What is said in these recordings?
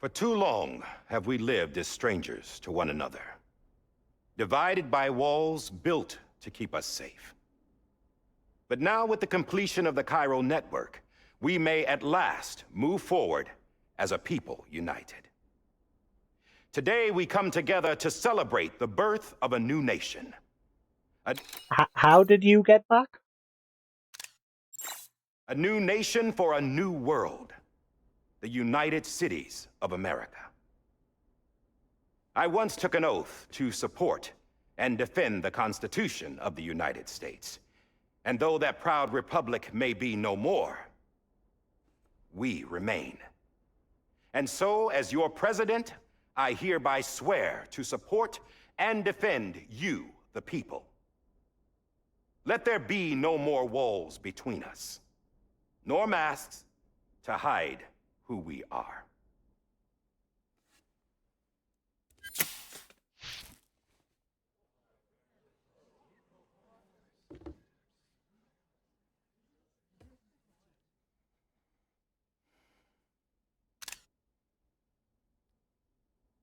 For too long have we lived as strangers to one another, divided by walls built to keep us safe. But now, with the completion of the Cairo network, we may at last move forward as a people united. Today, we come together to celebrate the birth of a new nation. How did you get back? A new nation for a new world. The United Cities of America. I once took an oath to support and defend the Constitution of the United States. And though that proud republic may be no more, we remain. And so, as your president, I hereby swear to support and defend you, the people. Let there be no more walls between us, nor masks to hide who we are.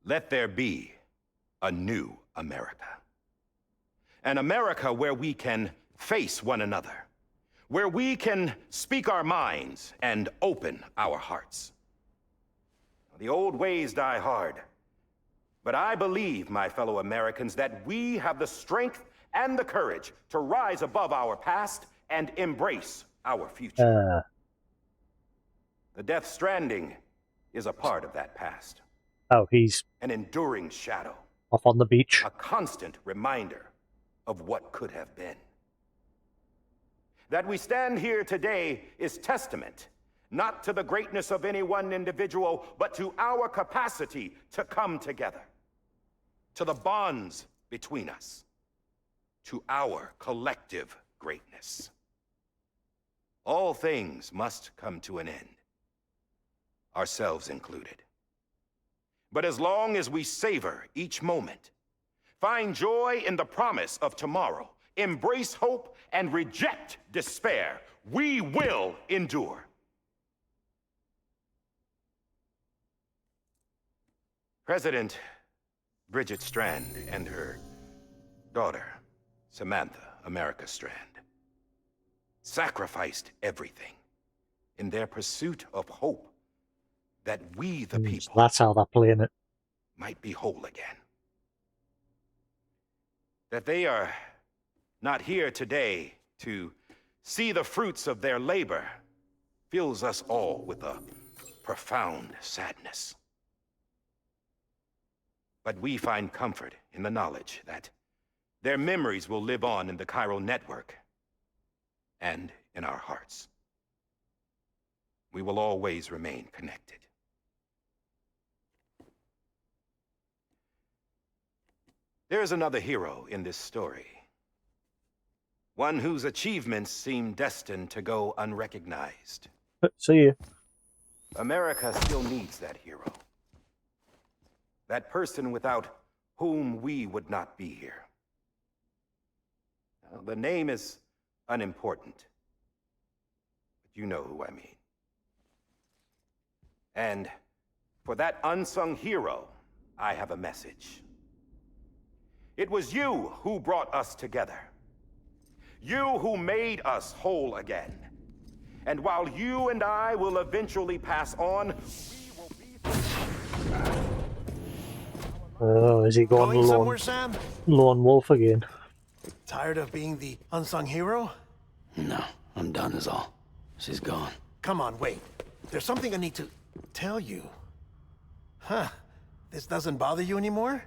Let there be a new America. An America where we can face one another, where we can speak our minds and open our hearts. The old ways die hard, but I believe, my fellow Americans, that we have the strength and the courage to rise above our past and embrace our future. The Death Stranding is a part of that past. Oh, he's an enduring shadow. Off on the beach. A constant reminder of what could have been. That we stand here today is testament, not to the greatness of any one individual, but to our capacity to come together, to the bonds between us, to our collective greatness. All things must come to an end, ourselves included. But as long as we savor each moment, find joy in the promise of tomorrow, embrace hope, and reject despair, we will endure. President Bridget Strand and her daughter, Samantha America Strand, sacrificed everything in their pursuit of hope that we, the people, that's how they're playing it, might be whole again. That they are not here today to see the fruits of their labor fills us all with a profound sadness. But we find comfort in the knowledge that their memories will live on in the Cairo network and in our hearts. We will always remain connected. There is another hero in this story. One whose achievements seem destined to go unrecognized. See you. America still needs that hero. That person without whom we would not be here. Now, the name is unimportant, but you know who I mean. And for that unsung hero, I have a message. It was you who brought us together. You who made us whole again. And while you and I will eventually pass on, we will be... Oh, is he going somewhere, Sam? Lone wolf again? Tired of being the unsung hero? No, I'm done is all. She's gone. Come on, wait. There's something I need to tell you. Huh. This doesn't bother you anymore?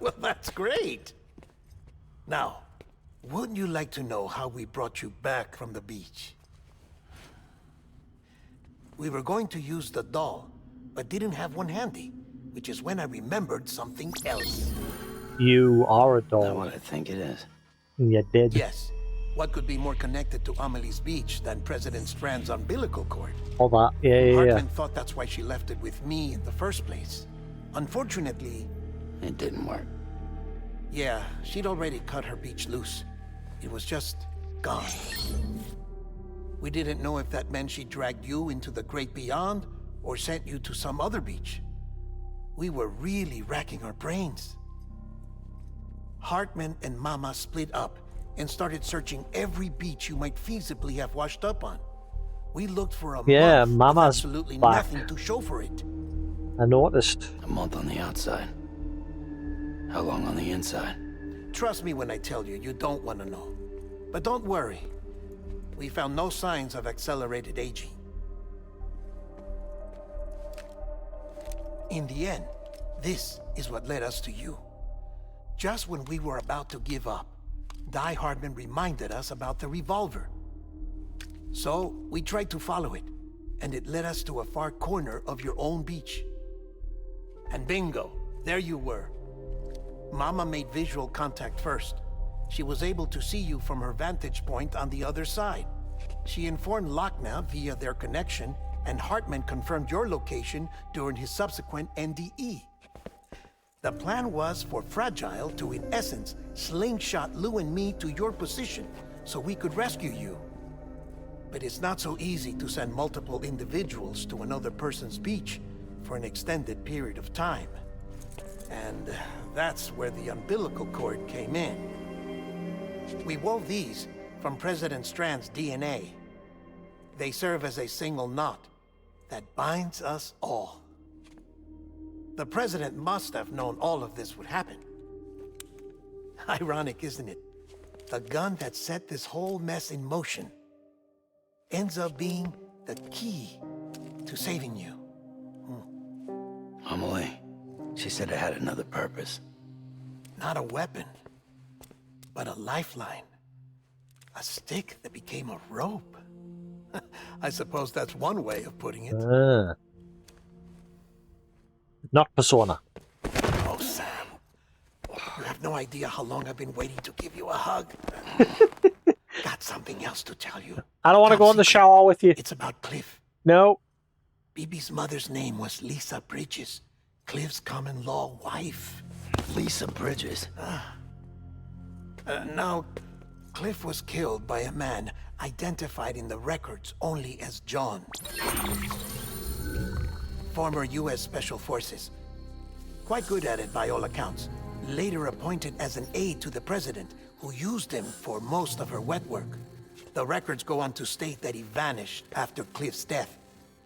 Well, that's great. Now, wouldn't you like to know how we brought you back from the beach? We were going to use the doll, but didn't have one handy, which is when I remembered something else. You are a doll. Is that what I think it is? You're dead. Yes. What could be more connected to Amelie's beach than President Strand's umbilical cord? All that, yeah. Hartman thought that's why she left it with me in the first place. Unfortunately... It didn't work. Yeah, she'd already cut her beach loose. It was just gone. We didn't know if that meant she dragged you into the great beyond, or sent you to some other beach. We were really racking our brains. Hartman and Mama split up and started searching every beach you might feasibly have washed up on. We looked for a Yeah, month with Mama's absolutely back. nothing to show for it. I noticed. A month on the outside. How long on the inside? Trust me when I tell you, you don't want to know. But don't worry. We found no signs of accelerated aging. In the end, this is what led us to you. Just when we were about to give up, Die Hardman reminded us about the revolver. So, we tried to follow it, and it led us to a far corner of your own beach. And bingo, there you were. Mama made visual contact first. She was able to see you from her vantage point on the other side. She informed Lochna via their connection, and Hartman confirmed your location during his subsequent NDE. The plan was for Fragile to, in essence, slingshot Lou and me to your position so we could rescue you. But it's not so easy to send multiple individuals to another person's beach for an extended period of time. And that's where the umbilical cord came in. We wove these from President Strand's DNA. They serve as a single knot that binds us all. The President must have known all of this would happen. Ironic, isn't it? The gun that set this whole mess in motion ends up being the key to saving you. Amelie, she said it had another purpose. Not a weapon, but a lifeline. A stick that became a rope. I suppose that's one way of putting it. Not Persona. Oh, Sam. You have no idea how long I've been waiting to give you a hug. Got something else to tell you. I don't want to Top go in the secret. shower with you. It's about Cliff. No. Bibi's mother's name was Lisa Bridges, Cliff's common-law wife. Lisa Bridges. Now, Cliff was killed by a man identified in the records only as John. Former U.S. Special Forces. Quite good at it by all accounts. Later appointed as an aide to the president, who used him for most of her wet work. The records go on to state that he vanished after Cliff's death.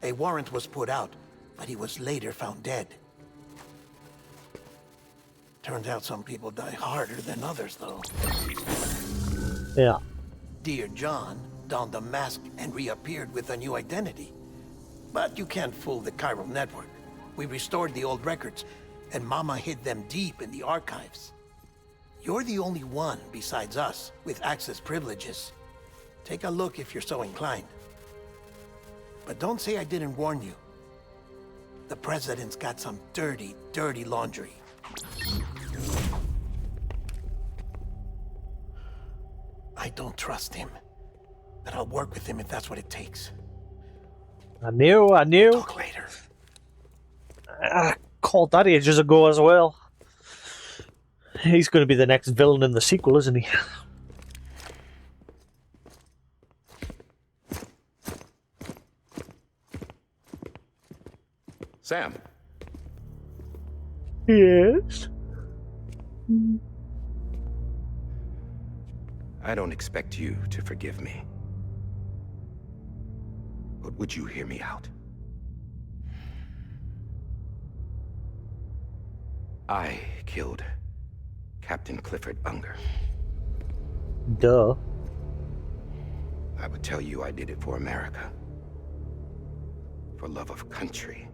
A warrant was put out, but he was later found dead. Turns out some people die harder than others, though. Yeah. Dear John donned a mask and reappeared with a new identity. But you can't fool the chiral network. We restored the old records, and Mama hid them deep in the archives. You're the only one besides us with access privileges. Take a look if you're so inclined. But don't say I didn't warn you. The president's got some dirty, dirty laundry. I don't trust him, but I'll work with him if that's what it takes. I knew. Talk later. I called that ages ago as well. He's going to be the next villain in the sequel, isn't he? Sam, Yes. I don't expect you to forgive me. But would you hear me out? I killed Captain Clifford Unger. Duh. I would tell you I did it for America. For love of country.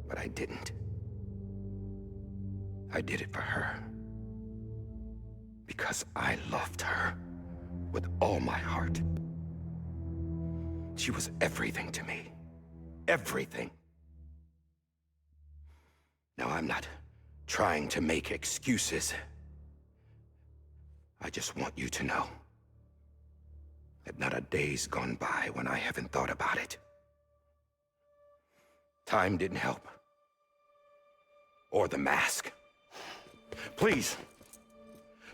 But I didn't. I did it for her. Because I loved her with all my heart. She was everything to me. Everything. Now, I'm not trying to make excuses. I just want you to know that not a day's gone by when I haven't thought about it. Time didn't help. Or the mask. Please,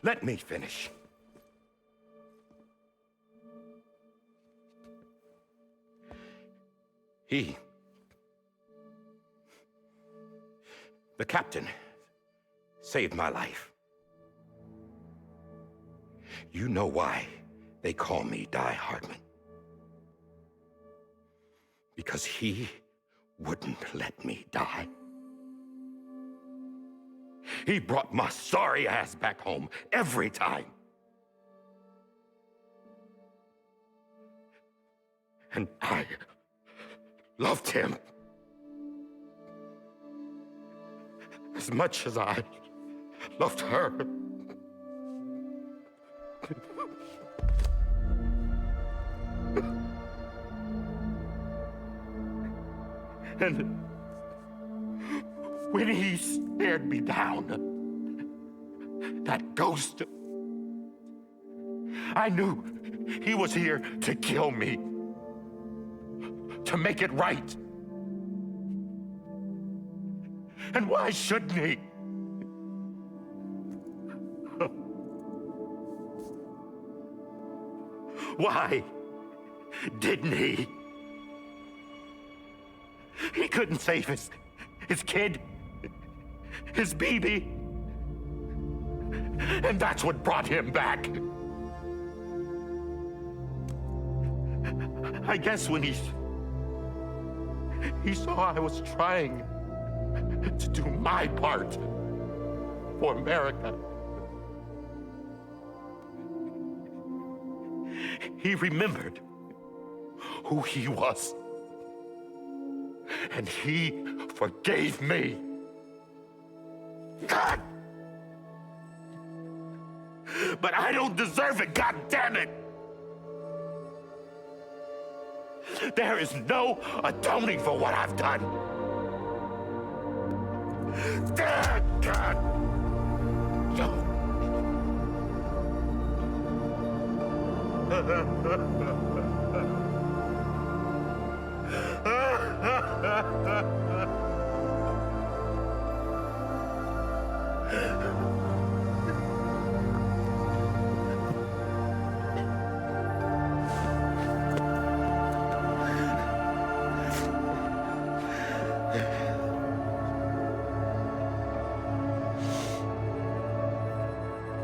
let me finish. He... The captain saved my life. You know why they call me Die Hardman. Because he wouldn't let me die. He brought my sorry ass back home every time. And I loved him as much as I loved her. And when he stared me down, that ghost, I knew he was here to kill me, to make it right. And why shouldn't he? Why didn't he? He couldn't save his kid, his baby. And that's what brought him back. I guess when he saw I was trying to do my part for America, he remembered who he was. And he forgave me. God! But I don't deserve it, God damn it! There is no atoning for what I've done. God!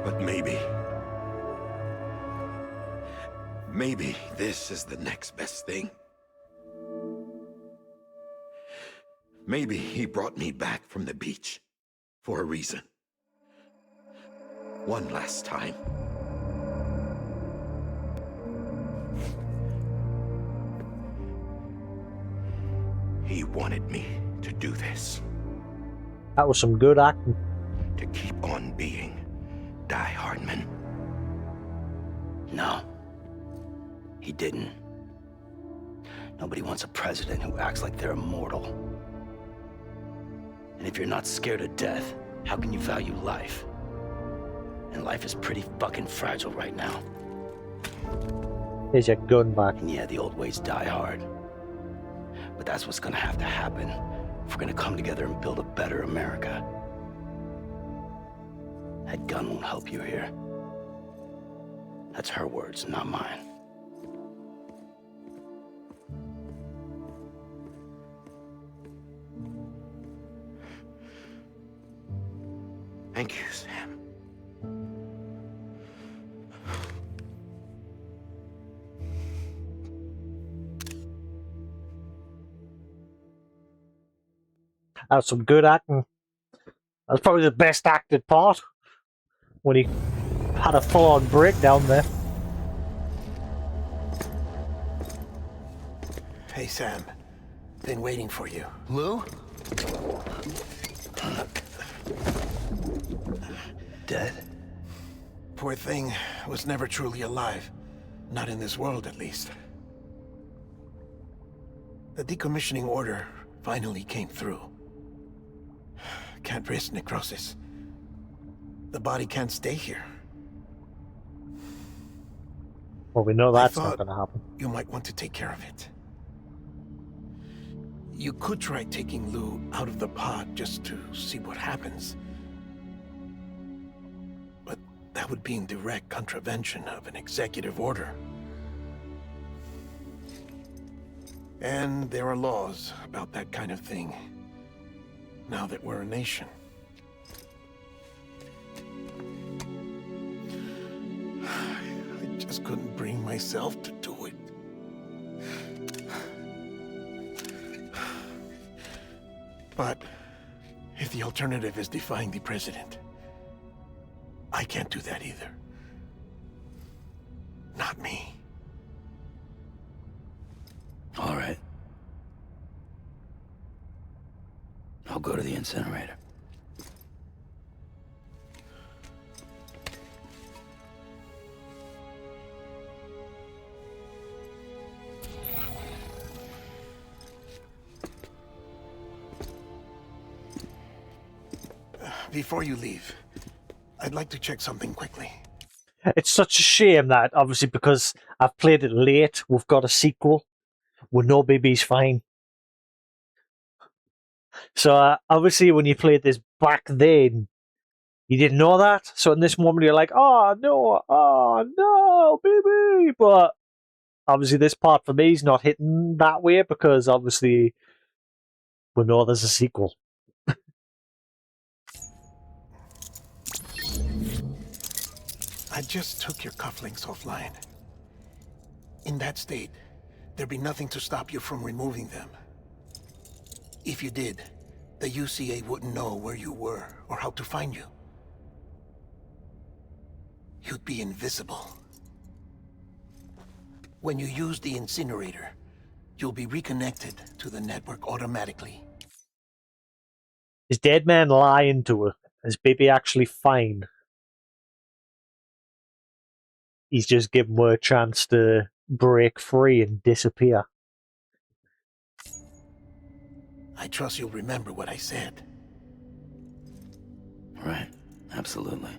But maybe this is the next best thing. Maybe he brought me back from the beach for a reason. One last time. He wanted me to do this. That was some good acting. To keep on being Die Hardman. No. He didn't. Nobody wants a president who acts like they're immortal. And if you're not scared of death, how can you value life? And life is pretty fucking fragile right now. Here's your gun back. And yeah, the old ways die hard. But that's what's gonna have to happen if we're gonna come together and build a better America. That gun won't help you here. That's her words, not mine. Thank you, Sam. That was some good acting. That was probably the best acted part. When he had a full-on breakdown there. Hey, Sam. Been waiting for you. Lou? Dead? Poor thing was never truly alive. Not in this world, at least. The decommissioning order finally came through. Can't risk necrosis. The body can't stay here. Well, we know that's I not thought going to happen. you might want to take care of it. You could try taking Lou out of the pod just to see what happens. But that would be in direct contravention of an executive order. And there are laws about that kind of thing. Now that we're a nation. I just couldn't bring myself to do it. But if the alternative is defying the president, I can't do that either. Not me. All right. I'll go to the incinerator. Before you leave, I'd like to check something quickly. It's such a shame that, obviously, because I've played it late, we've got a sequel with no BB's fine. So, obviously, when you played this back then, you didn't know that. So, in this moment, you're like, oh no, BB! But, obviously, this part for me is not hitting that way because, obviously, we know there's a sequel. I just took your cufflinks offline. In that state, there'd be nothing to stop you from removing them. If you did, the UCA wouldn't know where you were or how to find you. You'd be invisible. When you use the incinerator, you'll be reconnected to the network automatically. Is Dead Man lying to her? Is BB actually fine? He's just giving her a chance to break free and disappear. I trust you'll remember what I said. Right. Absolutely.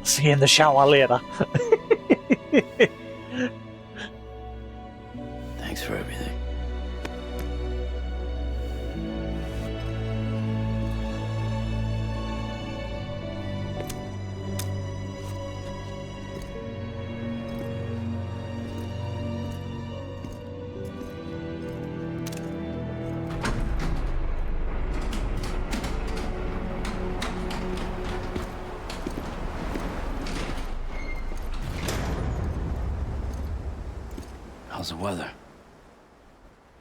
See you in the shower later. Thanks for everything. How's the weather?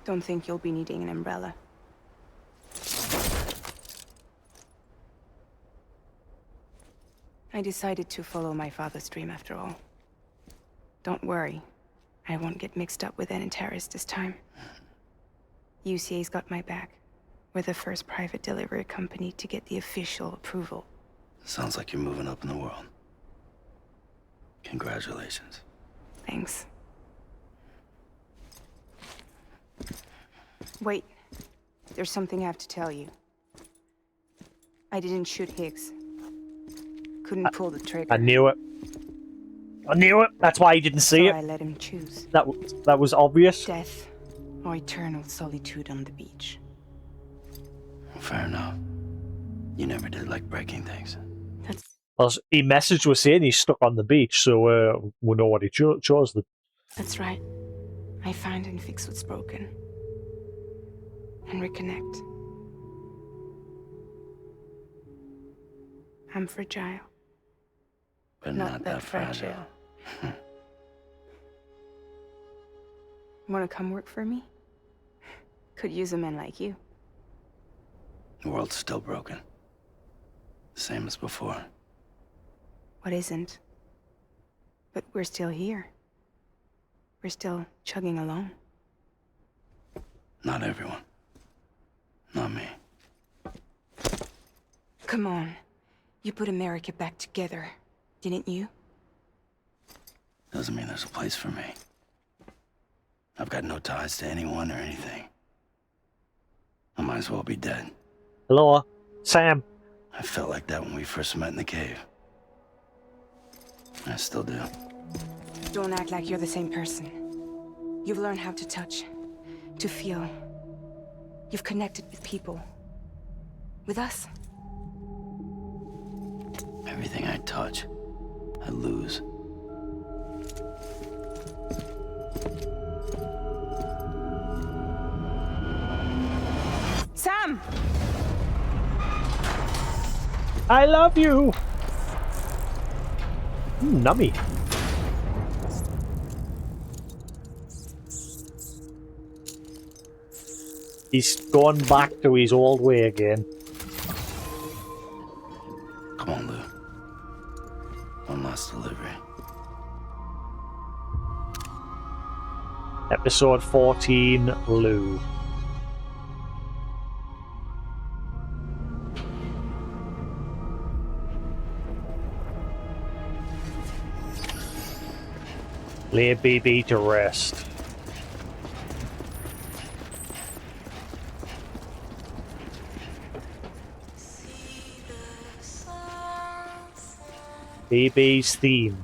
Don't think you'll be needing an umbrella. I decided to follow my father's dream after all. Don't worry. I won't get mixed up with any terrorists this time. UCA's got my back. We're the first private delivery company to get the official approval. Sounds like you're moving up in the world. Congratulations. Thanks. Wait. There's something I have to tell you. I didn't shoot Higgs. Couldn't pull the trigger. I knew it. I knew it. That's why you didn't see So it. I let him choose. That was obvious. Death or eternal solitude on the beach. Fair enough. You never did like breaking things. That's Well, he messaged was saying he's stuck on the beach, so we know what he chose. That's right. I find and fix what's broken. And reconnect. I'm fragile. But not that fragile. Wanna come work for me? Could use a man like you. The world's still broken. Same as before. What isn't? But we're still here. We're still chugging along. Not everyone. Not me. Come on. You put America back together, didn't you? Doesn't mean there's a place for me. I've got no ties to anyone or anything. I might as well be dead. Hello, Sam. I felt like that when we first met in the cave. I still do. Don't act like you're the same person. You've learned how to touch, to feel. You've connected with people. With us. Everything I touch, I lose. Sam! I love you! Nummy. He's gone back to his old way again. Come on, Lou. One last delivery. Episode 14, Lou. Lay BB to rest. BB's theme.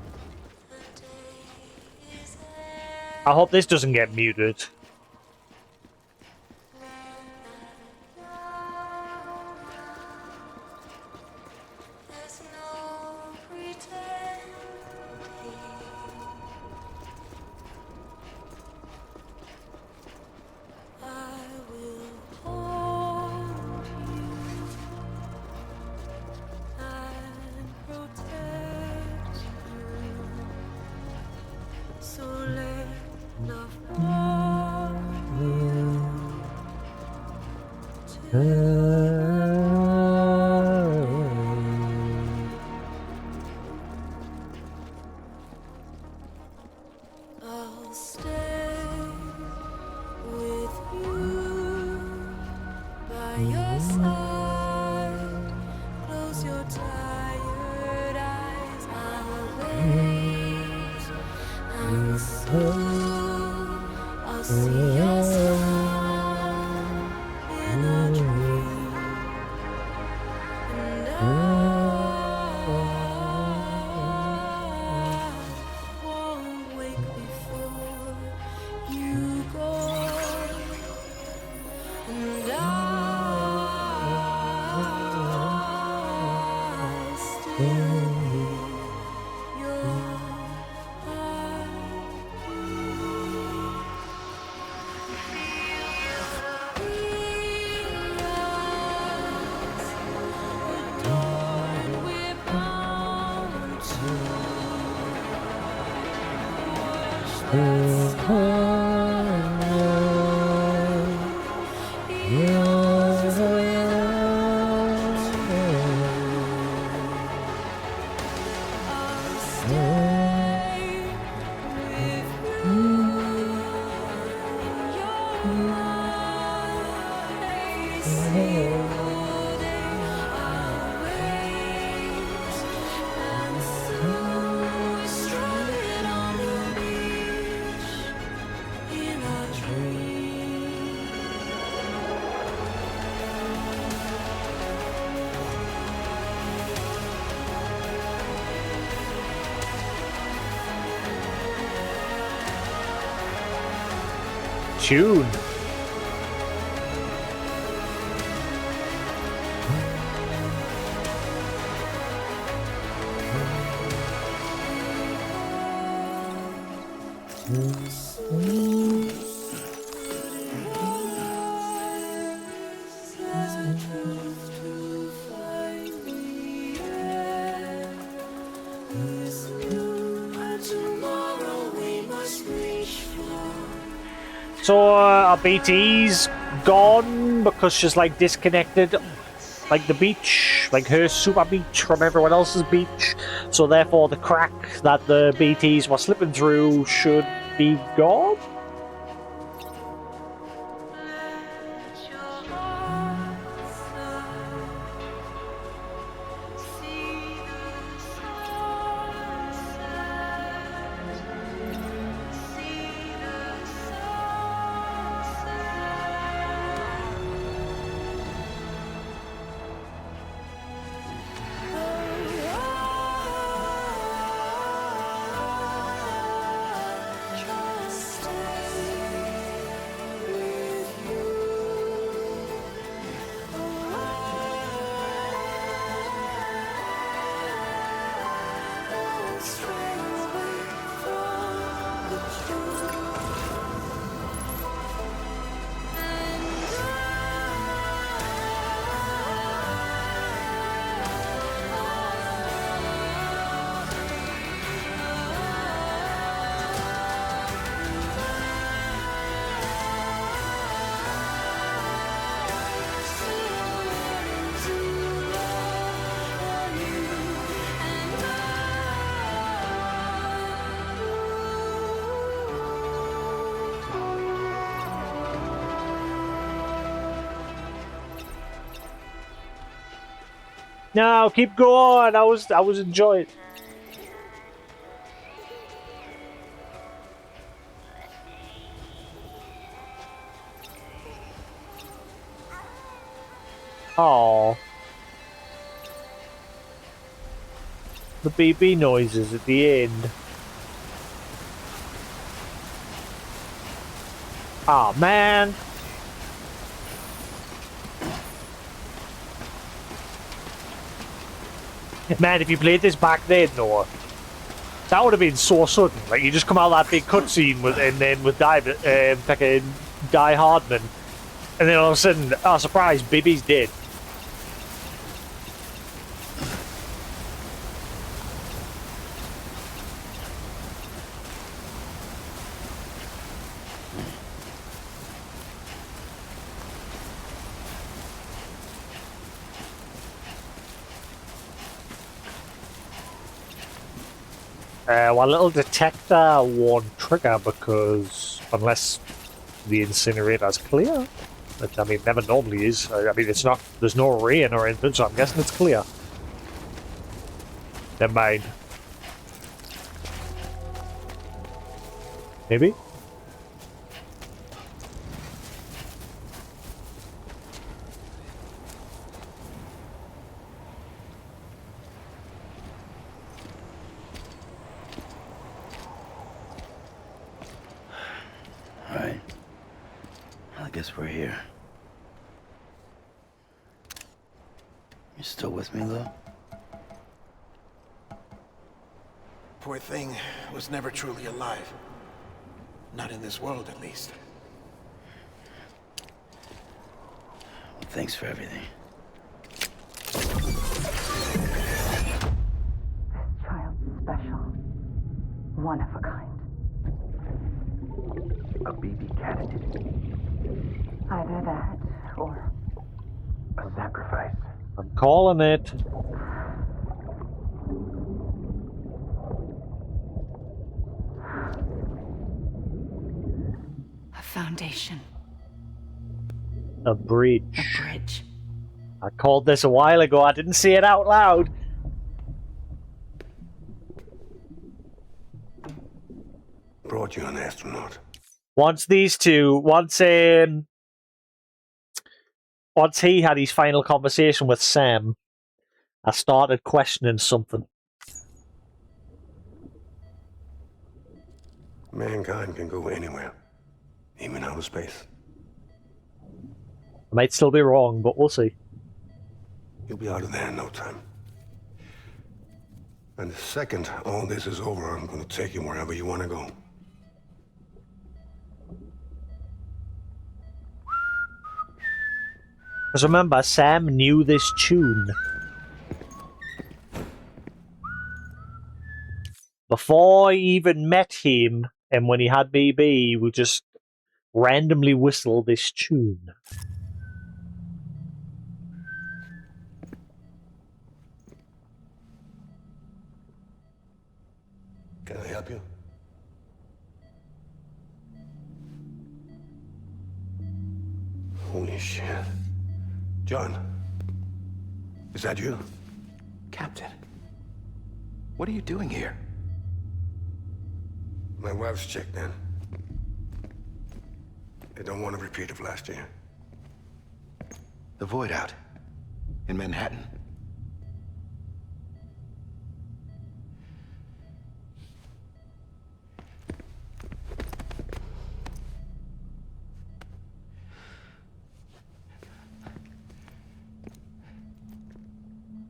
I hope this doesn't get muted. I'll stay with you by your side. Close your tired eyes. I'll wait and soon I'll see your smile in a dream, and I won't wake before you go, and I still need your Tune. So our BT's gone because she's like disconnected, like the beach, like her super beach from everyone else's beach. So therefore the crack that the BTs were slipping through should be gone. stray away from the truth. No, keep going. I was enjoying. Oh, the BB noises at the end. Oh man. Man, if you played this back then, though, that would have been so sudden. Like, you just come out of that big cutscene with, and then with fucking Die Hardman, and then all of a sudden, oh, surprise, Bibby's dead. One little detector won't trigger because unless the incinerator's clear, which I mean never normally is. I mean it's not. There's no rain or anything, so I'm guessing it's clear. Never mind. Maybe. Alright. I guess we're here. You still with me, Lou? Poor thing was never truly alive. Not in this world, at least. Well, thanks for everything. Child's special. One of a kind. A baby candidate. Either that, or A sacrifice. I'm calling it. a foundation. A bridge. A bridge. I called this a while ago. I didn't say it out loud. Brought you an astronaut. Once these two, once he had his final conversation with Sam, I started questioning something. Mankind can go anywhere, even outer space. I might still be wrong, but we'll see. You'll be out of there in no time. And the second all this is over, I'm gonna take you wherever you want to go. Because remember, Sam knew this tune. Before I even met him, and when he had BB, he would just randomly whistle this tune. Can I help you? Holy shit. John, is that you? Captain, what are you doing here? My wife's checked in. They don't want a repeat of last year. The void out in Manhattan.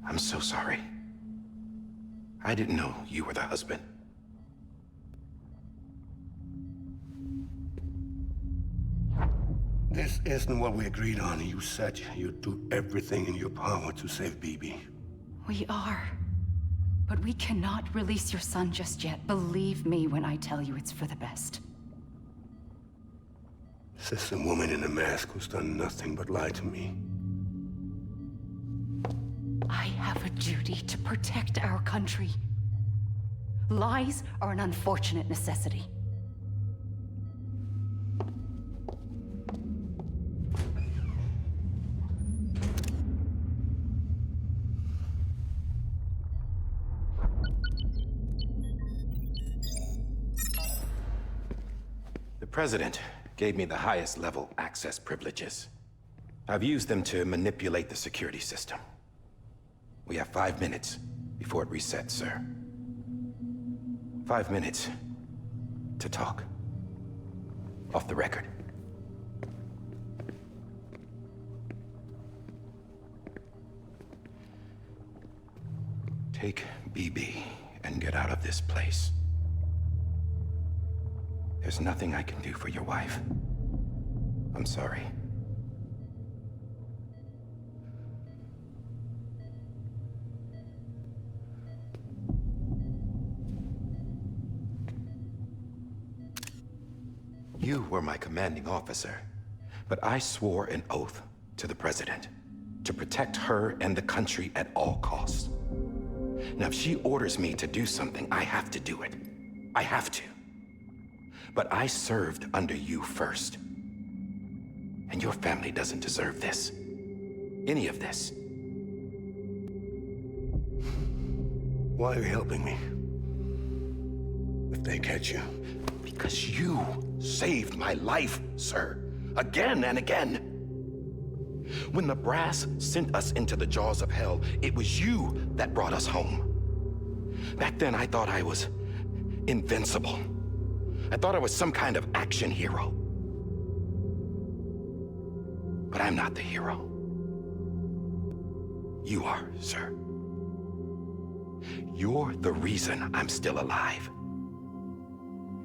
I'm so sorry. I didn't know you were the husband. This isn't what we agreed on. You said you'd do everything in your power to save Bibi. We are. But we cannot release your son just yet. Believe me when I tell you it's for the best. This is a woman in a mask who's done nothing but lie to me. I have a duty to protect our country. Lies are an unfortunate necessity. The President gave me the highest level access privileges. I've used them to manipulate the security system. We have 5 minutes before it resets, sir. 5 minutes to talk. Off the record. Take BB and get out of this place. There's nothing I can do for your wife. I'm sorry. You were my commanding officer, but I swore an oath to the President to protect her and the country at all costs. Now, if she orders me to do something, I have to do it. I have to. But I served under you first. And your family doesn't deserve this. Any of this. Why are you helping me? If they catch you. Because you saved my life, sir. Again and again. When the brass sent us into the jaws of hell, it was you that brought us home. Back then, I thought I was invincible. I thought I was some kind of action hero. But I'm not the hero. You are, sir. You're the reason I'm still alive.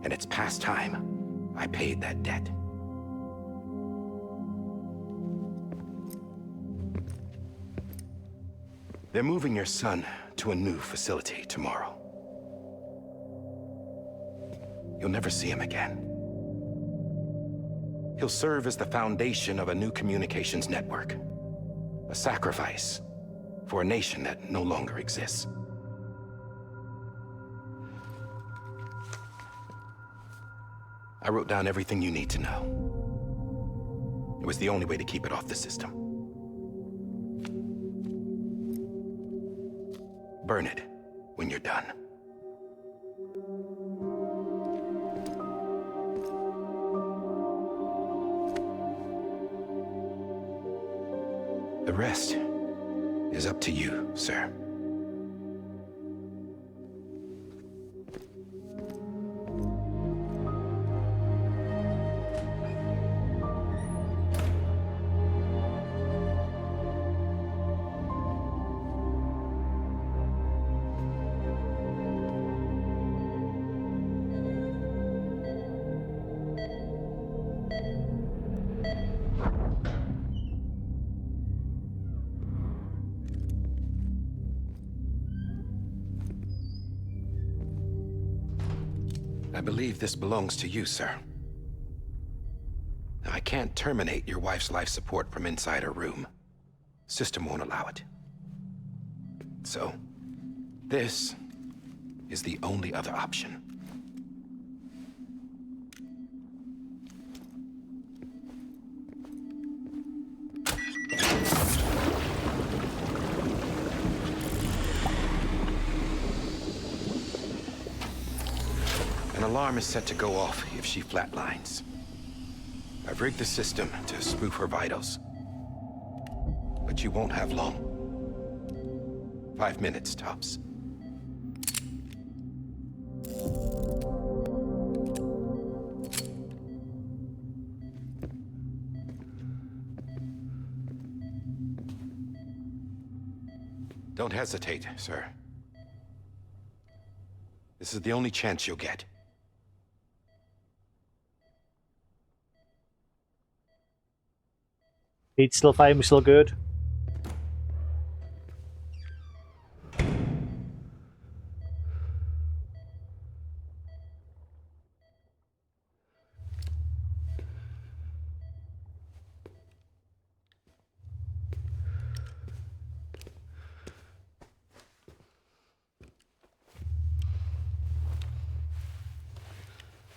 And it's past time I paid that debt. They're moving your son to a new facility tomorrow. You'll never see him again. He'll serve as the foundation of a new communications network. A sacrifice for a nation that no longer exists. I wrote down everything you need to know. It was the only way to keep it off the system. Burn it when you're done. The rest is up to you, sir. I believe this belongs to you, sir. Now, I can't terminate your wife's life support from inside her room. System won't allow it. So, this is the only other option. An alarm is set to go off if she flatlines. I've rigged the system to spoof her vitals. But you won't have long. 5 minutes, tops. Don't hesitate, sir. This is the only chance you'll get. He's still fine, we're still good.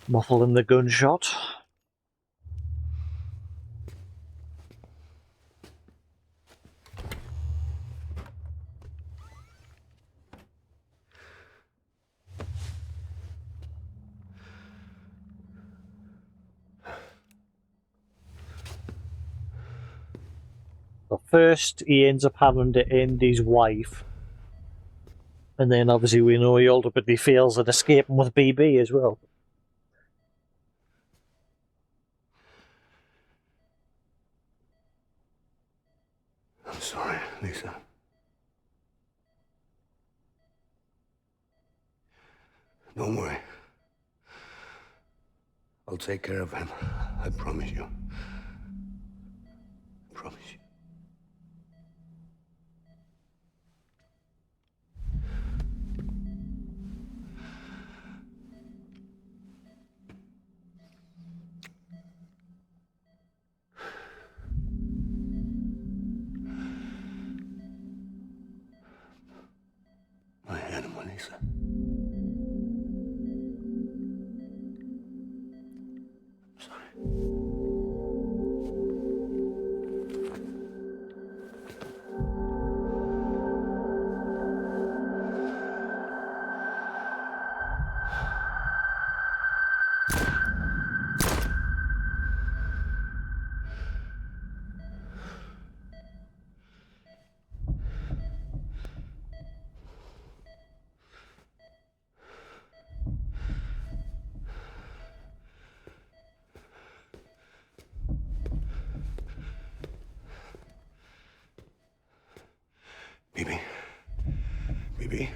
Muffled in the gunshot. So first, he ends up having to end his wife. And then obviously we know he ultimately fails at escaping with BB as well. I'm sorry, Lisa. Don't worry. I'll take care of him. I promise you. I promise you. My animal, Lisa. BB. BB.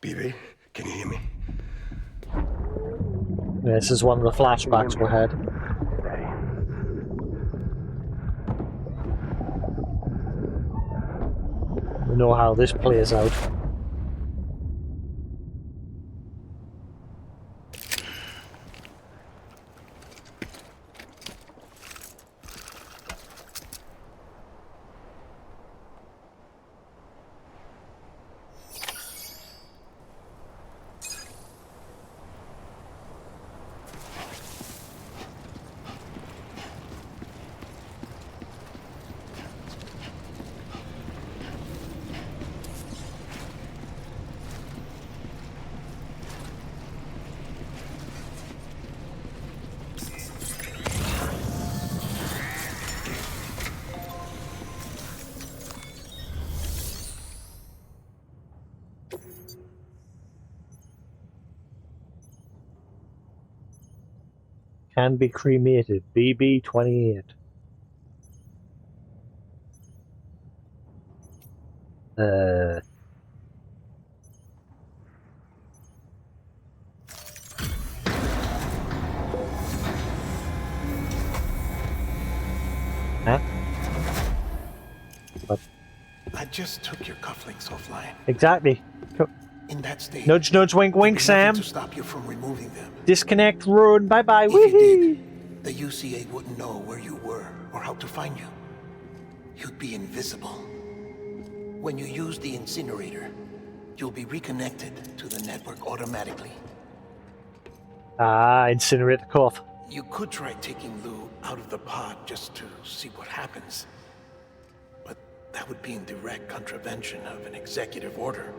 BB, can you hear me? This is one of the flashbacks we had. We know how this plays out. Can be cremated. BB-28. Huh? What? I just took your cufflinks offline. Exactly. In that state, Nudge, nudge, wink, wink, there'd be nothing Sam. to stop you from removing them. Disconnect, run, bye-bye, If you woohoo! did, the UCA wouldn't know where you were or how to find you. You'd be invisible. When you use the incinerator, you'll be reconnected to the network automatically. Ah, incinerate the cuff. You could try taking Lou out of the pod just to see what happens. But that would be in direct contravention of an executive order.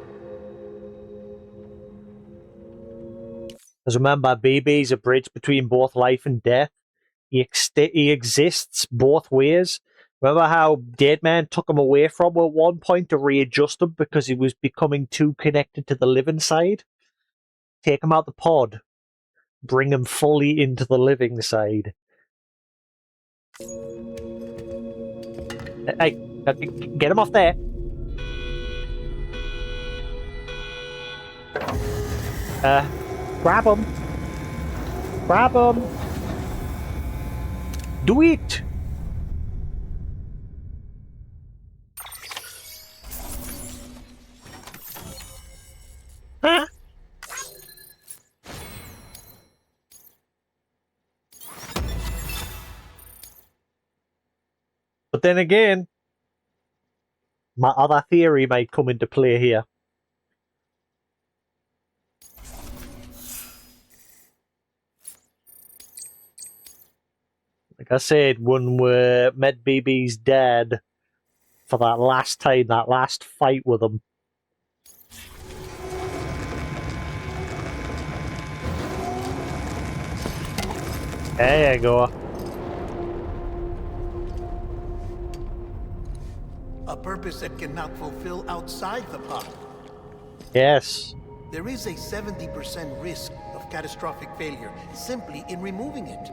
Because remember, BB is a bridge between both life and death. He exists both ways. Remember how Deadman took him away from him at one point to readjust him because he was becoming too connected to the living side? Take him out the pod. Bring him fully into the living side. Hey, get him off there. Grab him. Grab him. Do it. Huh? But then again, my other theory might come into play here. Like I said, when we met BB's dad for that last time, that last fight with him. There you go. A purpose that cannot fulfill outside the pod. Yes. There is a 70% risk of catastrophic failure simply in removing it.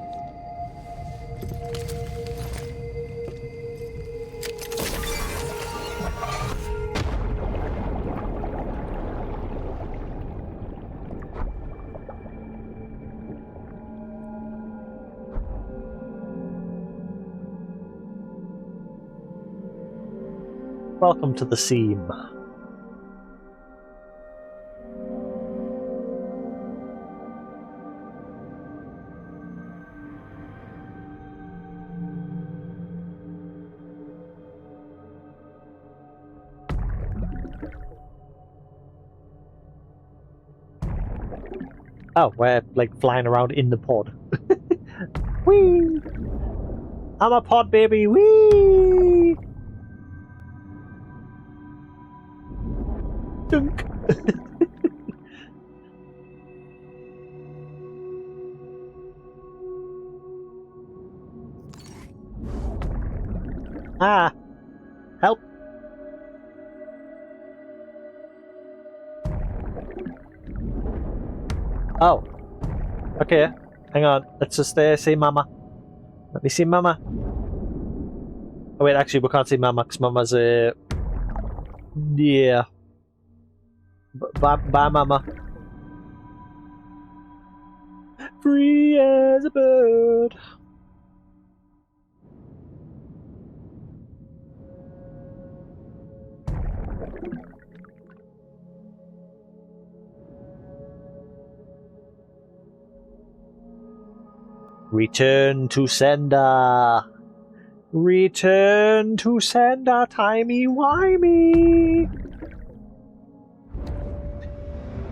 Welcome to the seam. Oh, we're like flying around in the pod. Whee! I'm a pod baby. Whee! Dunk. Ah! Help! Oh. Okay. Hang on. Let's just see Mama. Let me see Mama. Oh wait, actually we can't see Mama because Mama's yeah. Bye Mama. Free as a bird. Return to sender. Return to sender, timey-wimey.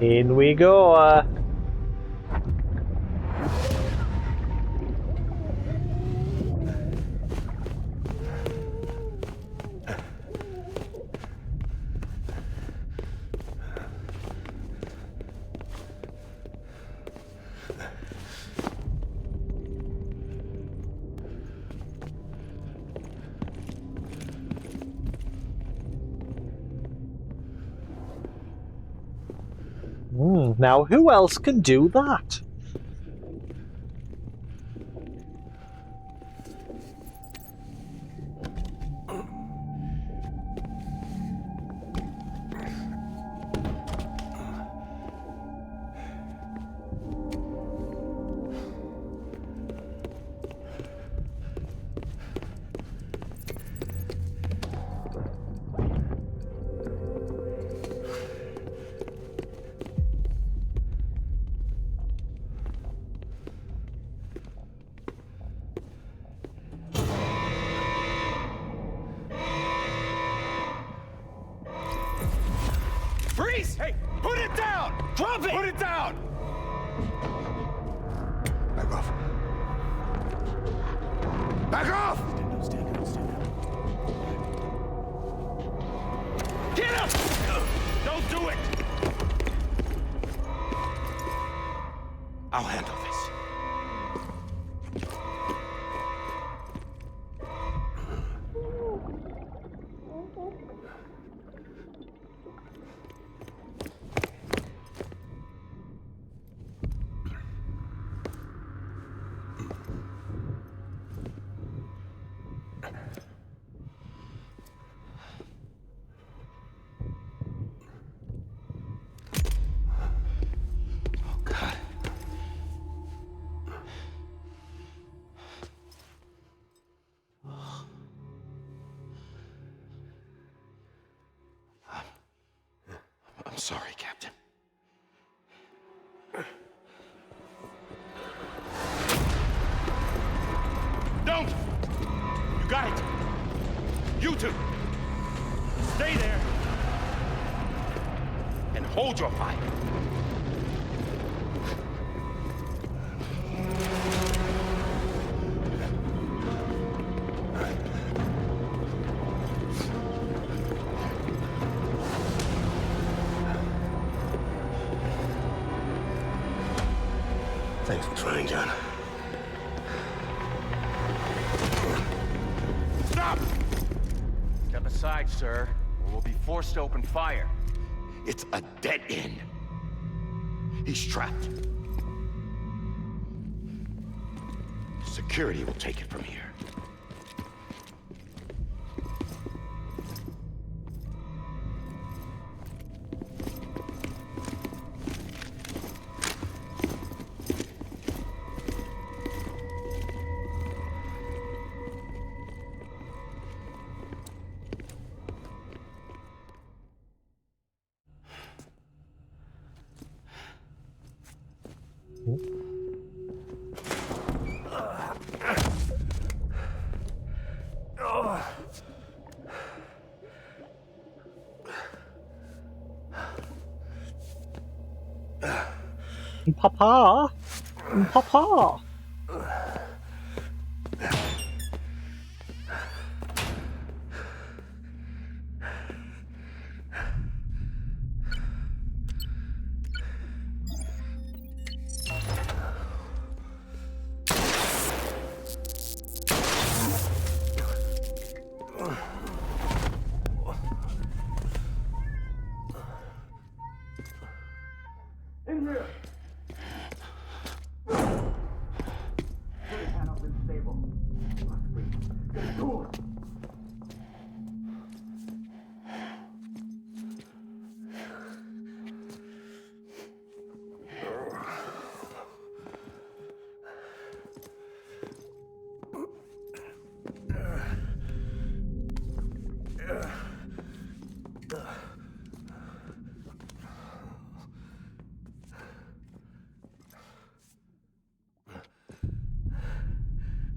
In we go. Now, who else can do that? Freeze! Hey, put it down! Drop it! Put it down! Back off. Back off! Get up! Don't do it! I'll handle this. sorry, Captain. Don't! You got it! You two! Stay there! And hold your fire! Thanks for trying, John. Stop! Step aside, sir, or we'll be forced to open fire. It's a dead end. He's trapped. Security will take it from here. Papa! Papa! In here!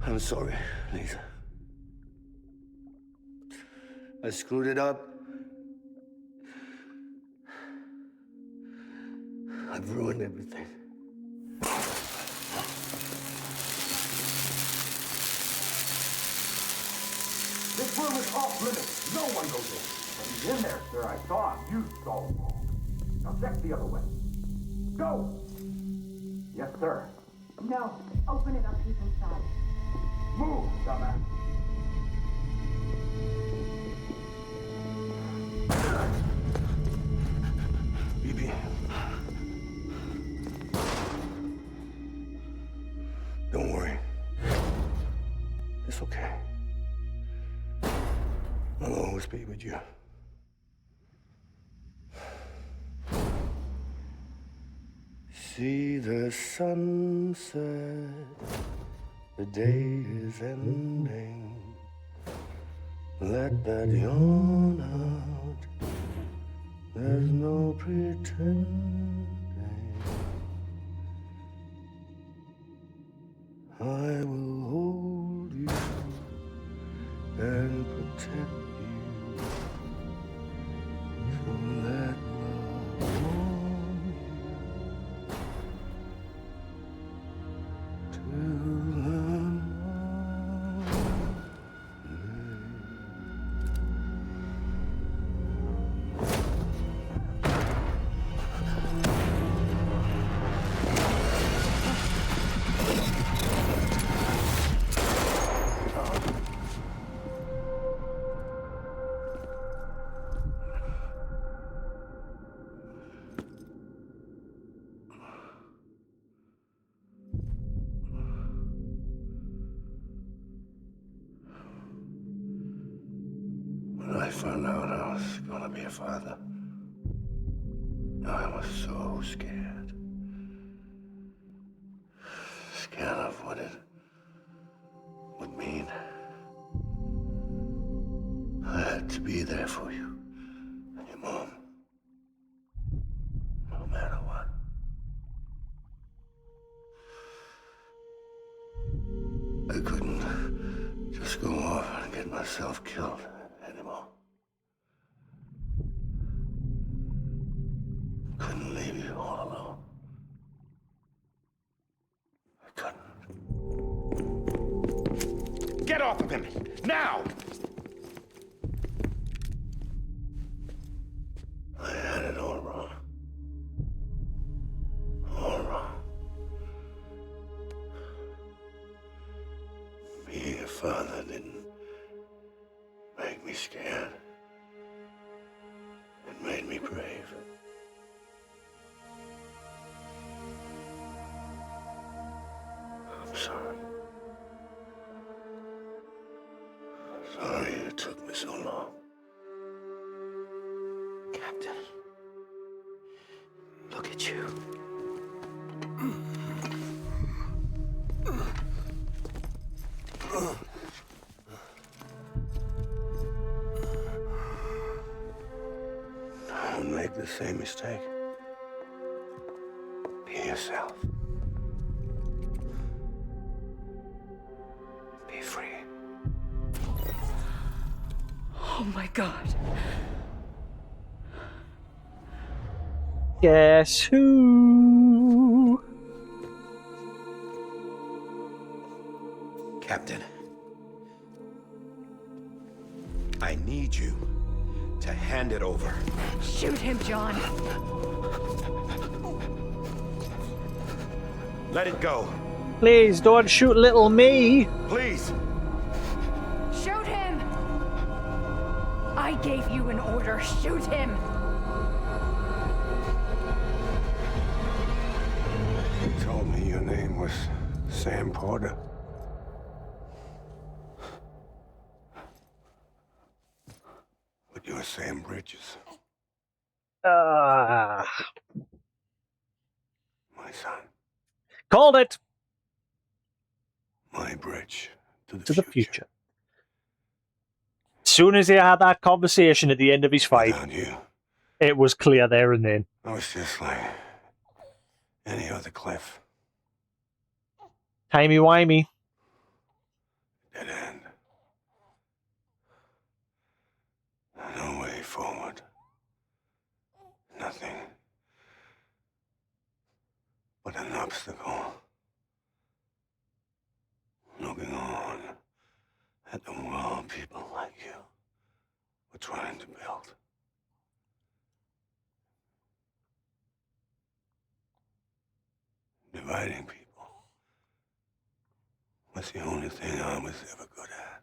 I'm sorry, Lisa. I screwed it up. I've ruined everything. This room is off limits. No one goes in. But he's in there, sir. I saw him. You saw him. Now check the other way. Go! Yes, sir. No, open it up, he's inside. Move, dumbass. Bibi. Don't worry. It's okay. I'll always be with you. See the sunset, the day is ending. Let that yawn out, there's no pretending. I will hold you and protect you from that love warm you till the When I found out I was gonna be a father, I was so scared. Scared of what it would mean. I had to be there for you and your mom. myself killed anymore. Couldn't leave you all alone. I couldn't. Get off of him! Now! I had it all wrong. All wrong. Being a father didn't make me scared. It made me brave. I'm sorry. Sorry it took me so long. Captain, look at you. Don't make the same mistake. Be yourself. Be free. Oh my god. Guess who? Captain, I need you to hand it over. Shoot him, John. Let it go. Please don't shoot little me. Please. Shoot him! I gave you an order. Shoot him! You told me your name was Sam Porter. But you're Sam Bridges, Ah, my son. called it. My bridge to To the future. As soon as he had that conversation at the end of his fight, Without you, it was clear there and then. I was just like any other Cliff. Timey-wimey. Dead end. No way forward. Nothing but an obstacle. Looking on at the world people like you were trying to build. Dividing people was the only thing I was ever good at.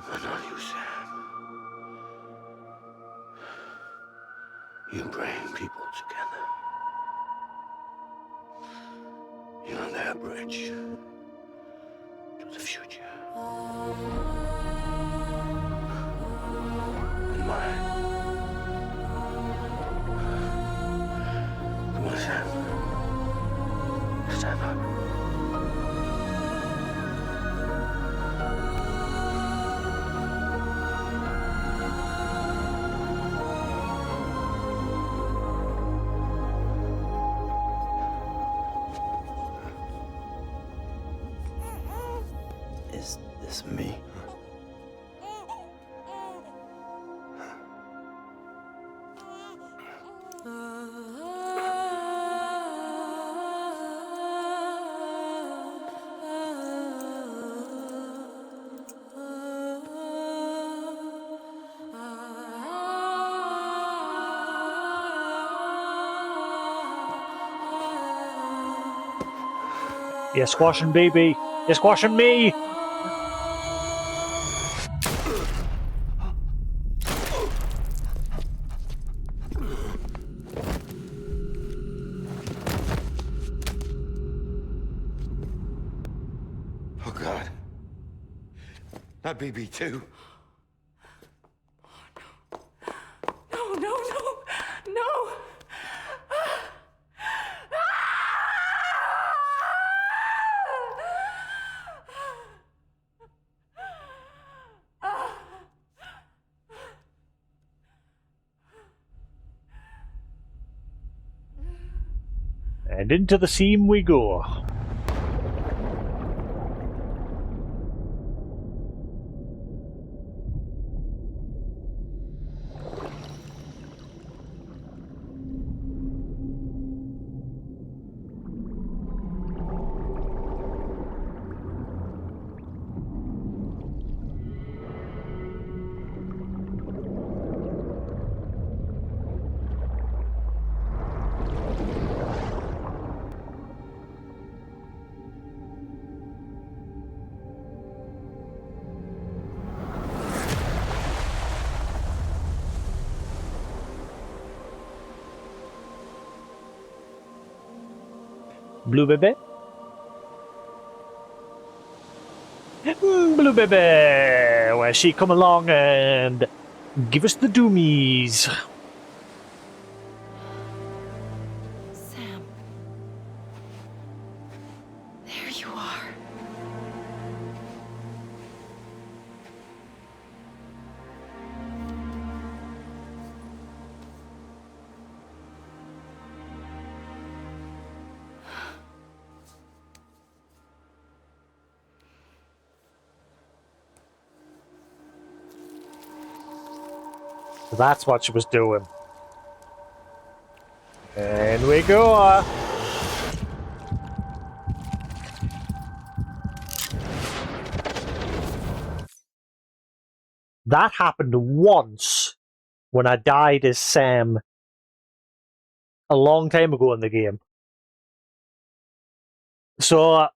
But not you, Sam. You bring people together. You're their bridge to the future. And mine. Come on, Sam. Stand up. Is this me? You're squashing BB. You're squashing me. Oh, God. Not BB2. And into the seam we go. Blue baby. Blue baby, where she come along and give us the doomies. Sam. There you are. That's what she was doing. And we go. That happened once when I died as Sam a long time ago in the game. So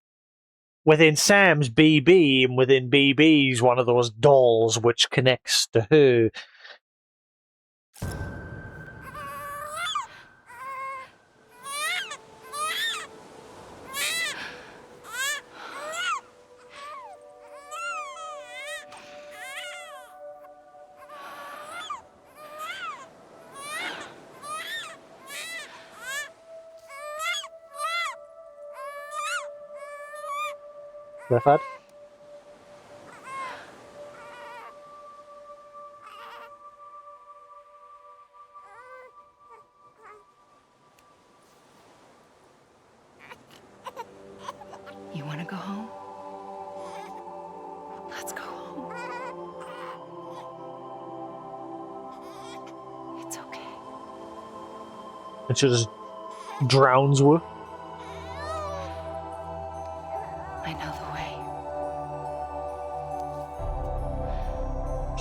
within Sam's BB and within BB's one of those dolls which connects to her. Clifford? You want to go home? Let's go home. It's okay. And she just drowns her. I know the way.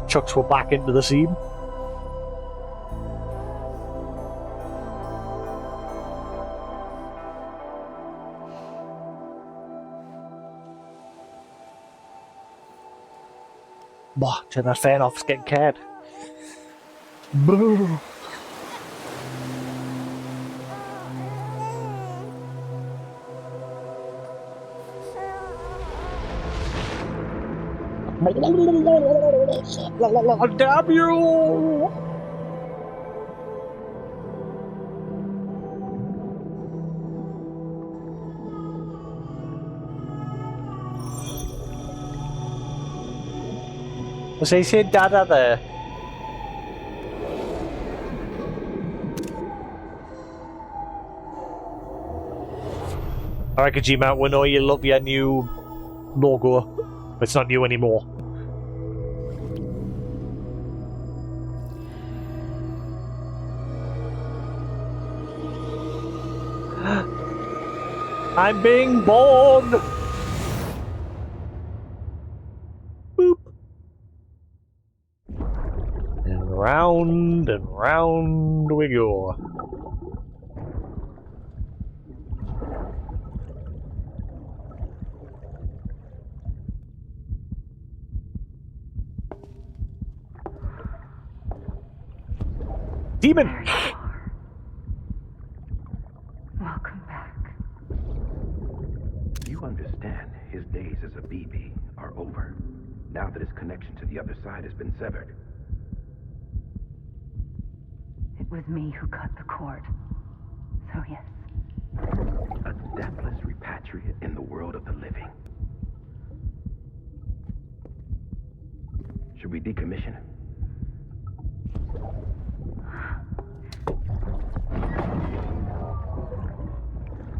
Chucks her back into the seam. Bah, turn that fan off, it's getting cared. Brrr. Damn you! Was he saying Dada there? Alright, Kojima, we know you love your new logo, but it's not new anymore. I'm being born! Boop. And round we go. Demon! Welcome back. You understand his days as a BB are over, now that his connection to the other side has been severed. It was me who cut the cord. So yes. A deathless repatriate in the world of the living. Should we decommission him?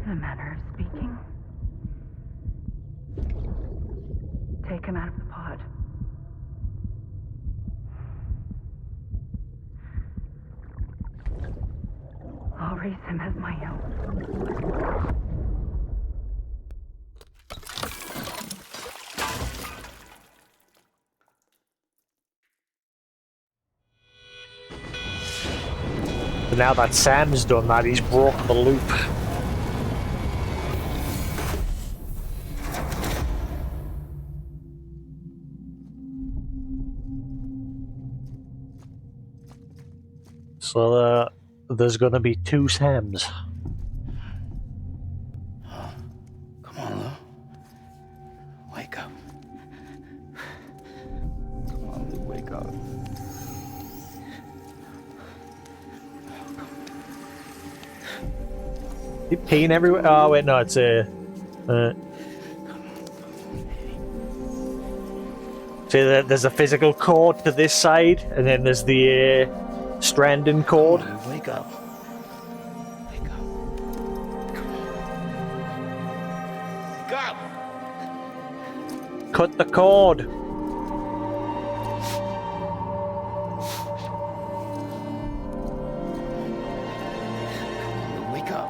in a manner of speaking. Take him out of the pod. I'll raise him as my own. But now that Sam's done that, he's broke the loop. So there's gonna be 2 Sams. Come on, Lou. Wake up. Come on, Lou, wake up. Keep peeing everywhere. Oh wait, no, it's see, there's a physical cord to this side, and then there's the Stranding cord. Come on, Lou, wake up. Wake up. Come on. Wake up! Cut the cord. Lou, wake up.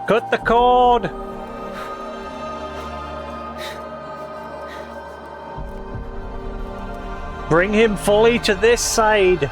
Cut the cord. Bring him fully to this side.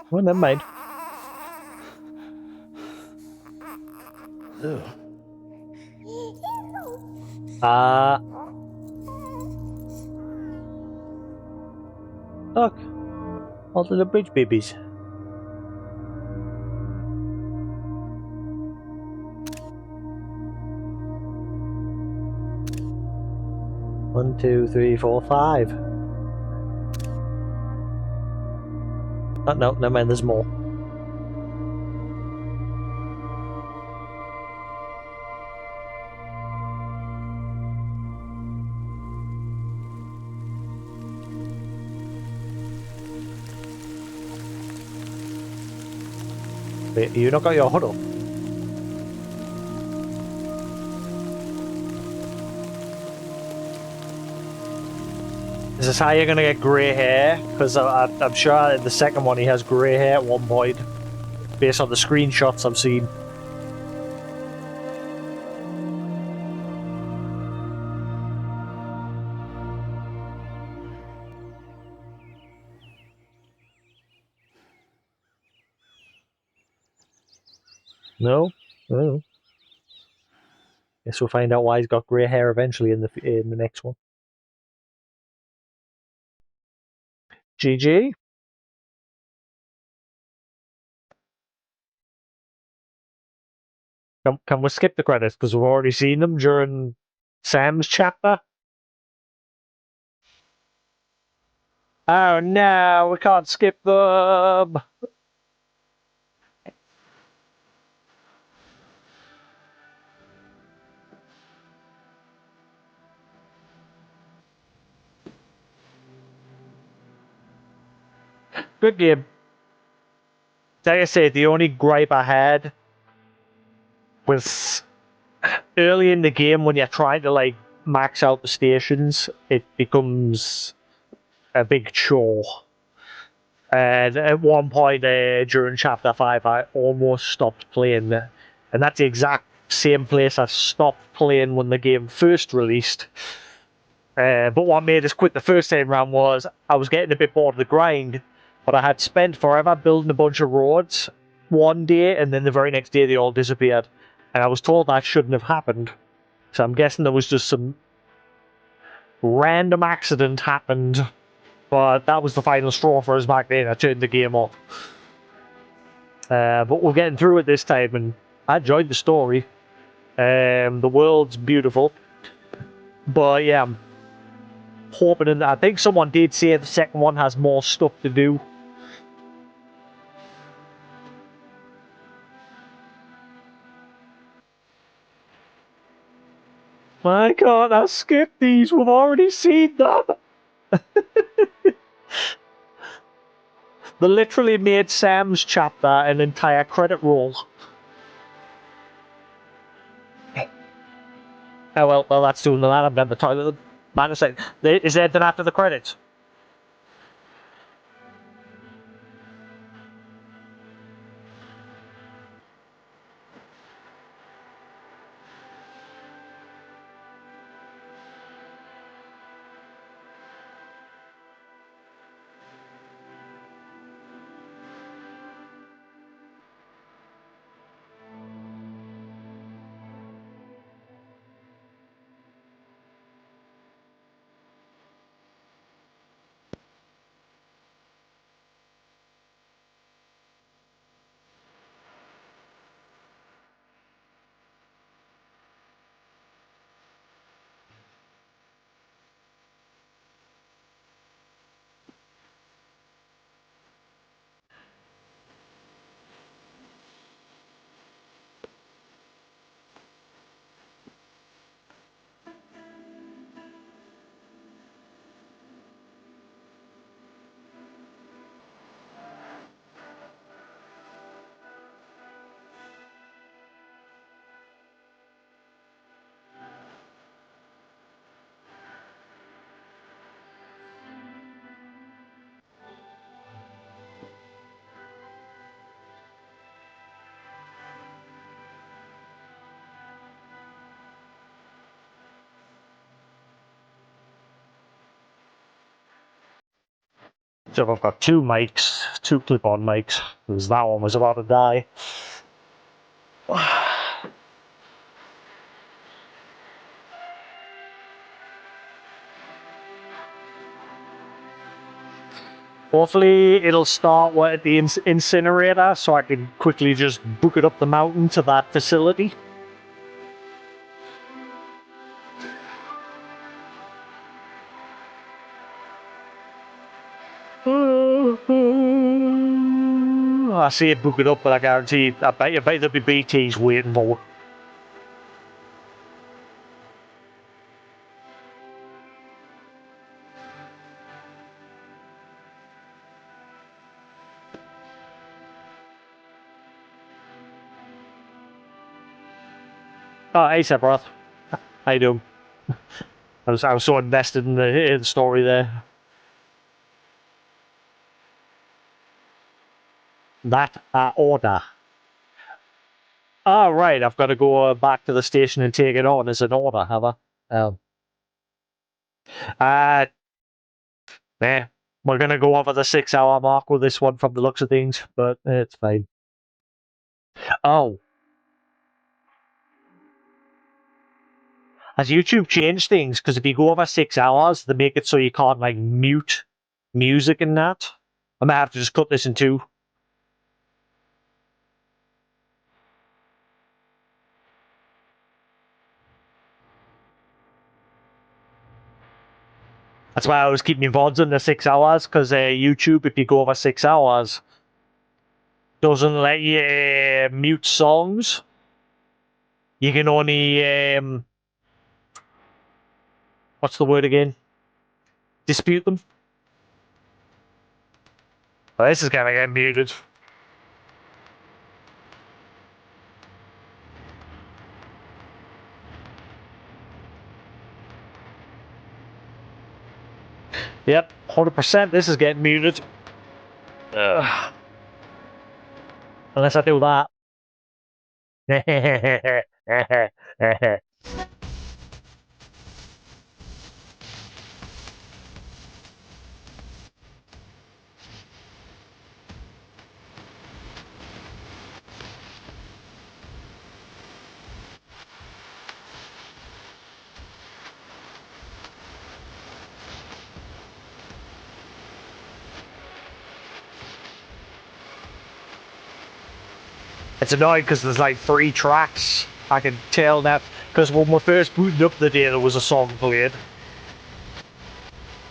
Well, never mind. Lou. Look. All the bridge babies. One, two, three, four, 5. Oh, no, never mind, there's more. Wait, you not got your huddle? Is this how you're gonna get grey hair? Because I'm sure in the second one he has grey hair at one point, based on the screenshots I've seen. No? Oh. Guess we'll find out why he's got grey hair eventually in the next one. GG. Can we skip the credits because we've already seen them during Sam's chapter? Oh no, we can't skip them. Good game. Like I say, the only gripe I had was early in the game when you're trying to like max out the stations, it becomes a big chore. And at one point during chapter 5, I almost stopped playing, and that's the exact same place I stopped playing when the game first released. But what made us quit the first time round was I was getting a bit bored of the grind, but I had spent forever building a bunch of roads one day, and then the very next day they all disappeared. And I was told that shouldn't have happened. So I'm guessing there was just some random accident happened, but that was the final straw for us back then. I turned the game off. But we're getting through it this time, and I enjoyed the story. The world's beautiful. But yeah, I'm hoping that I think someone did say the second one has more stuff to do. Why can't I skip these? We've already seen them. They literally made Sam's chapter an entire credit roll. Oh well, that's doing that. I'm down the toilet. Man, is there anything after the credits? So I've got two mics, two clip-on mics, because that one was about to die. Hopefully it'll start at the incinerator so I can quickly just book it up the mountain to that facility. I see it book it up, but I guarantee, I bet there'll be BTs waiting for it. Oh, hey Sephiroth. How you doing? I was so invested in the story there. That order. Oh, right, I've got to go back to the station and take it on as an order, have I? Nah, we're going to go over the 6-hour mark with this one from the looks of things, but it's fine. Oh. Has YouTube changed things? Because if you go over 6 hours, they make it so you can't, like, mute music and that. I might have to just cut this in two. That's why I always keep my VODs under 6 hours, because YouTube, if you go over 6 hours, doesn't let you mute songs. You can only, what's the word again? Dispute them. Well, this is gonna get muted. Yep, 100%. This is getting muted. Ugh. Unless I do that. It's annoying because there's like 3 tracks. I can tell that because when we first booted up the day, there was a song played.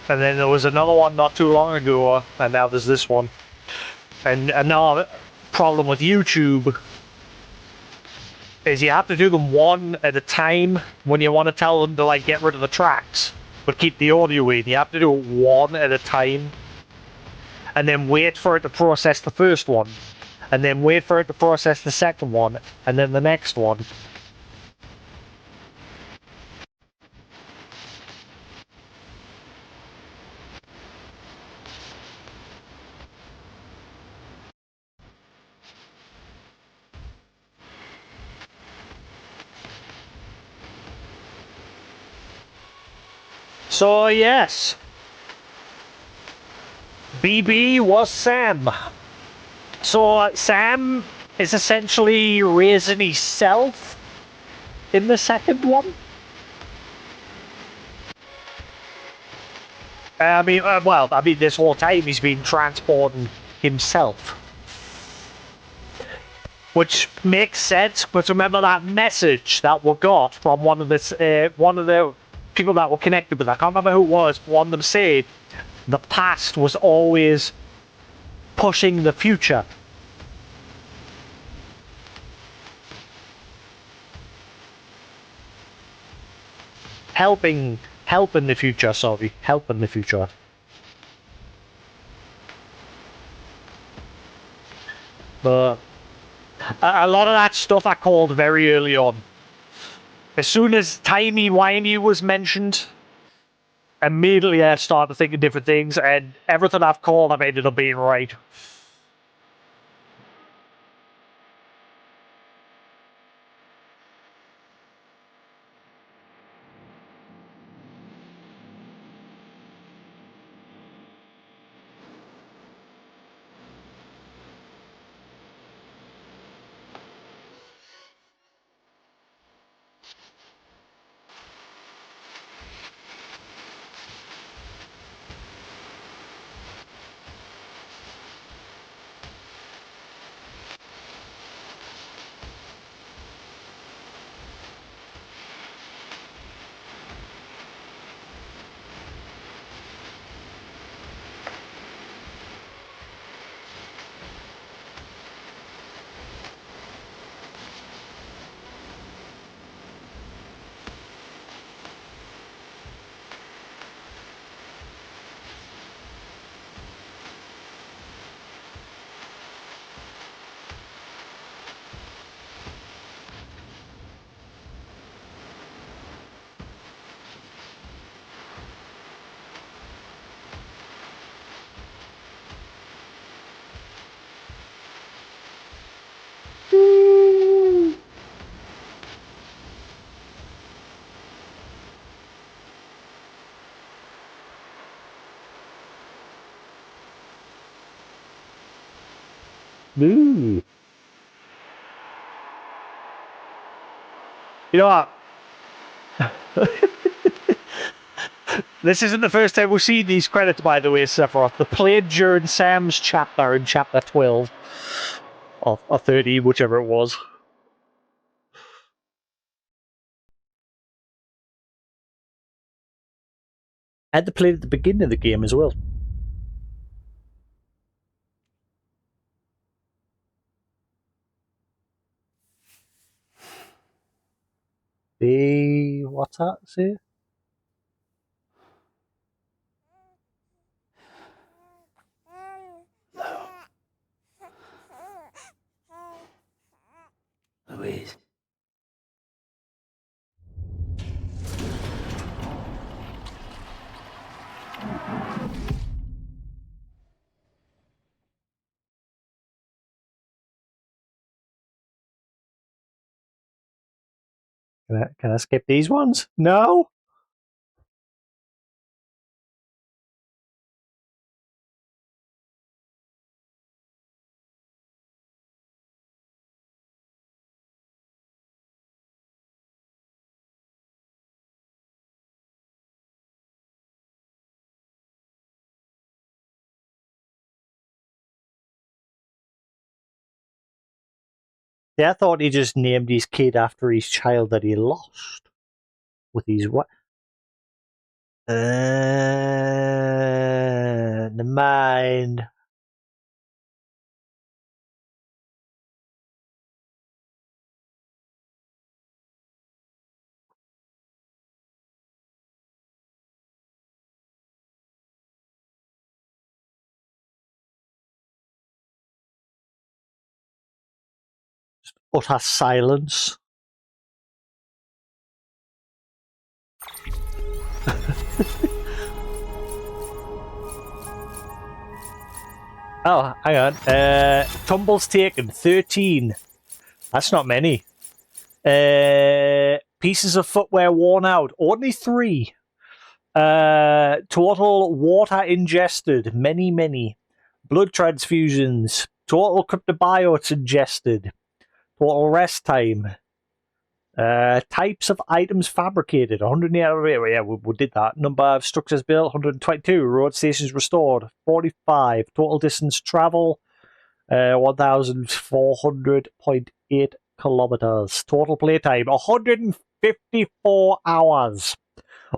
And then there was another one not too long ago, and now there's this one. And another problem with YouTube is you have to do them one at a time when you want to tell them to like get rid of the tracks, but keep the audio in. You have to do it one at a time, and then wait for it to process the first one, and then wait for it to process the second one, and then the next one. So yes, BB was Sam. So Sam is essentially raising himself in the second one. I mean, this whole time he's been transporting himself, which makes sense. But remember that message that we got from one of the people that were connected with. I can't remember who it was. One of them said the past was always pushing the future. Helping the future, sorry. Helping the future. But a lot of that stuff I called very early on. As soon as timey-wimey was mentioned, immediately I started thinking different things, and everything I've called I've ended up being right. Ooh. You know what? This isn't the first time we've seen these credits, by the way, Sephiroth. They played during Sam's chapter in chapter 12. Or 13, whichever it was. And they played at the beginning of the game as well. What's that say? Louise. Can I skip these ones? No? See, I thought he just named his kid after his child that he lost. With his what? Never mind. Utter silence. Oh, hang on. Tumbles taken, 13. That's not many. Pieces of footwear worn out, only 3. Total water ingested, many. Blood transfusions, total cryptobiotes ingested. Total rest time. Types of items fabricated, 108. Yeah, we did that. Number of structures built, 122. Road stations restored, 45. Total distance travel, 1,400.8 kilometers. Total playtime, 154 hours.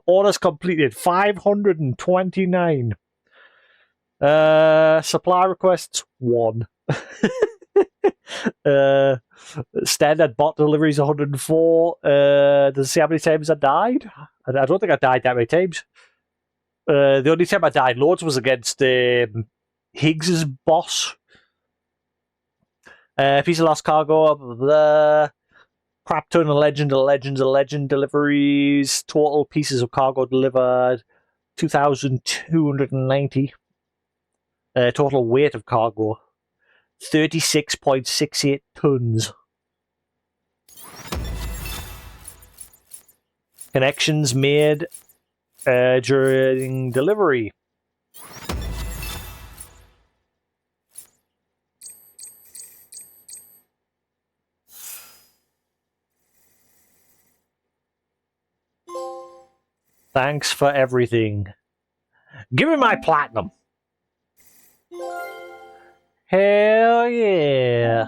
Orders completed, 529. Supply requests, 1. Standard bot deliveries 104. Does it see how many times I died? I don't think I died that many times. The only time I died loads was against Higgs's boss. Piece of lost cargo. Blah, blah, blah. Crap ton of legend deliveries. Total pieces of cargo delivered 2,290. Total weight of cargo 36.68 tons. Connections made during delivery. Thanks for everything. Give me my platinum. Hell yeah.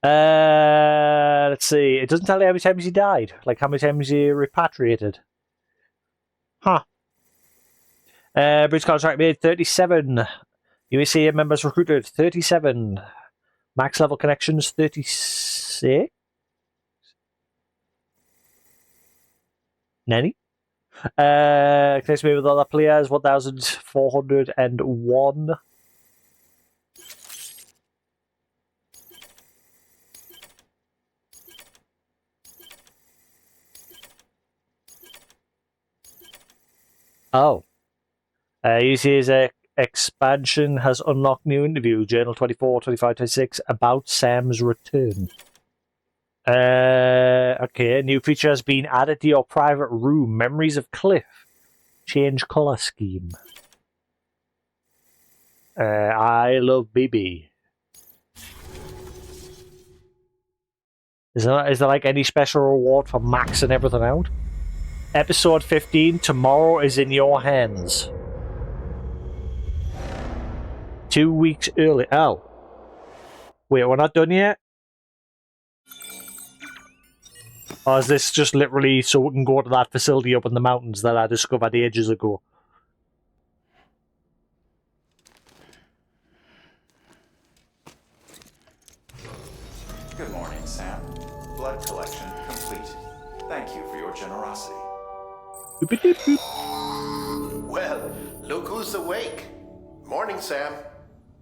Let's see. It doesn't tell you how many times he died. Like how many times he repatriated. Huh. Bridge contract made 37. USA members recruited 37. Max level connections 36. Nanny? Connects me with other players 1,401. Oh. UCA's expansion has unlocked new interview, Journal 24, 25, 26, about Sam's return. Okay, new feature has been added to your private room. Memories of Cliff. Change color scheme. I love BB. Is there like any special reward for maxing everything out? Episode 15, tomorrow is in your hands. 2 weeks early. Oh. Wait, we're not done yet? Or is this just literally so we can go to that facility up in the mountains that I discovered ages ago? Good morning, Sam. Blood collection complete. Thank you for your generosity. Well, look who's awake. Morning, Sam.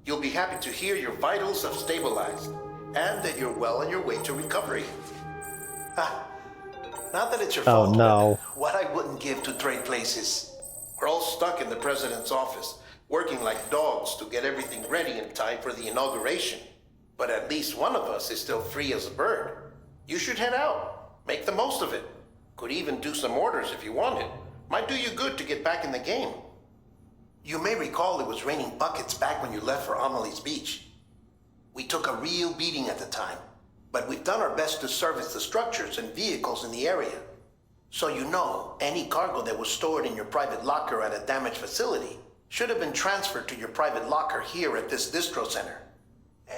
You'll be happy to hear your vitals have stabilized and that you're well on your way to recovery. Not that it's your fault, Oh no. but what I wouldn't give to trade places. We're all stuck in the president's office, working like dogs to get everything ready in time for the inauguration. But at least one of us is still free as a bird. You should head out. Make the most of it. Could even do some orders if you wanted. Might do you good to get back in the game. You may recall it was raining buckets back when you left for Amelie's Beach. We took a real beating at the time, but we've done our best to service the structures and vehicles in the area. So you know, any cargo that was stored in your private locker at a damaged facility should have been transferred to your private locker here at this distro center.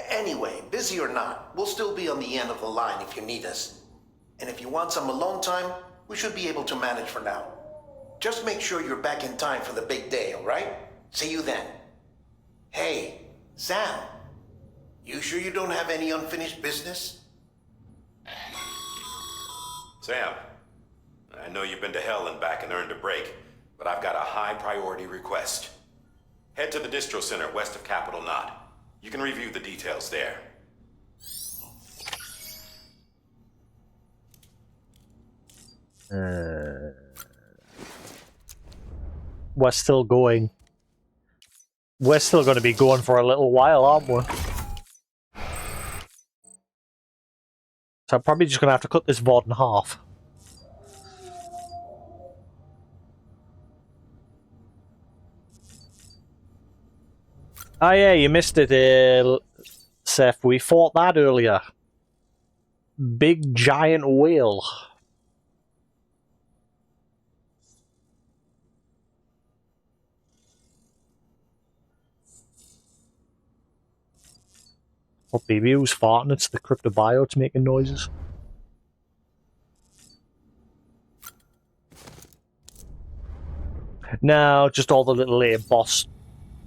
Anyway, busy or not, we'll still be on the end of the line if you need us. And if you want some alone time, we should be able to manage for now. Just make sure you're back in time for the big day, all right? See you then. Hey, Sam. You sure you don't have any unfinished business? Sam, I know you've been to hell and back and earned a break, but I've got a high priority request. Head to the distro center west of Capitol Knot. You can review the details there. We're still going. We're still going to be going for a little while, aren't we? So I'm probably just going to have to cut this VOD in half. Oh yeah, you missed it, Seth. We fought that earlier. Big giant whale. Oh, baby, who's farting? It's the cryptobiotes making noises. No, just all the little boss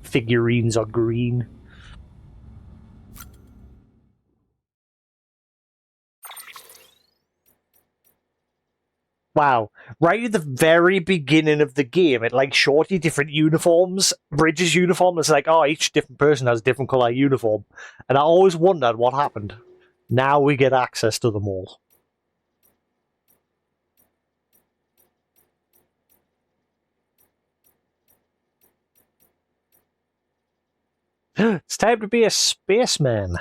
figurines are green. Wow. Right at the very beginning of the game, it like showed you different uniforms. Bridges' uniform, it's like, oh, each different person has a different colour uniform. And I always wondered what happened. Now we get access to them all. It's time to be a spaceman.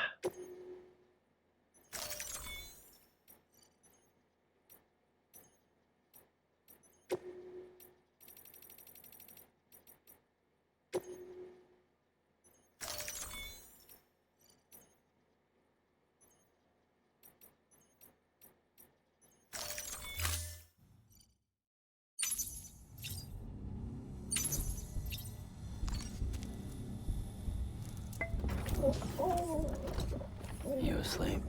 You asleep?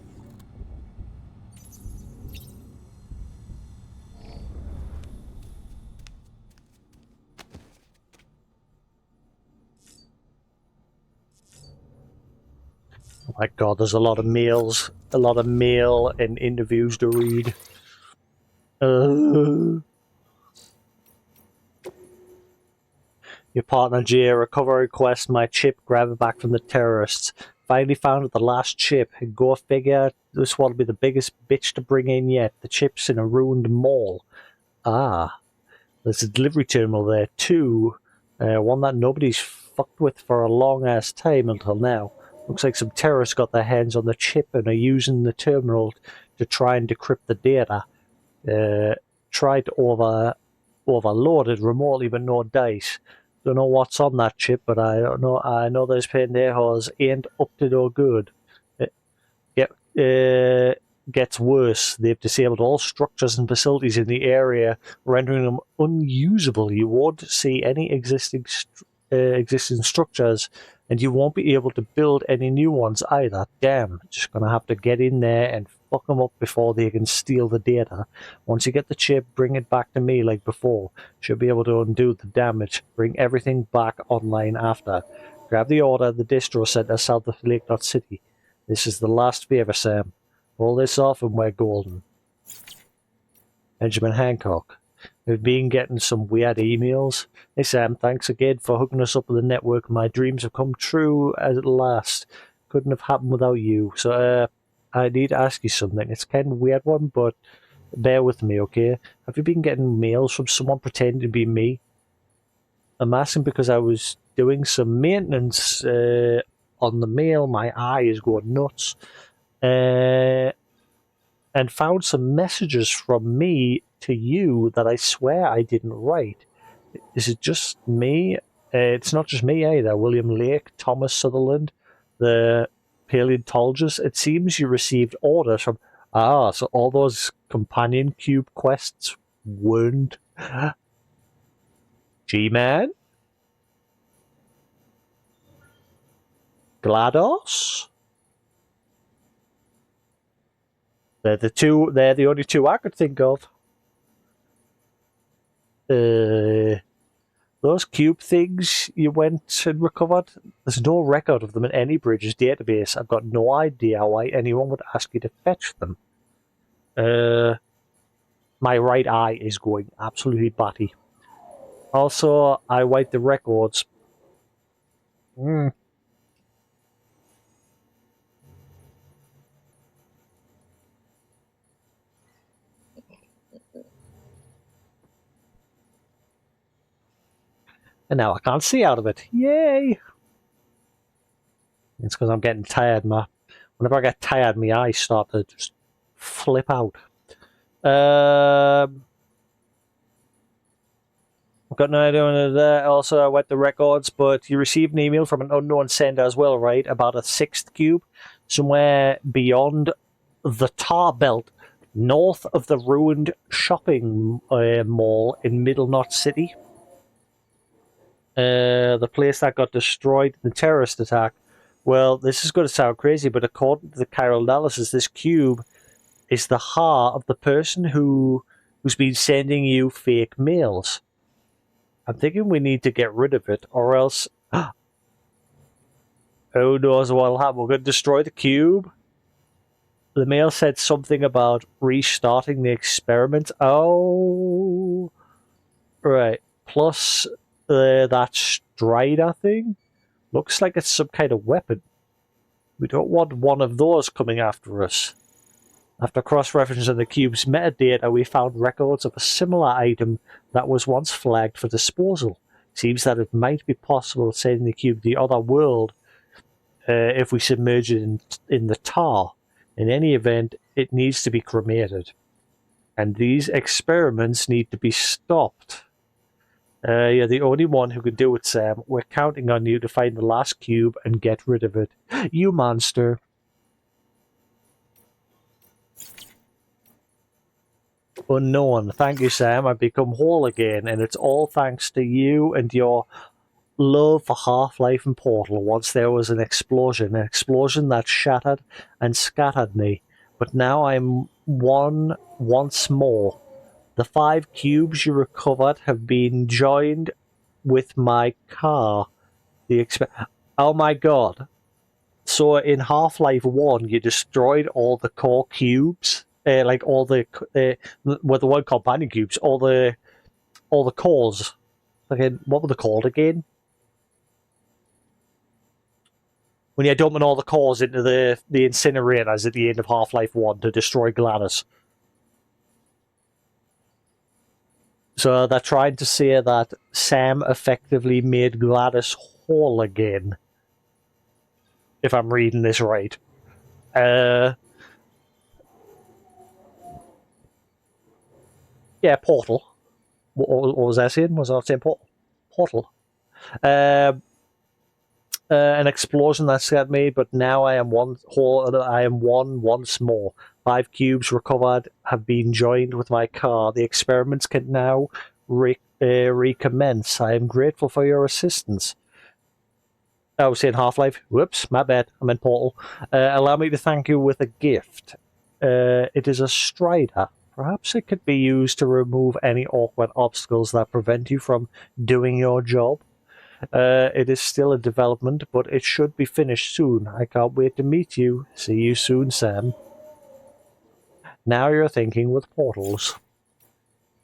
Oh my god, there's a lot of mails. A lot of mail and interviews to read. Your partner Jay, recover request my chip, grab it back from the terrorists. Finally found the last chip. Go figure, this will be the biggest bitch to bring in yet. The chip's in a ruined mall. Ah, there's a delivery terminal there too. One that nobody's fucked with for a long ass time until now. Looks like some terrorists got their hands on the chip and are using the terminal to try and decrypt the data. Tried to overload it remotely, but no dice. Don't know what's on that chip, but I don't know. I know those pendejos ain't up to no good. Gets worse. They've disabled all structures and facilities in the area, rendering them unusable. You won't see any existing structures, and you won't be able to build any new ones either. Damn, just gonna have to get in there and fuck them up before they can steal the data. Once you get the chip, bring it back to me like before. Should be able to undo the damage. Bring everything back online after. Grab the order at the distro center south of Lake Dot City. This is the last favor, Sam. Pull this off and we're golden. Benjamin Hancock. We've been getting some weird emails. Hey Sam, thanks again for hooking us up with the network. My dreams have come true at last. Couldn't have happened without you. So, I need to ask you something. It's kind of a weird one, but bear with me, okay? Have you been getting mails from someone pretending to be me? I'm asking because I was doing some maintenance on the mail. My eye is going nuts. And found some messages from me to you that I swear I didn't write. Is it just me? It's not just me either. William Lake, Thomas Sutherland, the paleontologist. It seems you received orders from... Ah, so all those companion cube quests weren't... G-Man? GLaDOS? They're the only two I could think of. Those cube things you went and recovered, there's no record of them in any Bridges database. I've got no idea why anyone would ask you to fetch them. My right eye is going absolutely batty. Also, I wiped the records. And now I can't see out of it. Yay! It's because I'm getting tired. Whenever I get tired, my eyes start to just flip out. I've got no idea on there. Also, I went the records, but you received an email from an unknown sender as well, right? About a 6th cube somewhere beyond the tar belt, north of the ruined shopping mall in Middle Knot City. The place that got destroyed in the terrorist attack. Well, this is going to sound crazy, but according to the chiral analysis, this cube is the heart of the person who's been sending you fake mails. I'm thinking we need to get rid of it, or else... Who knows what'll happen? We're going to destroy the cube. The mail said something about restarting the experiment. Oh... Right. Plus... that Strider thing looks like it's some kind of weapon. We don't want one of those coming after us. After cross-referencing the cube's metadata, we found records of a similar item that was once flagged for disposal. Seems that it might be possible sending the cube to the other world if we submerge it in the tar. In any event, it needs to be cremated. And these experiments need to be stopped. You're the only one who can do it, Sam. We're counting on you to find the last cube and get rid of it. You monster. Unknown. Thank you, Sam. I've become whole again, and it's all thanks to you and your love for Half-Life and Portal. Once there was an explosion that shattered and scattered me. But now I'm one once more. The 5 cubes you recovered have been joined with my car. Oh my god. So in Half-Life 1, you destroyed all the core cubes. Like all the... well, the one companion cubes. All the cores. Again, what were they called again? When you're dumping all the cores into the incinerators at the end of Half-Life 1 to destroy Gladys. So they're trying to say that Sam effectively made Gladys whole again. If I'm reading this right. Yeah, Portal. What was I saying? Was I saying Portal? An explosion that scared me, but now I am one once more. 5 cubes recovered have been joined with my car. The experiments can now recommence. I am grateful for your assistance. I was saying Half-Life. Whoops, my bad. I meant Portal. Allow me to thank you with a gift. It is a Strider. Perhaps it could be used to remove any awkward obstacles that prevent you from doing your job. It is still a development, but it should be finished soon. I can't wait to meet you. See you soon, Sam. Now you're thinking with portals.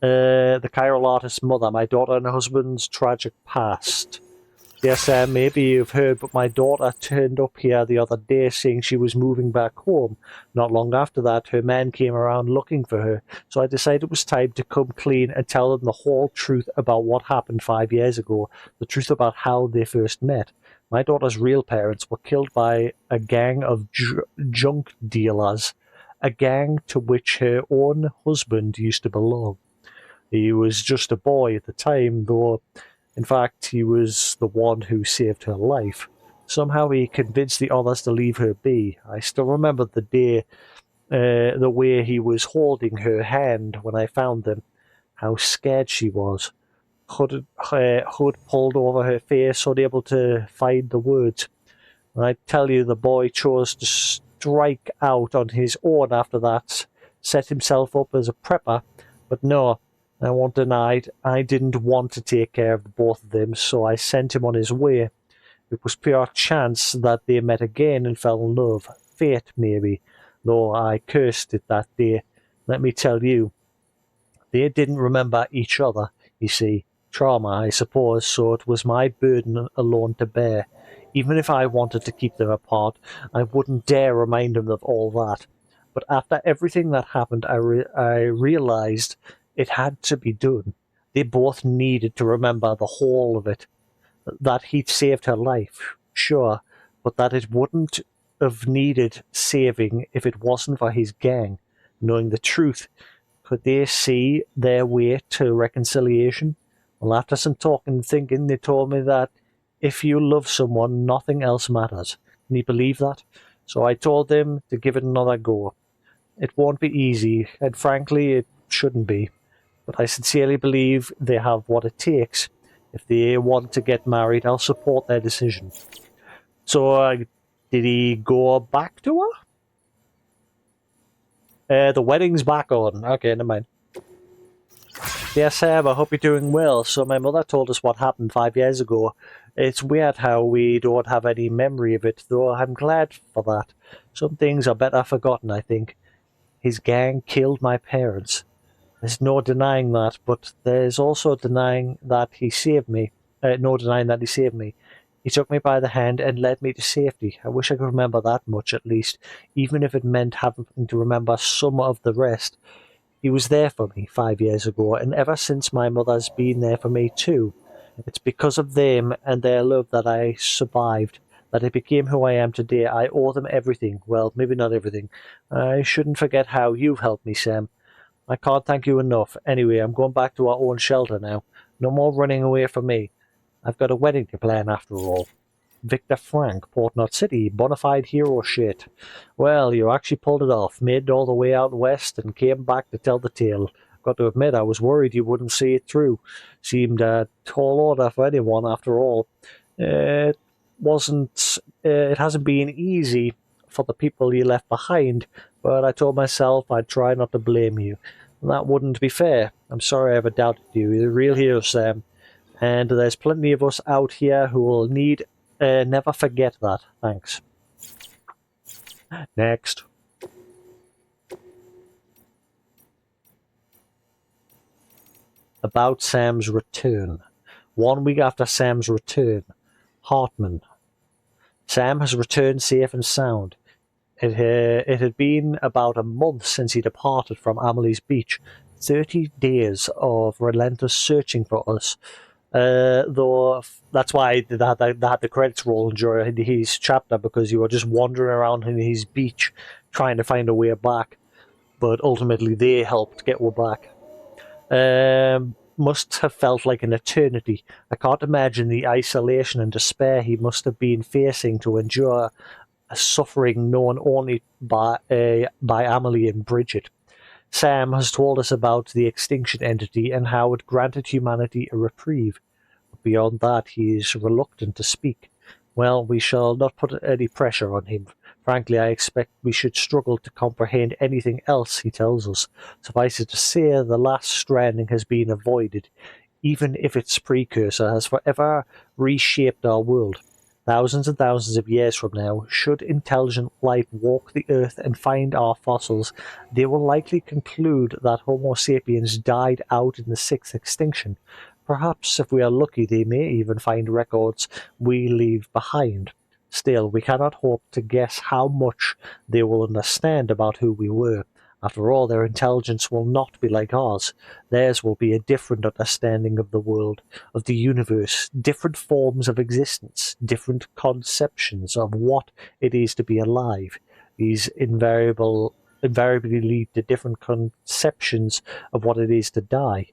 The chiral artist's mother, my daughter and husband's tragic past. Yes, Sam, maybe you've heard, but my daughter turned up here the other day saying she was moving back home. Not long after that, her man came around looking for her, so I decided it was time to come clean and tell them the whole truth about what happened 5 years ago, the truth about how they first met. My daughter's real parents were killed by a gang of junk dealers, a gang to which her own husband used to belong. He was just a boy at the time, though. In fact, he was the one who saved her life. Somehow he convinced the others to leave her be. I still remember the day, the way he was holding her hand when I found them. How scared she was. Hood pulled over her face, unable to find the words. And I tell you, the boy chose strike out on his own after that, set himself up as a prepper. But no, I won't deny it, I didn't want to take care of the both of them, so I sent him on his way. It was pure chance that they met again and fell in love. Fate, maybe, though I cursed it that day. Let me tell you, they didn't remember each other, you see. Trauma, I suppose, so it was my burden alone to bear. Even if I wanted to keep them apart, I wouldn't dare remind them of all that. But after everything that happened, I realized it had to be done. They both needed to remember the whole of it. That he'd saved her life, sure, but that it wouldn't have needed saving if it wasn't for his gang. Knowing the truth, could they see their way to reconciliation? Well, after some talking and thinking, they told me that if you love someone, nothing else matters. Can you believe that? So I told them to give it another go. It won't be easy, and frankly, it shouldn't be. But I sincerely believe they have what it takes. If they want to get married, I'll support their decision. So, did he go back to her? The wedding's back on. Okay, never mind. Dear Sam, I hope you're doing well. So my mother told us what happened 5 years ago. It's weird how we don't have any memory of it, though I'm glad for that. Some things are better forgotten, I think. His gang killed my parents. There's no denying that, but there's also denying that he saved me. No denying that he saved me. He took me by the hand and led me to safety. I wish I could remember that much at least, even if it meant having to remember some of the rest. He was there for me 5 years ago, and ever since my mother's been there for me too. It's because of them and their love that I survived, that I became who I am today. I owe them everything. Well, maybe not everything. I shouldn't forget how you've helped me, Sam. I can't thank you enough. Anyway, I'm going back to our own shelter now. No more running away from me. I've got a wedding to plan after all. Victor Frank, Port Knot City, bona fide hero shit. Well, you actually pulled it off, made it all the way out west, and came back to tell the tale. Got to admit, I was worried you wouldn't see it through. Seemed a tall order for anyone, after all. It wasn't. It hasn't been easy for the people you left behind, but I told myself I'd try not to blame you. That wouldn't be fair. I'm sorry I ever doubted you. You're a real hero, Sam. And there's plenty of us out here who will need. Never forget that. Thanks. Next. About Sam's return. 1 week after Sam's return. Hartman. Sam has returned safe and sound. It had been about a month since he departed from Amelie's Beach. 30 days of relentless searching for us. Though that's why they had the credits roll during his chapter, because you were just wandering around in his beach trying to find a way back. But ultimately, they helped get us back. Must have felt like an eternity. I can't imagine the isolation and despair he must have been facing to endure a suffering known only by Amelie and Bridget. Sam has told us about the extinction entity and how it granted humanity a reprieve. But beyond that, he is reluctant to speak. Well, we shall not put any pressure on him. Frankly, I expect we should struggle to comprehend anything else he tells us. Suffice it to say, the last stranding has been avoided, even if its precursor has forever reshaped our world. Thousands and thousands of years from now, should intelligent life walk the earth and find our fossils, they will likely conclude that Homo sapiens died out in the sixth extinction. Perhaps, if we are lucky, they may even find records we leave behind. Still, we cannot hope to guess how much they will understand about who we were. After all, their intelligence will not be like ours. Theirs will be a different understanding of the world, of the universe, different forms of existence, different conceptions of what it is to be alive. These invariably lead to different conceptions of what it is to die.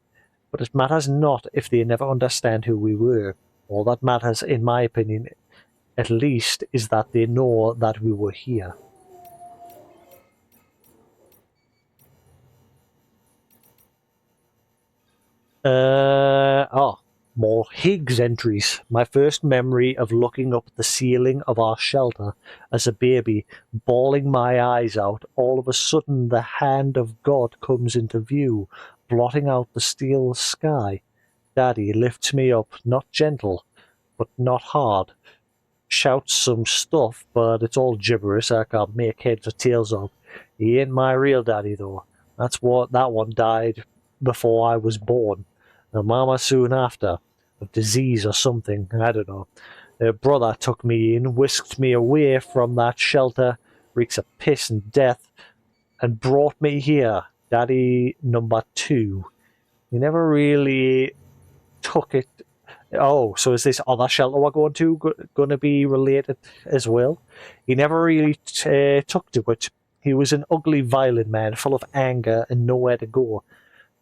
But it matters not if they never understand who we were. All that matters, in my opinion, at least, is that they know that we were here. Oh. More Higgs entries. My first memory of looking up at the ceiling of our shelter as a baby, bawling my eyes out. All of a sudden, the hand of God comes into view, blotting out the steel sky. Daddy lifts me up, not gentle, but not hard. Shouts some stuff, but it's all gibberish I can't make heads or tails of. He ain't my real daddy, though. That's what that one died before I was born. And Mama soon after, of disease or something, I don't know. Her brother took me in, whisked me away from that shelter, reeks of piss and death, and brought me here, Daddy number 2. He never really took it. Oh, so is this other shelter we're going to going to be related as well? He never really took to it. He was an ugly, violent man, full of anger and nowhere to go.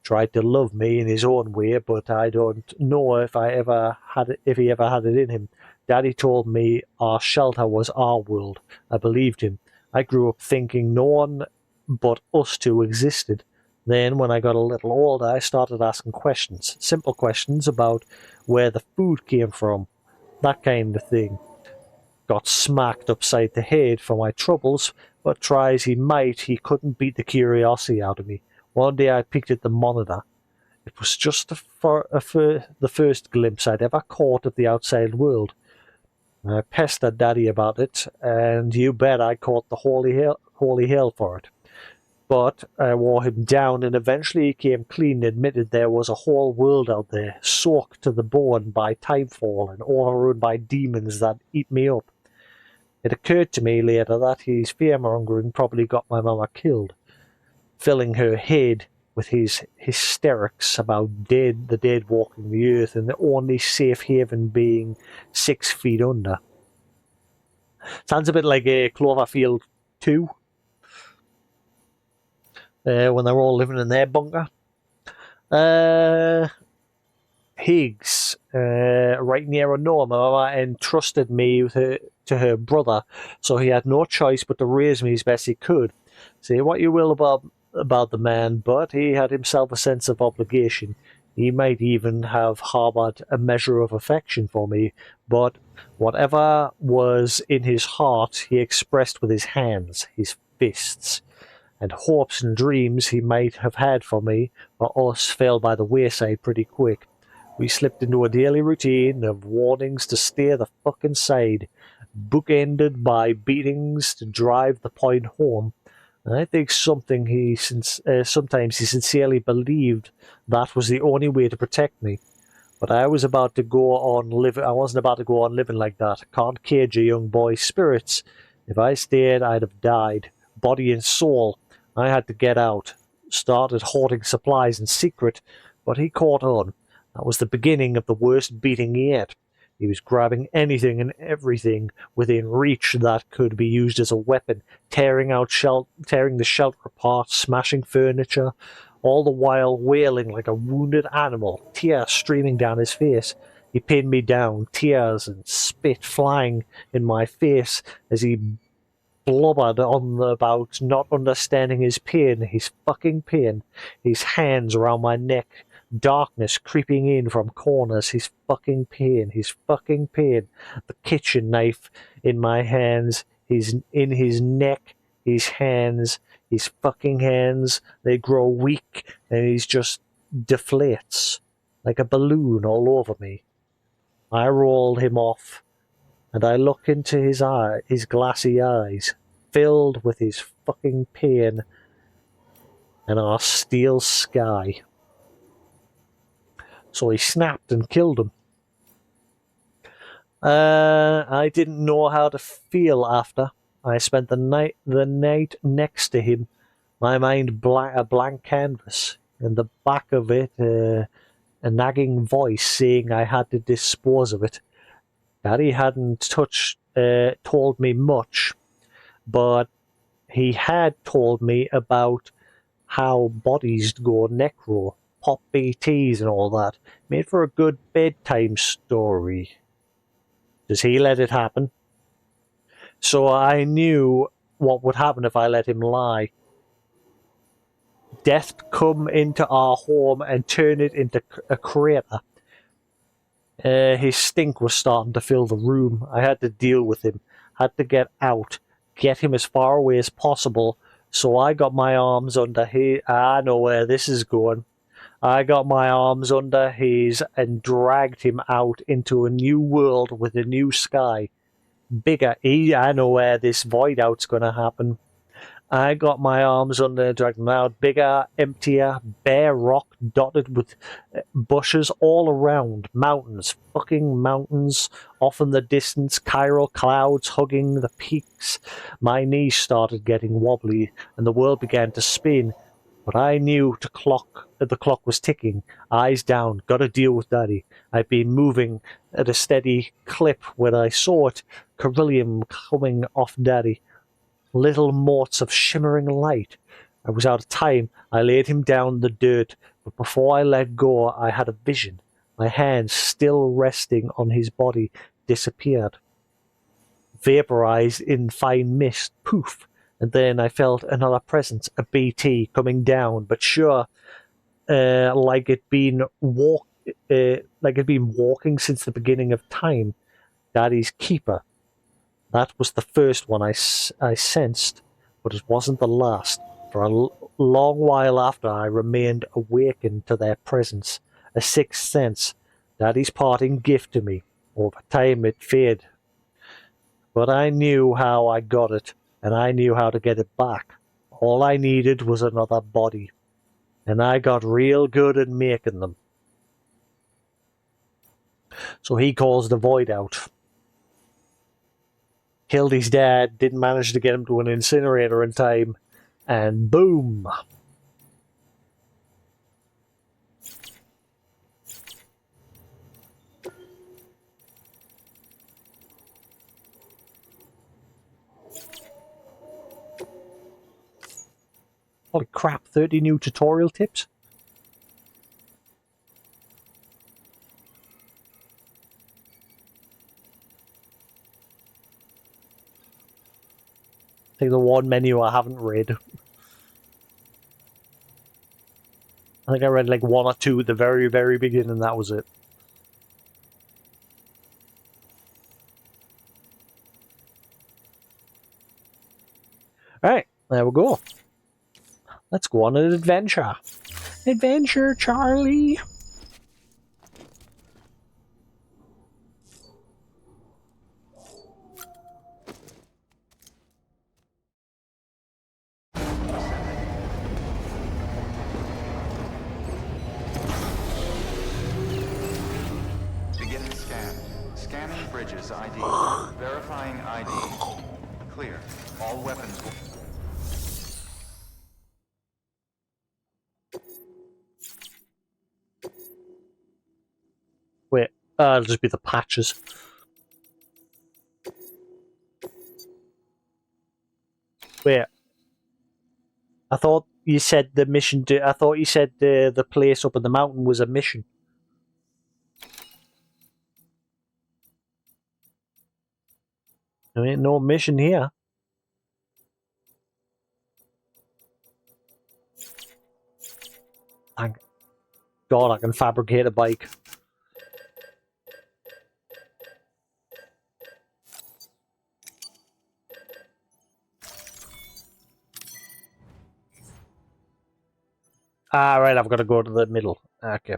Tried to love me in his own way, but I don't know if he ever had it in him. Daddy told me our shelter was our world. I believed him. I grew up thinking no one but us two existed. Then, when I got a little older, I started asking questions, simple questions about where the food came from, that kind of thing. Got smacked upside the head for my troubles, but try as he might, he couldn't beat the curiosity out of me. One day I peeked at the monitor. It was just the first glimpse I'd ever caught of the outside world. I pestered Daddy about it, and you bet I caught the holy hell for it. But I wore him down, and eventually he came clean and admitted there was a whole world out there, soaked to the bone by timefall and overrun by demons that eat me up. It occurred to me later that his fear-mongering probably got my mama killed, filling her head with his hysterics about the dead walking the earth and the only safe haven being 6 feet under. Sounds a bit like a Cloverfield 2. When they're all living in their bunker. Higgs, right near a know my mama entrusted me to her brother, so he had no choice but to raise me as best he could. Say what you will about the man, but he had himself a sense of obligation. He might even have harboured a measure of affection for me, but whatever was in his heart he expressed with his hands, his fists. And hopes and dreams he might have had for me or us fell by the wayside pretty quick. We slipped into a daily routine of warnings to stay the fuck inside, bookended by beatings to drive the point home. And I think sometimes he sincerely believed that was the only way to protect me. But I wasn't about to go on living like that. Can't cage a young boy's spirits. If I stayed, I'd have died, body and soul. I had to get out. Started hoarding supplies in secret, but he caught on. That was the beginning of the worst beating yet. He was grabbing anything and everything within reach that could be used as a weapon, tearing the shelter apart, smashing furniture, all the while wailing like a wounded animal, tears streaming down his face. He pinned me down, tears and spit flying in my face as he blubbered on about not understanding his pain, his fucking pain, his hands around my neck, darkness creeping in from corners, his fucking pain, the kitchen knife in my hands, in his neck, his hands, his fucking hands, they grow weak, and he just deflates like a balloon all over me. I rolled him off, and I look into his glassy eyes, filled with his fucking pain and our steel sky. So he snapped and killed him. I didn't know how to feel after. I spent the night next to him, my mind a blank canvas, and the back of it a nagging voice saying I had to dispose of it. Daddy hadn't told me much, but he had told me about how bodies go necro, pop BTs and all that. Made for a good bedtime story. Does he let it happen? So I knew what would happen if I let him lie. Death come into our home and turn it into a crater. His stink was starting to fill the room. I had to deal with him. Had to get out. Get him as far away as possible. So I got my arms under his... I know where this is going. I got my arms under his and dragged him out into a new world with a new sky. Bigger. I know where this void out's going to happen. I got my arms under, dragged them out. Bigger, emptier, bare rock dotted with bushes all around. Mountains, fucking mountains. Off in the distance, chiral clouds hugging the peaks. My knees started getting wobbly and the world began to spin. But I knew the clock was ticking. Eyes down, gotta deal with Daddy. I'd been moving at a steady clip when I saw it. Beryllium coming off Daddy. Little morts of shimmering light. I was out of time. I laid him down in the dirt, but before I let go, I had a vision. My hands, still resting on his body, disappeared. Vaporized in fine mist. Poof. And then I felt another presence, a BT, coming down, but sure, like it'd been walking since the beginning of time. Daddy's keeper. That was the first one I sensed, but it wasn't the last. For a long while after, I remained awakened to their presence, a sixth sense, Daddy's parting gift to me. Over time it faded. But I knew how I got it, and I knew how to get it back. All I needed was another body, and I got real good at making them. So he calls the void out. Killed his dad, didn't manage to get him to an incinerator in time, and boom! Holy crap, 30 new tutorial tips? I think the one menu I haven't read. I think I read like one or two at the very, very beginning, and that was it. Alright, there we go. Let's go on an adventure. Adventure, Charlie! Beginning scan. Scanning bridges ID. Verifying ID. Clear. All weapons will... Wait, it'll just be the patches. Wait. I thought you said the mission... I thought you said the place up in the mountain was a mission. There ain't no mission here. Thank God I can fabricate a bike. Ah, right, I've got to go to the middle. Okay.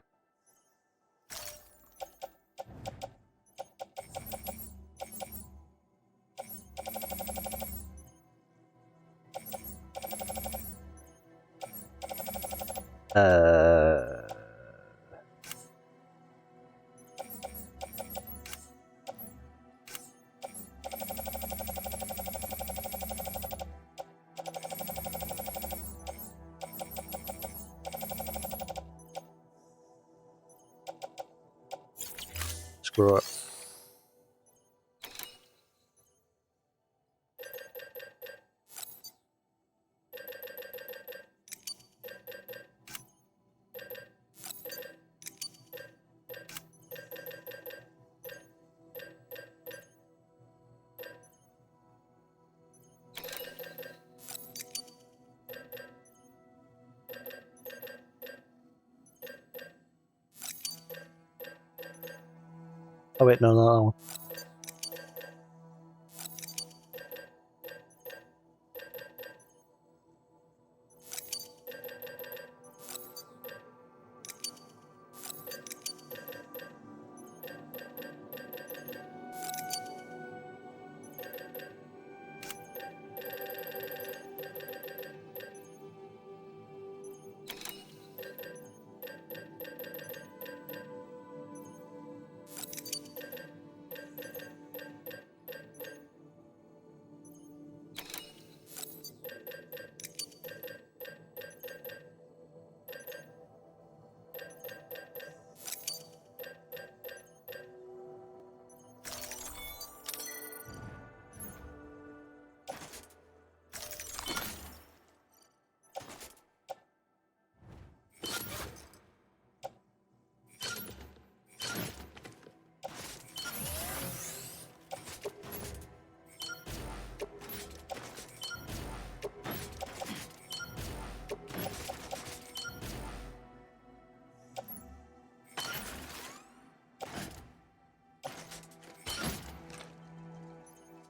Screw it. Oh wait, no, that one.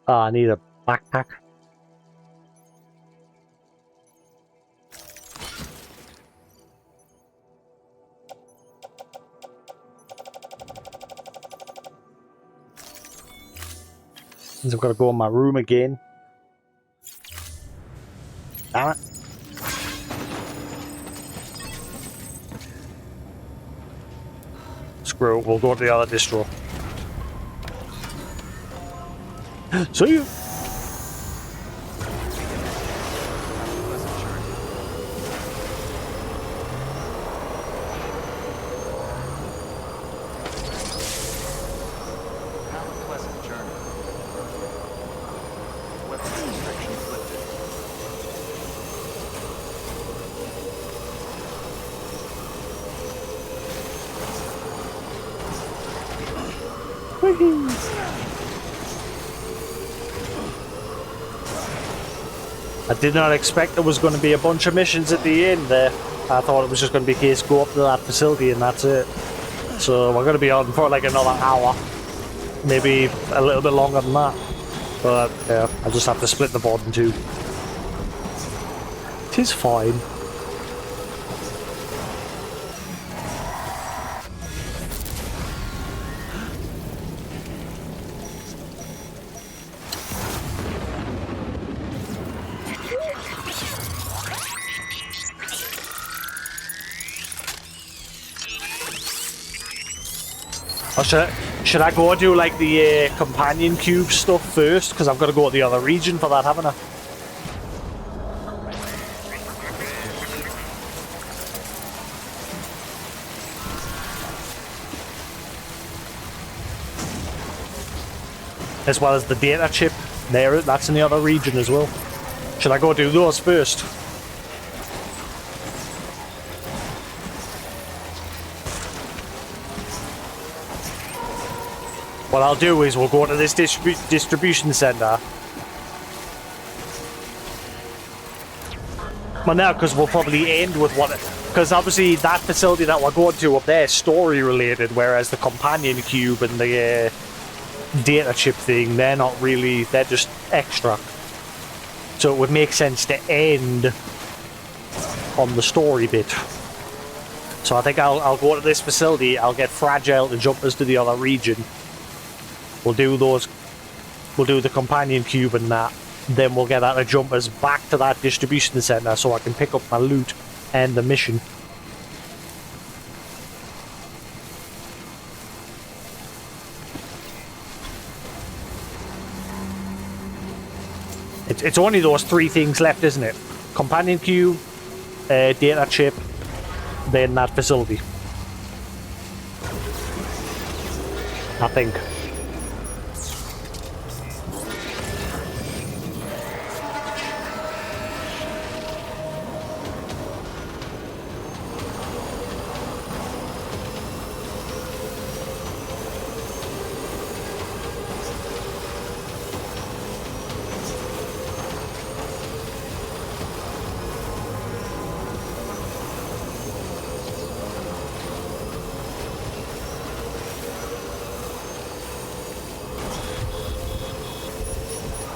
I need a backpack. Means I've got to go in my room again. Damn it. Screw it, we'll go to the other distro. See you! Have a pleasant journey. Weapons restrictions lifted. I did not expect there was going to be a bunch of missions at the end there. I thought it was just going to be a case go up to that facility and that's it. So we're going to be on for like another hour. Maybe a little bit longer than that. But yeah, I'll just have to split the board in two. It is fine. Or should I go do like the companion cube stuff first? Because I've got to go to the other region for that, haven't I? As well as the data chip there, that's in the other region as well. Should I go do those first? What I'll do is we'll go to this distribution center. Well, now, because we'll probably end with what... Because obviously that facility that we're going to up there is story related, whereas the companion cube and the data chip thing, they're not really... They're just extra. So it would make sense to end on the story bit. So I think I'll go to this facility, I'll get Fragile to jump us to the other region. We'll do those. We'll do the companion cube and that. Then we'll get that to jump us back to that distribution center so I can pick up my loot and the mission. It's only those three things left, isn't it? Companion cube, data chip, then that facility. I think.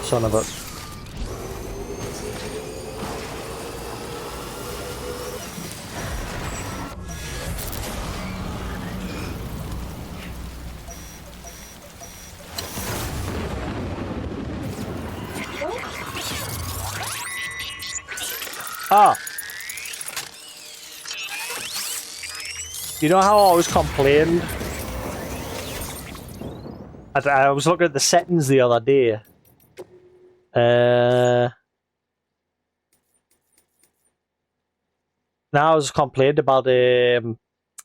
son of a... Ah! You know how I always complained? I was looking at the settings the other day. Now I was complained about the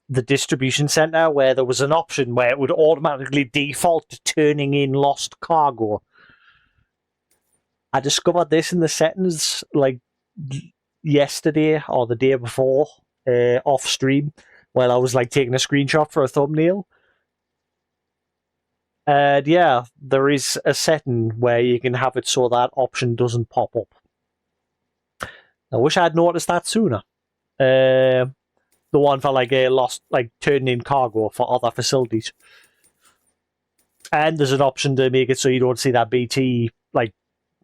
distribution center where there was an option where it would automatically default to turning in lost cargo. I discovered this in the settings like yesterday or the day before off stream while I was like taking a screenshot for a thumbnail. And yeah, there is a setting where you can have it so that option doesn't pop up. I wish I had noticed that sooner. The one for like lost, like turning in cargo for other facilities. And there's an option to make it so you don't see that BT like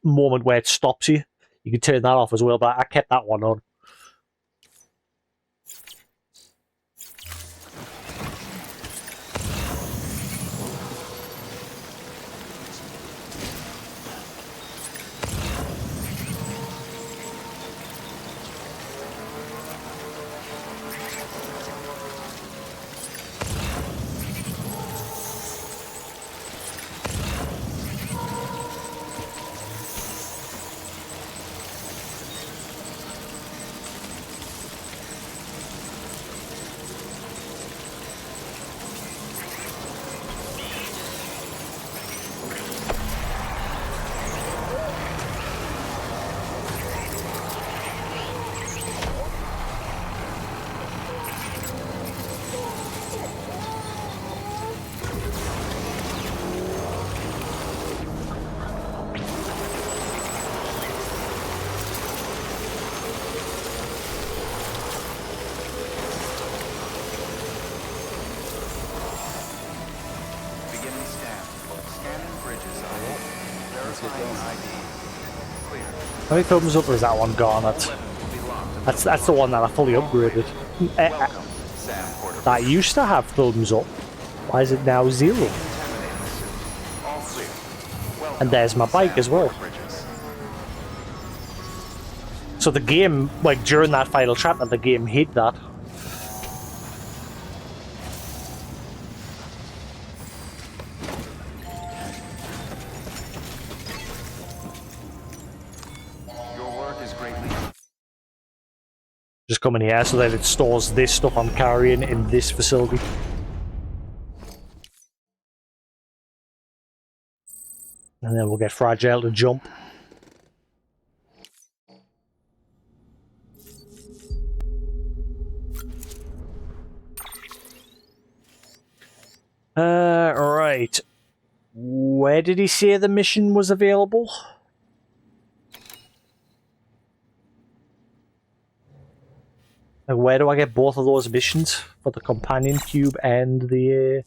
moment where it stops you. You can turn that off as well, but I kept that one on. How many thumbs up is that one garnet? That's the one that I fully upgraded. That used to have thumbs up. Why is it now 0? And there's my bike as well. So the game, like during that final chapter, the game hid that. Just come in here so that it stores this stuff I'm carrying in this facility. And then we'll get Fragile to jump. Right. Where did he say the mission was available? Like, where do I get both of those missions? For the companion cube and the...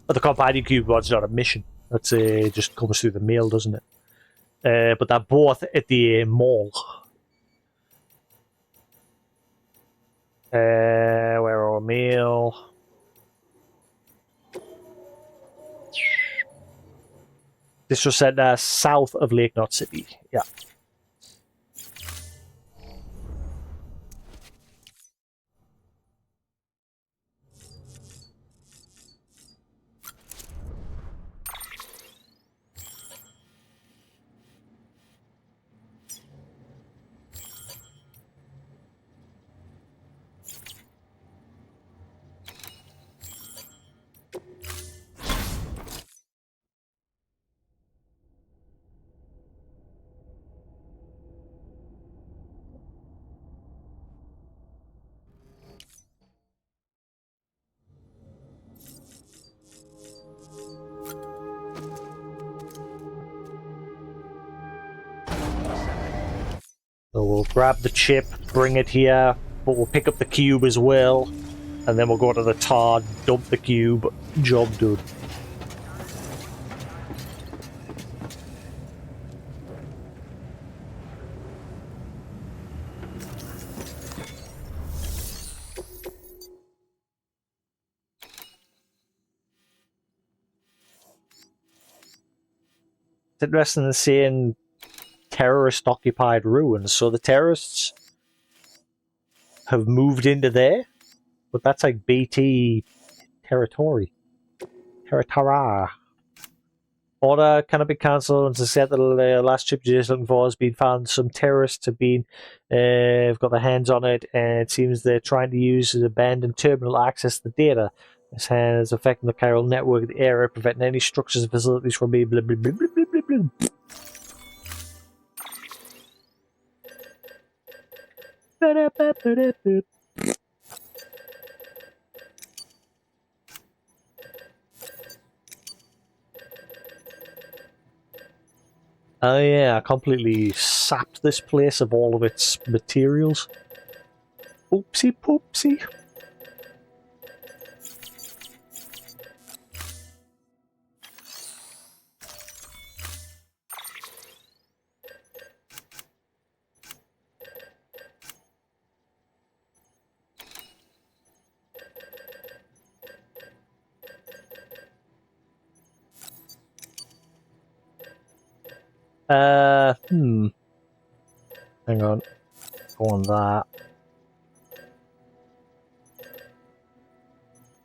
But the companion cube one's not a mission. That's just comes through the mail, doesn't it? But they're both at the mall. Where are our mail? This was sent south of Lake Knot City. Yeah. So we'll grab the chip, bring it here, but we'll pick up the cube as well, and then we'll go to the tar, dump the cube, job done. It's interesting to seeing terrorist-occupied ruins. So the terrorists have moved into there, but that's like BT territory. Territory. Order cannot be cancelled until said that the last ship you're looking for has been found. Some terrorists have been have got their hands on it, and it seems they're trying to use an abandoned terminal to access the data. This has affecting the chiral network of the area, preventing any structures and facilities from being blah, blah, blah, blah, blah, blah, blah. Ba-da-ba-ba-da-ba. Oh yeah, I completely sapped this place of all of its materials. Oopsie poopsie. Hang on. Go on that.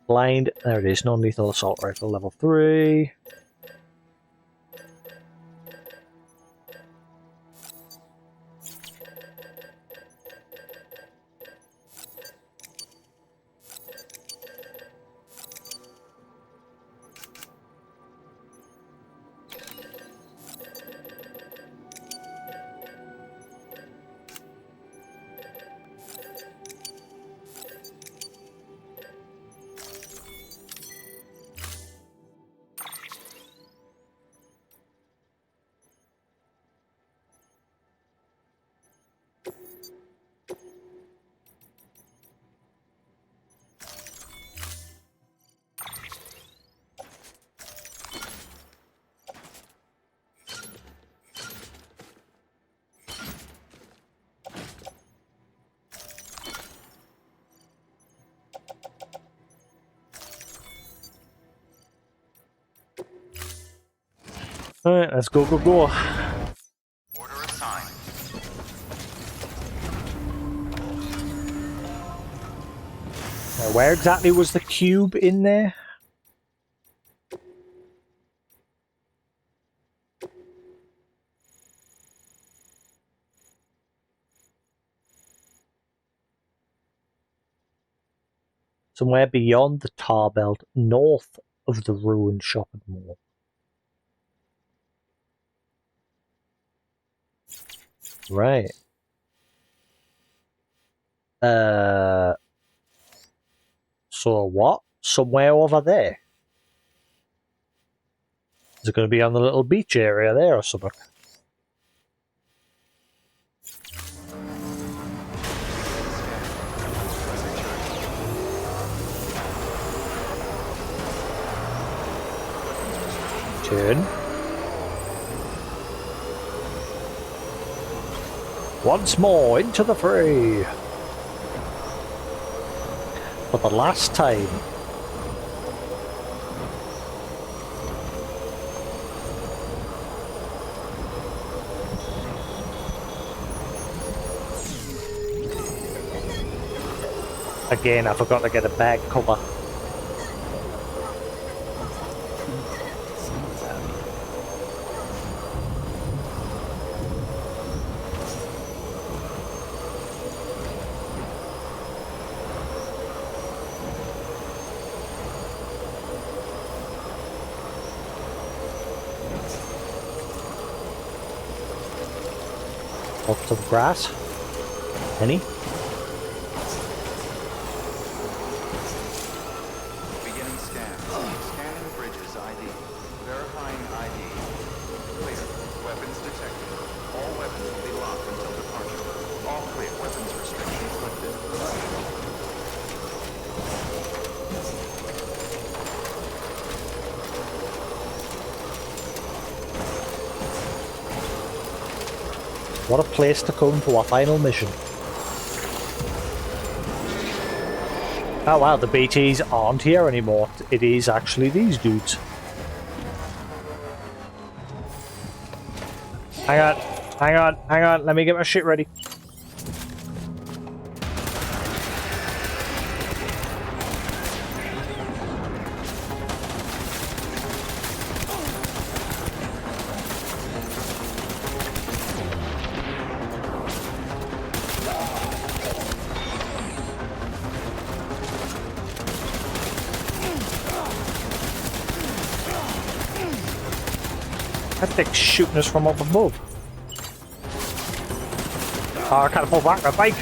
Blind. There it is. Non-lethal assault rifle level 3. Alright, let's go, go, go. Order assigned. Now, where exactly was the cube in there? Somewhere beyond the tar belt, north of the ruined shopping mall. Right. So what? Somewhere over there? Is it going to be on the little beach area there or something? Turn. Once more into the fray. For the last time. Again, I forgot to get a bag cover. Lots of grass. Any? Beginning scan. Scanning bridges ID. Verifying ID. Clear. Weapons detected. All weapons will be locked until departure. All clear. Weapons restrictions lifted. What a place to come for our final mission. Oh wow, the BTs aren't here anymore. It is actually these dudes. Hang on. Let me get my shit ready. That thing's shooting us from up above. Oh, I can't pull back my bike.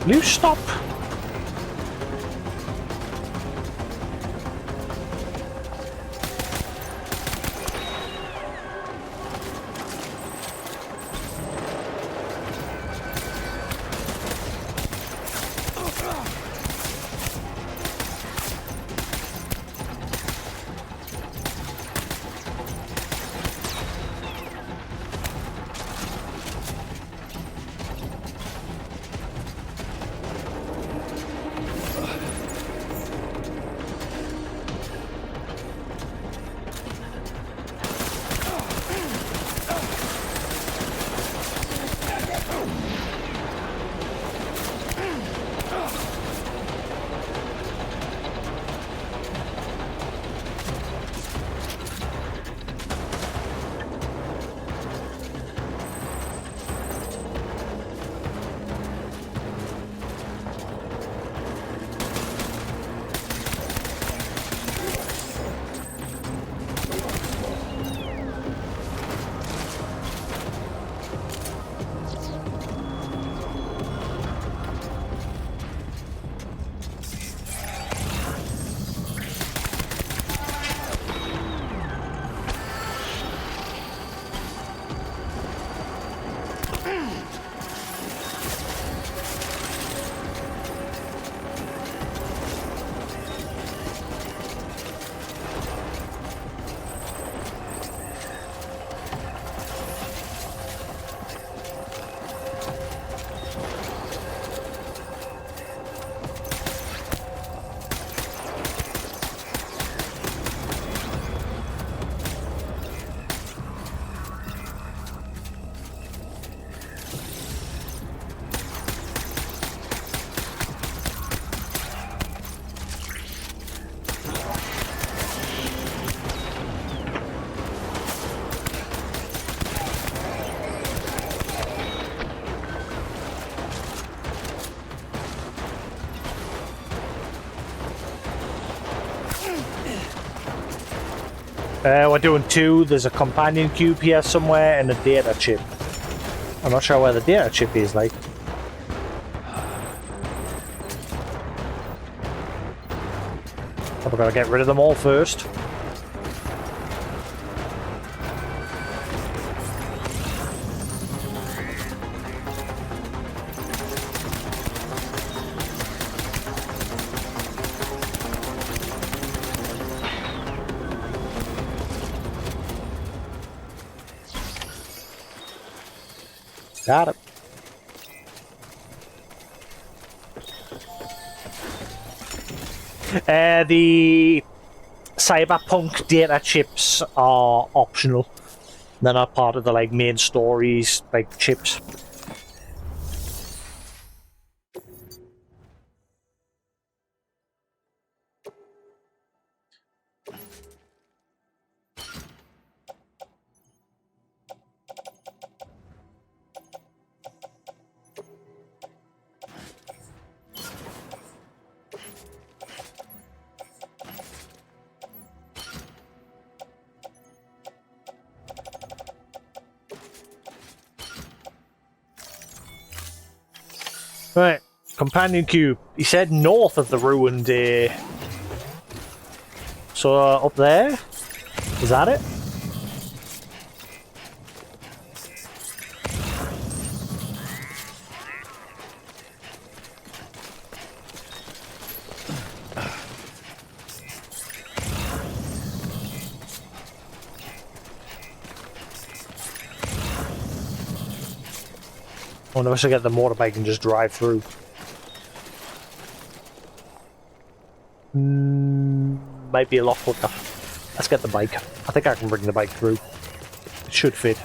Will you stop? We're doing 2. There's a companion cube here somewhere and a data chip. I'm not sure where the data chip is, like. But we've got to get rid of them all first. Got it. The cyberpunk data chips are optional. They're not part of the like main stories like chips. Right, companion cube. He said north of the ruined. So up there, is that it? I wonder if I should get the motorbike and just drive through. Might be a lot quicker. Let's get the bike. I think I can bring the bike through. It should fit.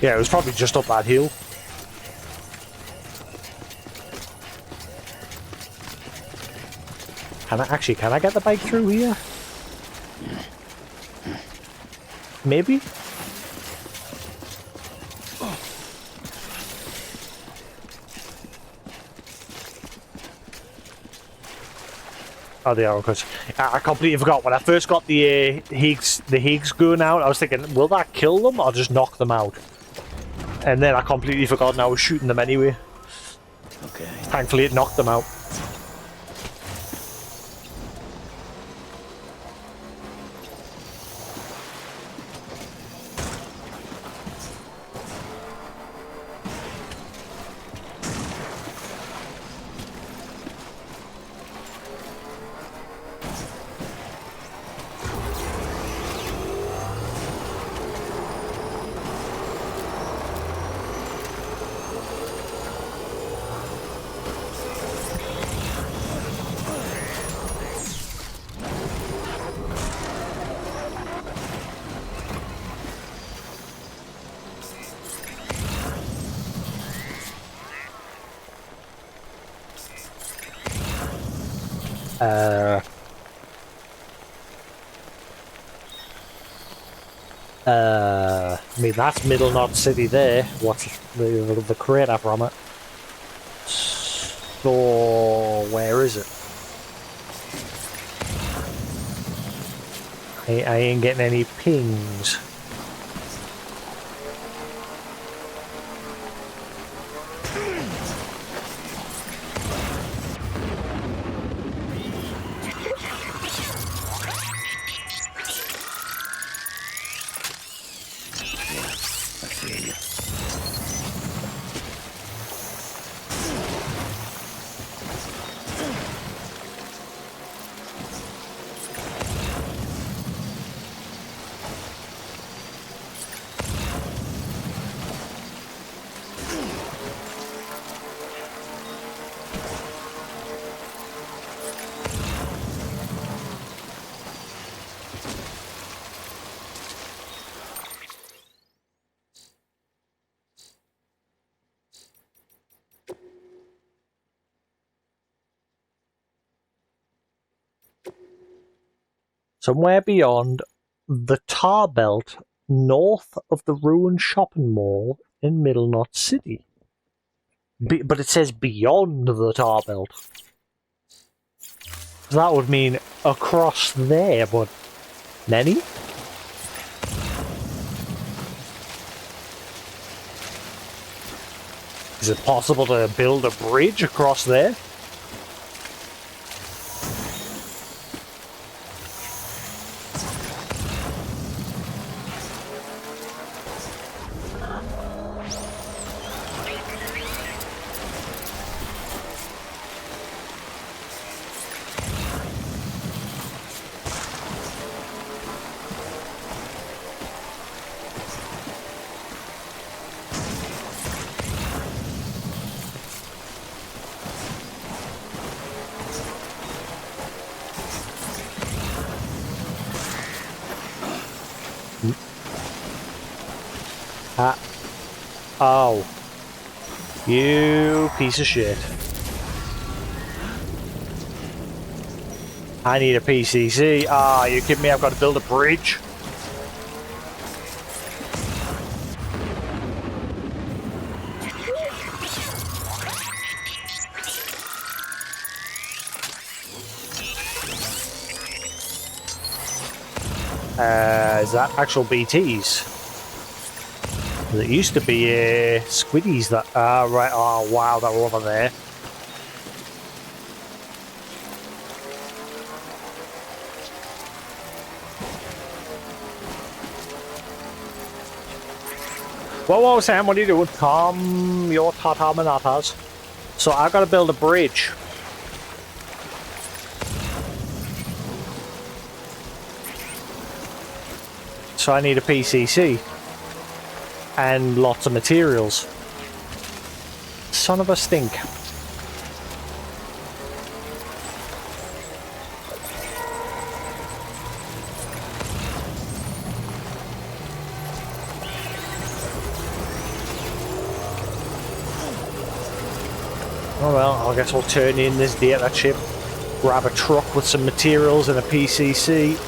Yeah, it was probably just up that hill. Can I get the bike through here? Maybe? Oh, they are, because I completely forgot. When I first got the Higgs gun out, I was thinking, will that kill them or just knock them out? And then I completely forgot and I was shooting them anyway. Okay. Thankfully, it knocked them out. I mean, that's Middle Knot City there. What's the crater from it? So, where is it? I ain't getting any pings. Somewhere beyond the tar belt north of the ruined shopping mall in Middle Knot City. But it says beyond the tar belt. That would mean across there, but many? Is it possible to build a bridge across there? Oh. You piece of shit. I need a PCC. Ah, you kidding me? I've got to build a bridge. Is that actual BTs? There used to be squiddies that right. Oh wow, that were over there. Whoa, Sam, what are you doing? Calm your tata-manatas. So I've got to build a bridge. so I need a PCC. And lots of materials. Son of a stink. Oh well, I guess I'll turn in this data chip, grab a truck with some materials and a PCC.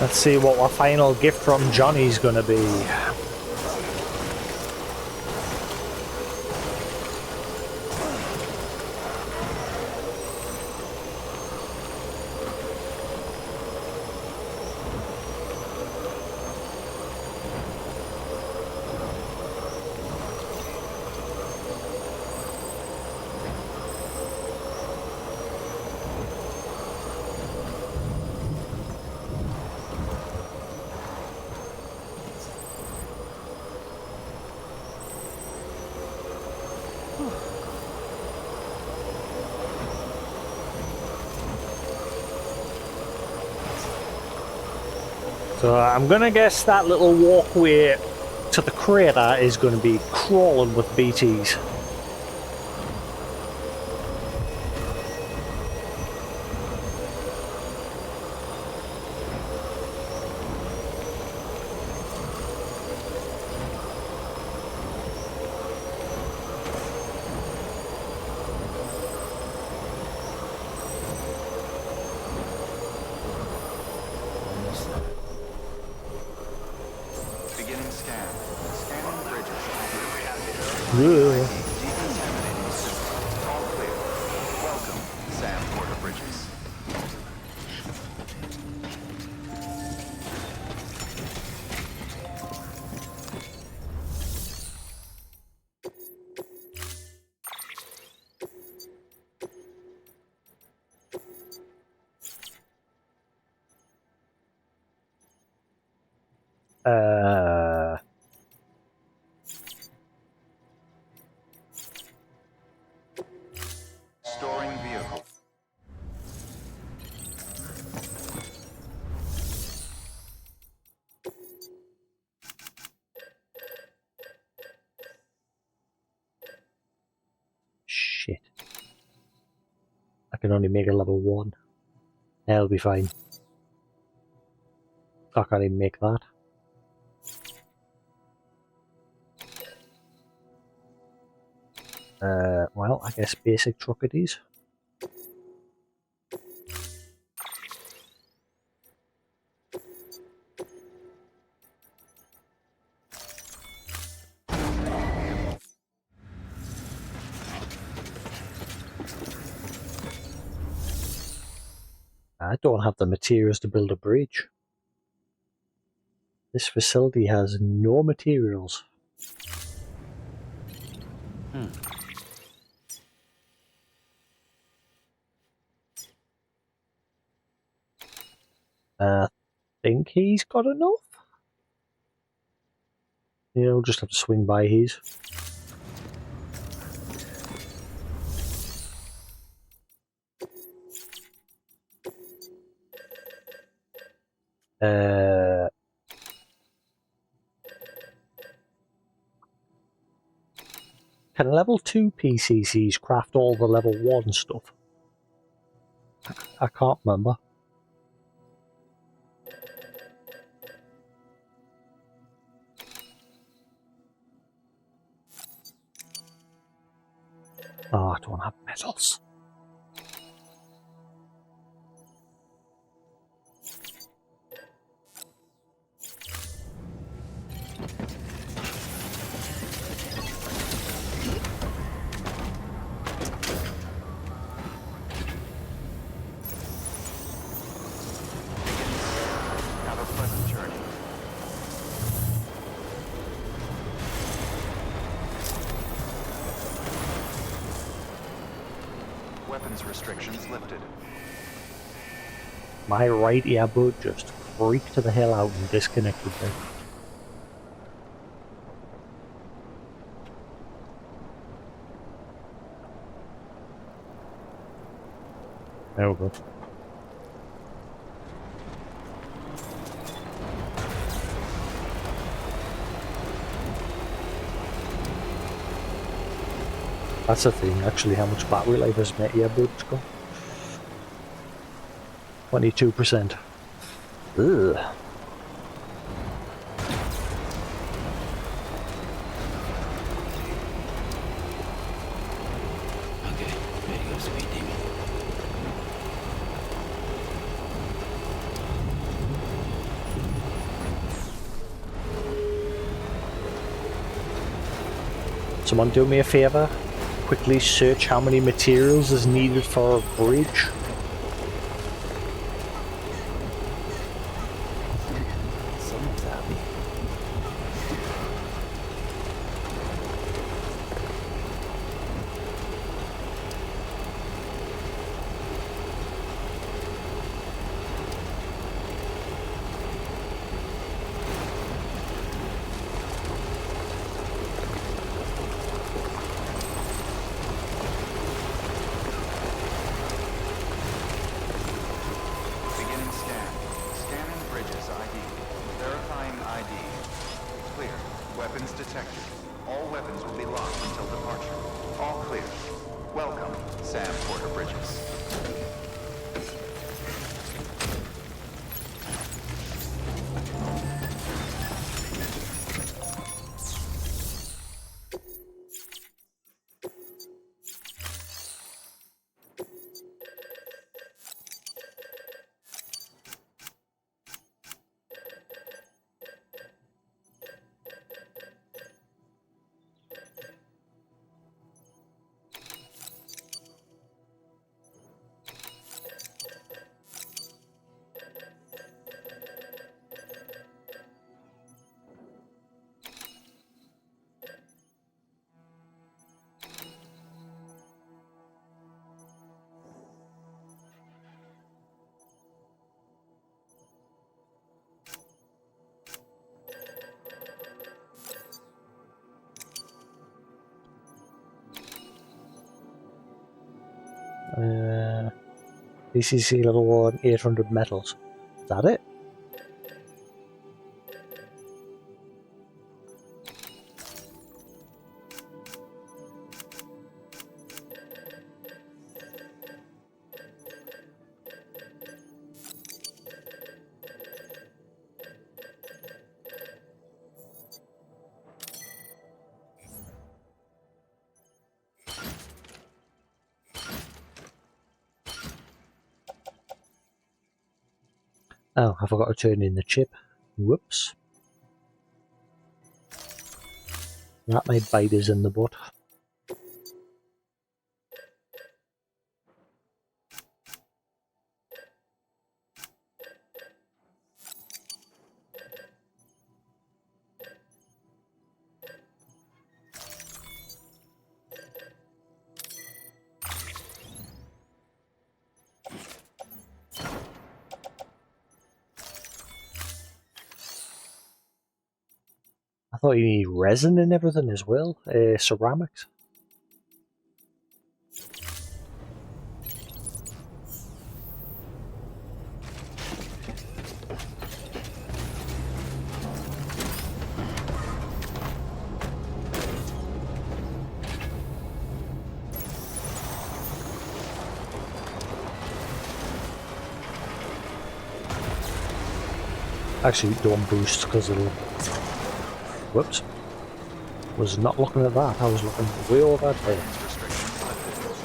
Let's see what our final gift from Johnny's gonna be. So I'm gonna guess that little walkway to the crater is gonna be crawling with BTs. Beginning scan. Scanning bridges. Ugh. Decontaminating system. All clear. Welcome, Sam Porter Bridges. Storing vehicle. Shit. I can only make a level 1. That'll be fine. I can't even make that. Well, I guess basic truck it is. I don't have the materials to build a bridge. This facility has no materials. I think he's got enough. Yeah, we'll just have to swing by his. Can level 2 PCCs craft all the level 1 stuff? I can't remember. Oh, I don't have metals. Have a pleasant journey. Weapons restrictions lifted. My right earbud just freaked the hell out and disconnected there. There we go. That's the thing, actually, how much battery life has my earbuds got? 22%. Ugh. Okay, ready to go, Speed Demon. Someone do me a favor? Quickly search how many materials is needed for a bridge. Someone's happy. Beginning scan. Scanning bridges ID. Verifying ID. Clear. Weapons detected. All weapons will be locked until departure. All clear. Welcome, Sam Porter Bridges. DCC level 1, 800 metals. Is that it? Oh, I forgot to turn in the chip. Whoops. That might bite us in the butt. I thought you need resin and everything as well. Ceramics. Actually, don't boost because it'll... Whoops. Was not looking at that. I was looking way over there. Restrictions lifted.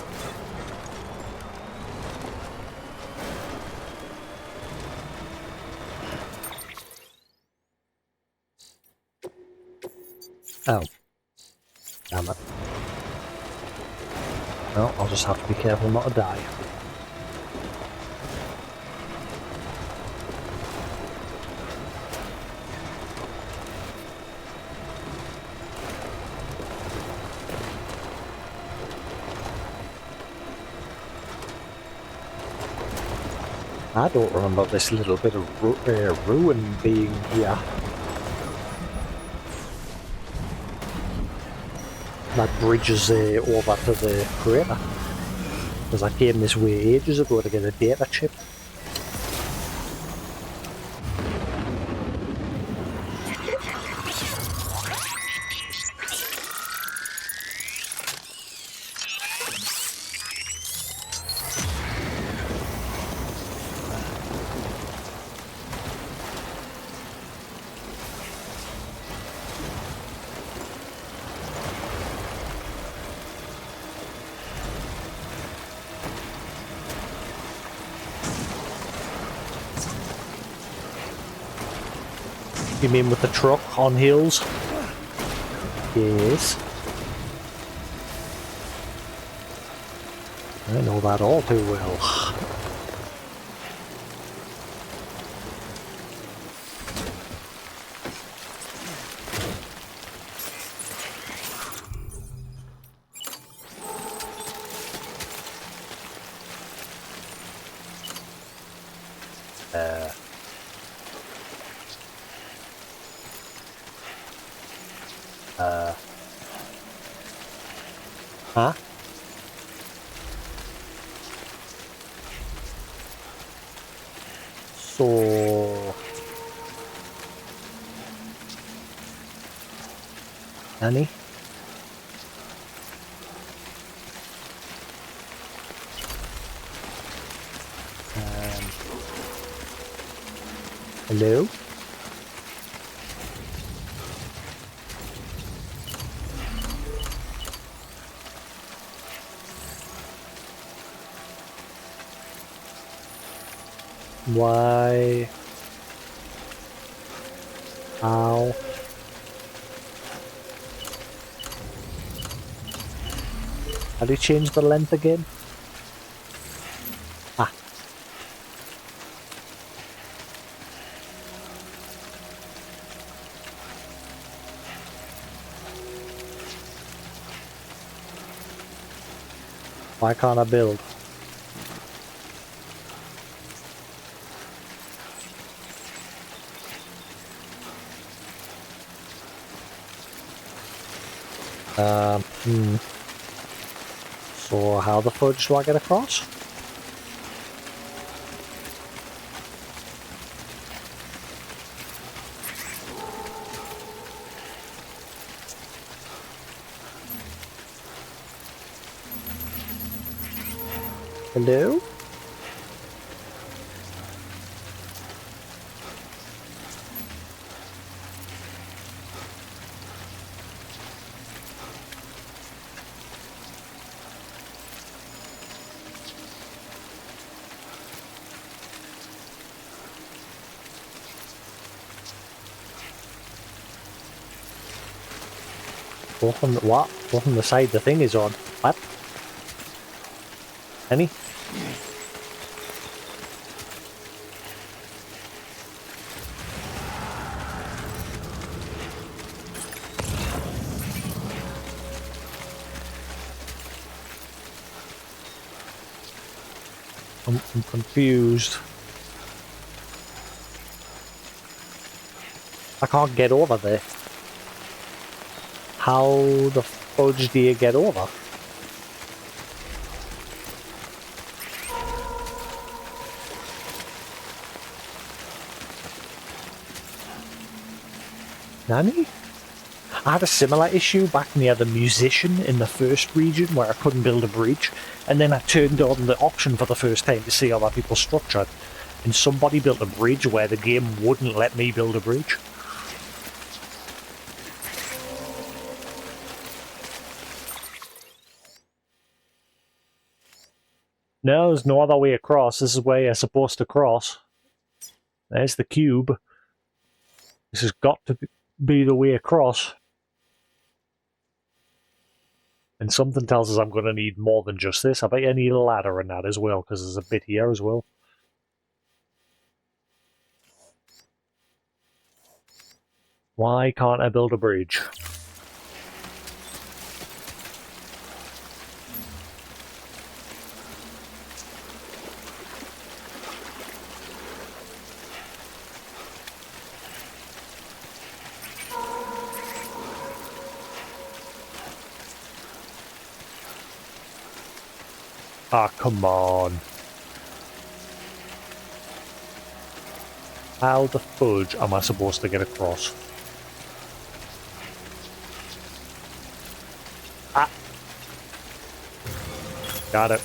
Oh. Damn it. Well, I'll just have to be careful not to die. I don't remember this little bit of ruin being here. That bridge is over to the crater. Because I came this way ages ago to get a data chip. You mean with the truck on hills? Yes. I know that all too well. Huh? So... Annie? Hello? Why? How? How do you change the length again? Ah. Why can't I build? So how the fudge do I get across? Hello? Both on the what? Both on the side the thing is on. What? Any? I'm confused. I can't get over there. How the fudge do you get over? Nani? I had a similar issue back near the musician in the first region where I couldn't build a bridge, and then I turned on the option for the first time to see how that people structured, and somebody built a bridge where the game wouldn't let me build a bridge. No, there's no other way across. This is where you're supposed to cross. There's the cube. This has got to be the way across. And something tells us I'm going to need more than just this. I bet you need a ladder in that as well, because there's a bit here as well. Why can't I build a bridge? Ah, come on. How the fudge am I supposed to get across? Ah. Got it.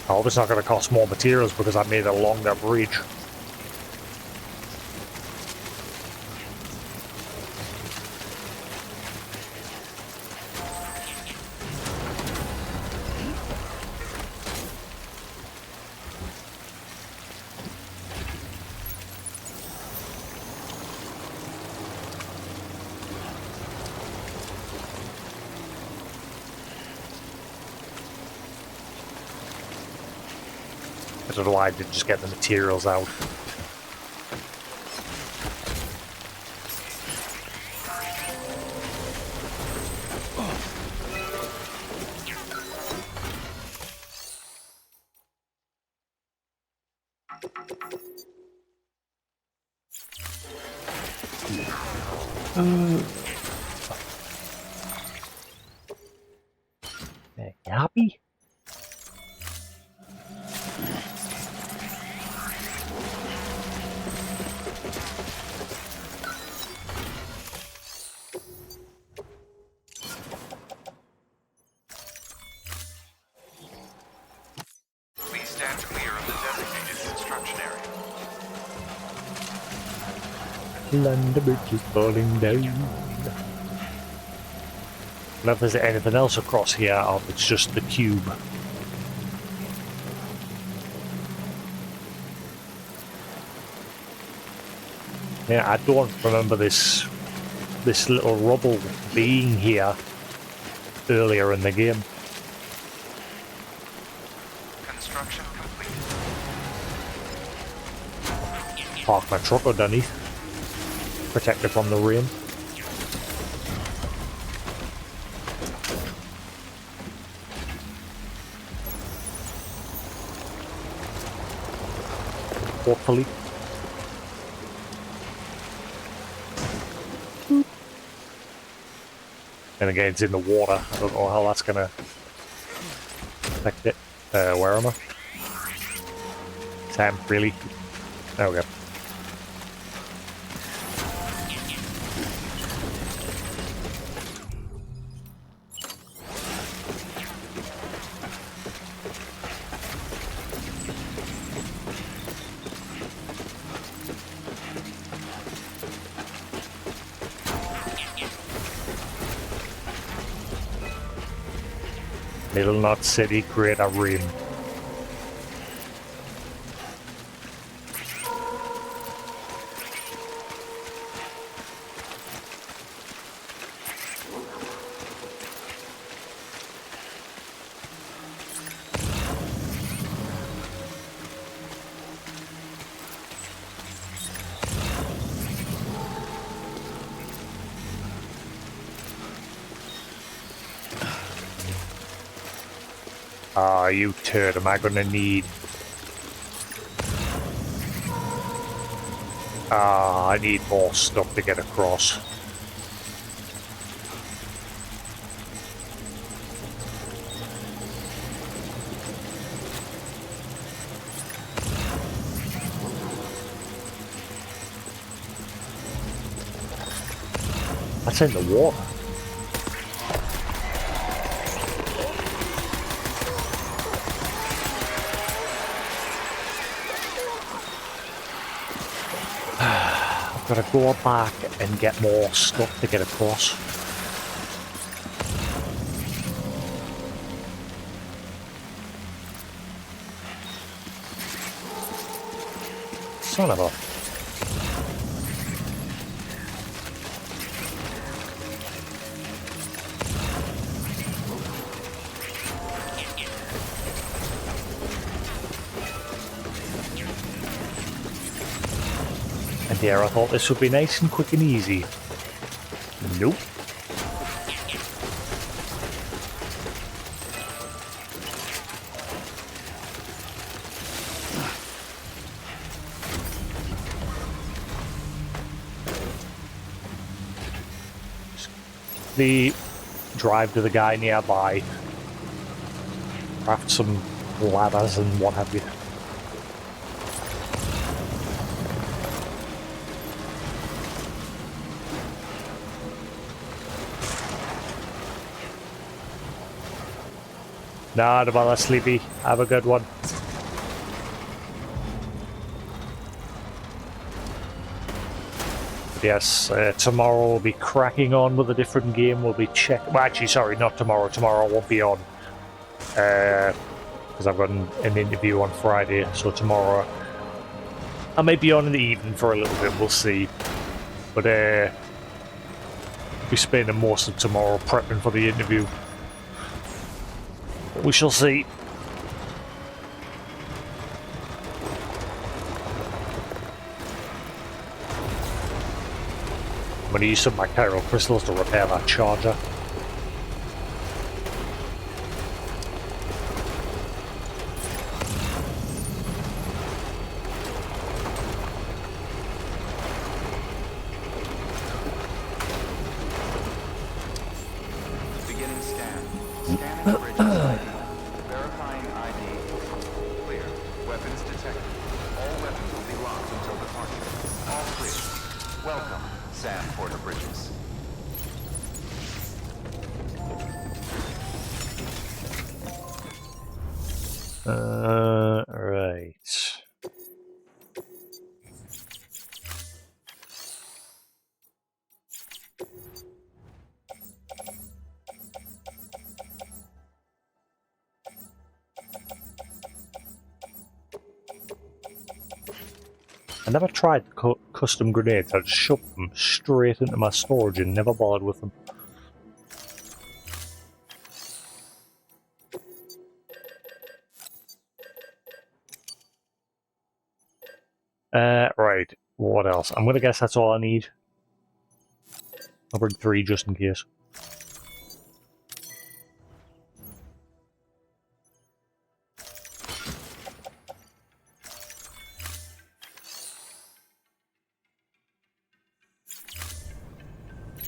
I hope it's not going to cost more materials because I made a longer bridge. I don't know why I didn't just get the materials out. You happy? Please stand clear of the designated construction area. Land the bridge is falling down. I don't know if there's anything else across here, or if it's just the cube. Yeah, I don't remember this little rubble being here earlier in the game. Construction complete. Park my truck underneath. Protect it from the rain. Hopefully. And again, it's in the water. I don't know how that's gonna affect it. Where am I? Sam, really? There we go. Middle Knot City, create a rim. Ah, you turd, am I gonna need... Ah, I need more stuff to get across. That's in the water. Gotta go back and get more stuff to get across. Son of a... And here I thought this would be nice and quick and easy. Nope. quickly drive to the guy nearby, craft some ladders and what have you. Nah, don't bother, Sleepy. Have a good one. Yes, tomorrow we'll be cracking on with a different game. We'll be well, actually, sorry, not tomorrow. Tomorrow I won't be on. Because I've got an interview on Friday. So tomorrow I might be on in the evening for a little bit. We'll see. But I'll be spending most of tomorrow prepping for the interview. We shall see. I'm going to use some of my chiral crystals to repair that charger. Beginning scan. Scanning bridges ID. Verifying ID. Clear. Weapons detected. All weapons will be locked until departure. All clear. Welcome, Sam Porter Bridges. Right. I never tried custom grenades. I just shoved them straight into my storage and never bothered with them. Right. What else? I'm gonna guess that's all I need. I'll bring 3 just in case.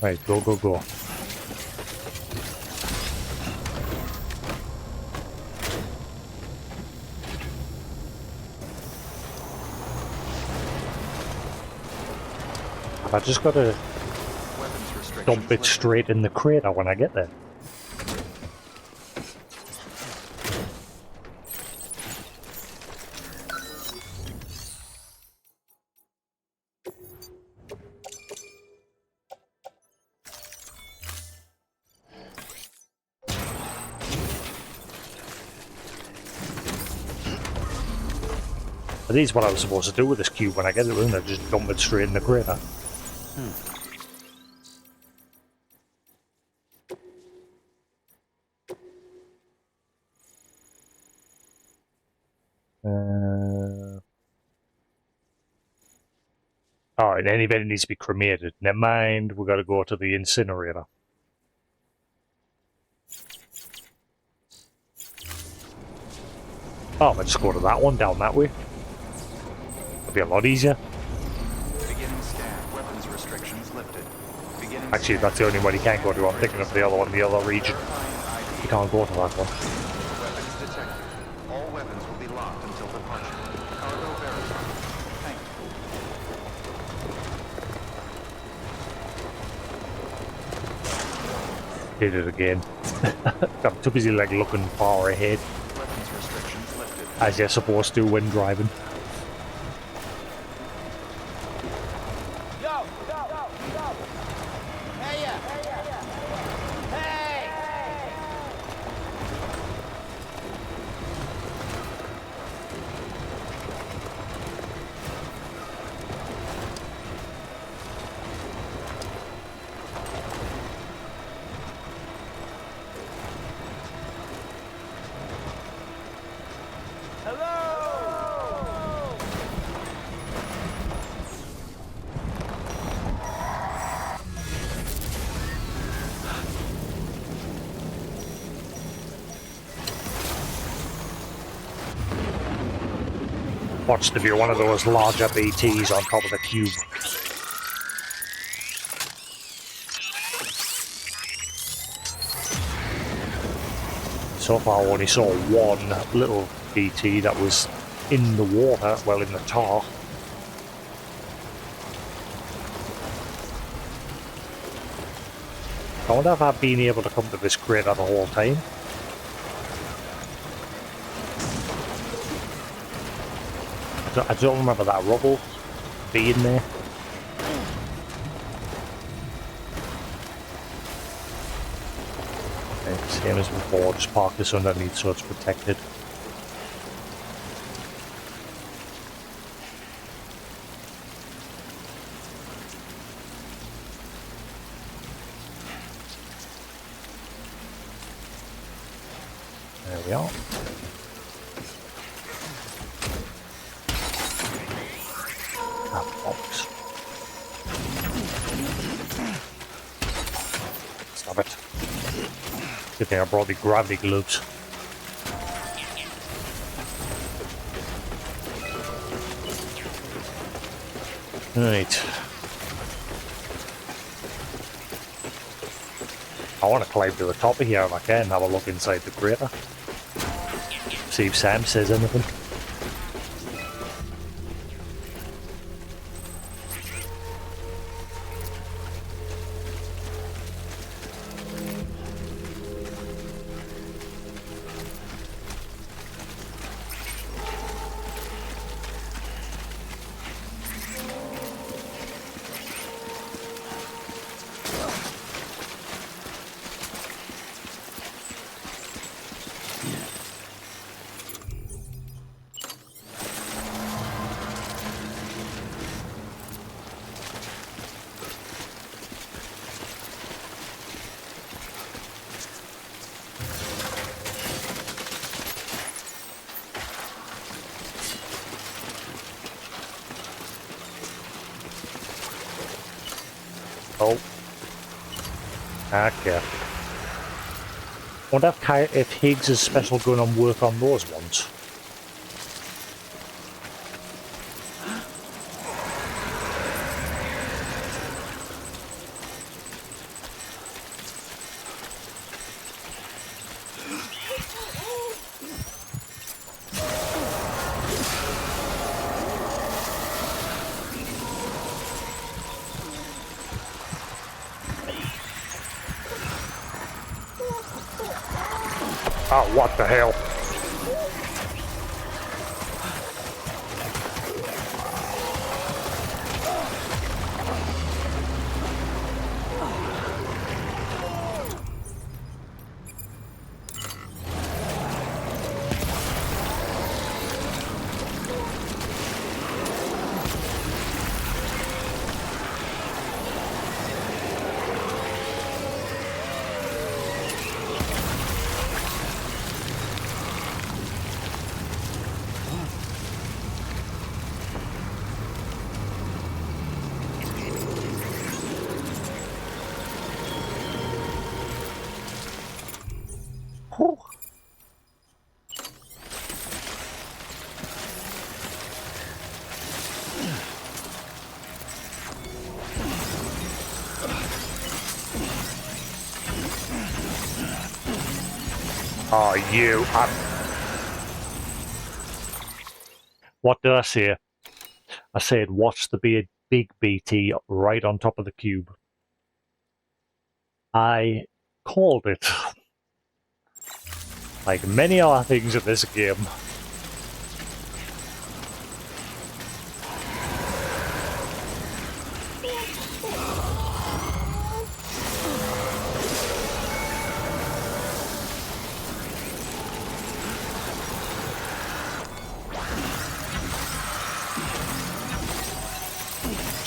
Right, go, go, go. I just gotta dump it straight in the crater when I get there. But this is what I was supposed to do with this cube when I get it, wasn't it? Just dump it straight in the crater. Alright, any event needs to be cremated. Never mind, we gotta go to the incinerator. Oh, I just go to that one down that way. It'll be a lot easier. Beginning scan. Weapons restrictions lifted. Beginning Actually, that's the only one you can go to. I'm thinking of the other one, the other region. You can't go to that one. Weapons detected. All weapons will be locked until departure. Cargo verified. Thank you. Did it again. I'm too busy like looking far ahead. Weapons restrictions lifted. As you're supposed to when driving. Watched if you're one of those larger BTs on top of the cube. So far, I only saw one little BT that was in the water, well, in the tar. I wonder if I've been able to come to this crater the whole time. I don't remember that rubble being there. Okay, same as before, just park this underneath so it's protected. There we are. Ah, box. Stop it. Good thing I brought the gravity gloves. Right. I want to climb to the top of here if I can, have a look inside the crater. See if Sam says anything. Oh. Okay. Wonder if Higgs' special gun on work on those ones. Oh, what the hell? Oh, you. What did I say? I said, watch the big BT right on top of the cube. I called it. Like many other things in this game.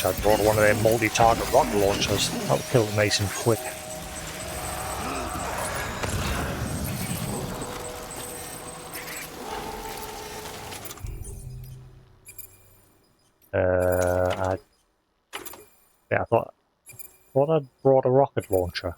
I brought one of their multi-target rocket launchers. That'll kill it nice and quick. I thought I'd brought a rocket launcher.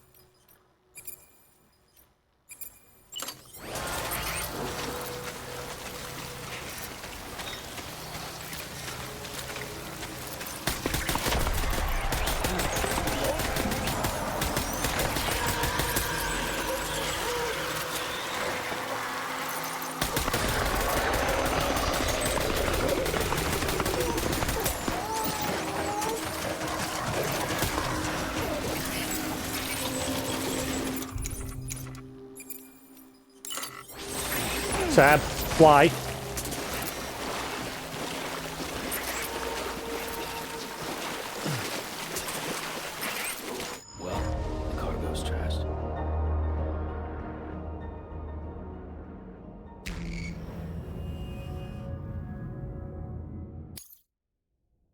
Sam, fly. Well, the cargo's trashed.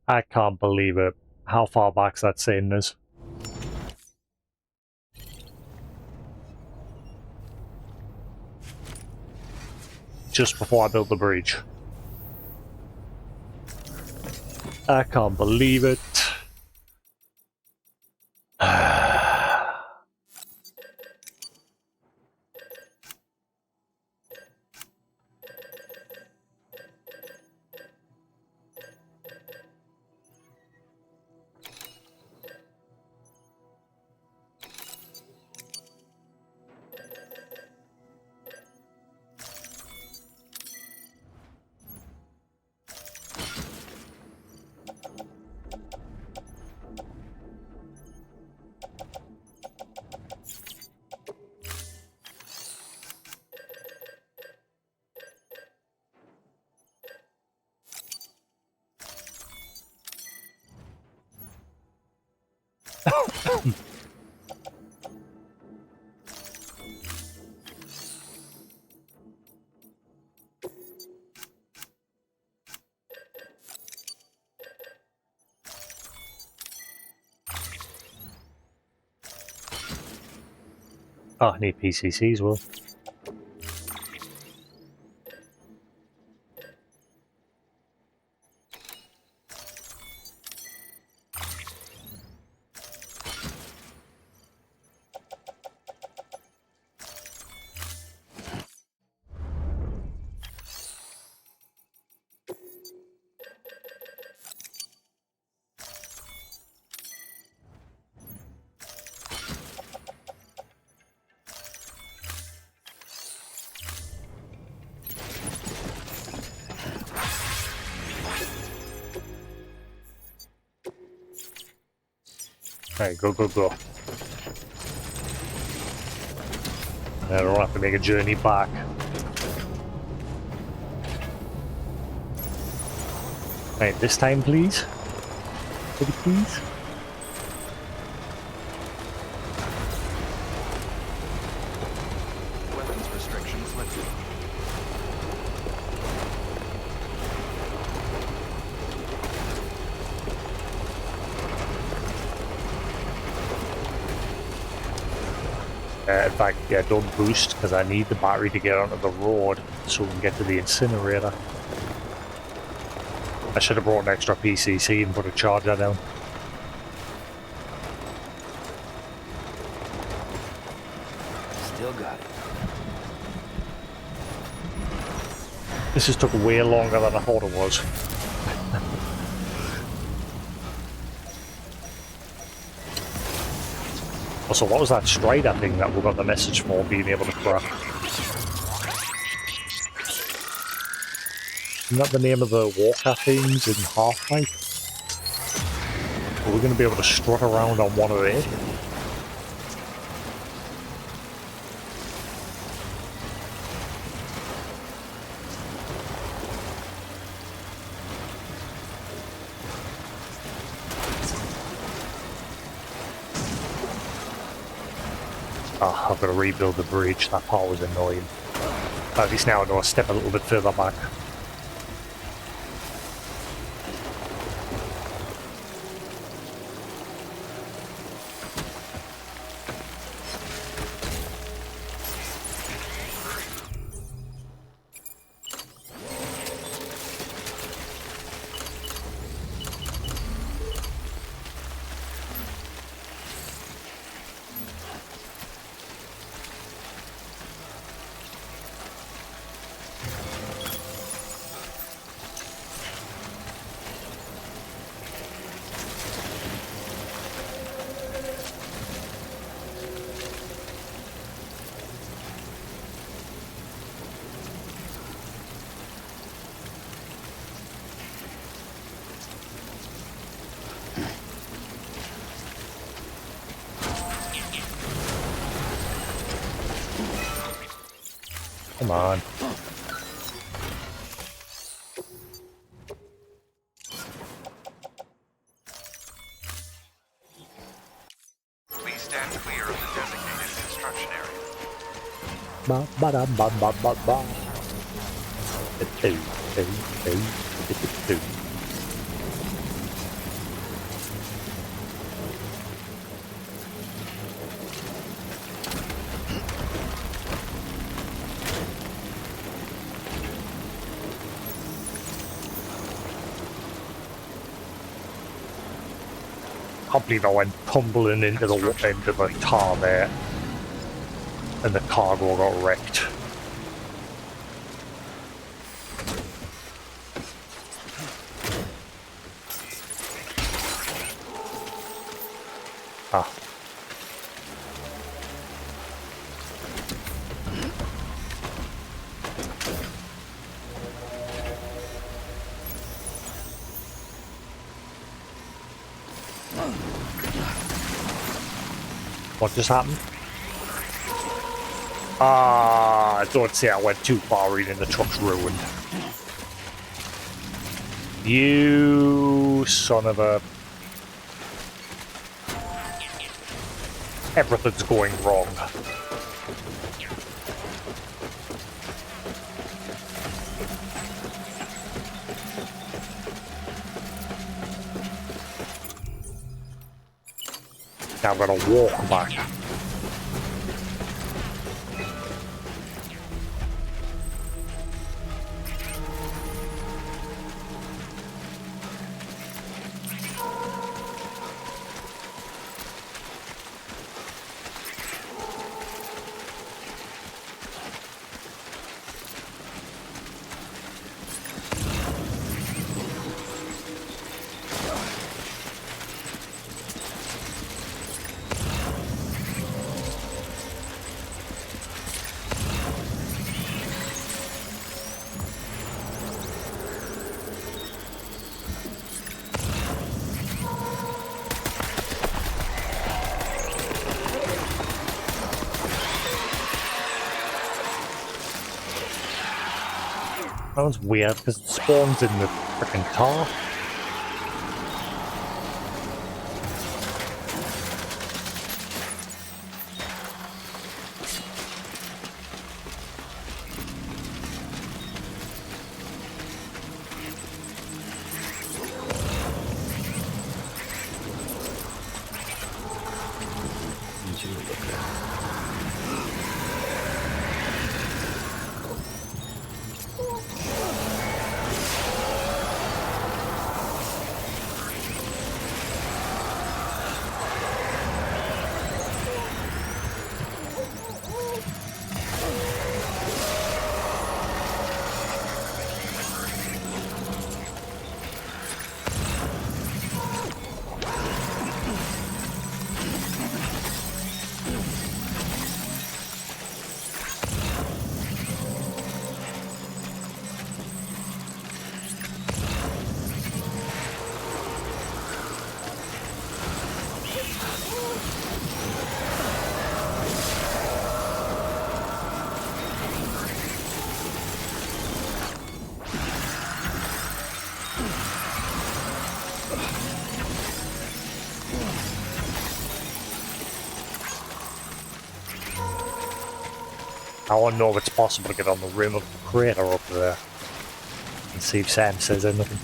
I can't believe it. How far back's that saying this? Just before I built the bridge. I can't believe it. Oh, I need PCC as well. Alright, go, go, go. I don't have to make a journey back. Right, this time, please. Pretty please. Weapons restrictions lifted. In fact, yeah, don't boost, because I need the battery to get onto the road so we can get to the incinerator. I should have brought an extra PCC and put a charger down. Still got it. This just took way longer than I thought it was. Also, what was that Strider thing that we got the message for being able to craft? Isn't that the name of the walker things in Half-Life? Are we going to be able to strut around on one of it? Oh, I've got to rebuild the bridge. That part was annoying. At least now I know I step a little bit further back. Come on. Ba ba da ba ba ba ba. Can't believe I went tumbling into the tar there, and the cargo got wrecked. Ah. What just happened? Ah, don't say I went too far in and the truck's ruined. You son of a... Everything's going wrong. Now I'm gonna walk back. That was weird because it spawns in the freaking car. I want to know if it's possible to get on the rim of the crater up there and see if Sam says anything.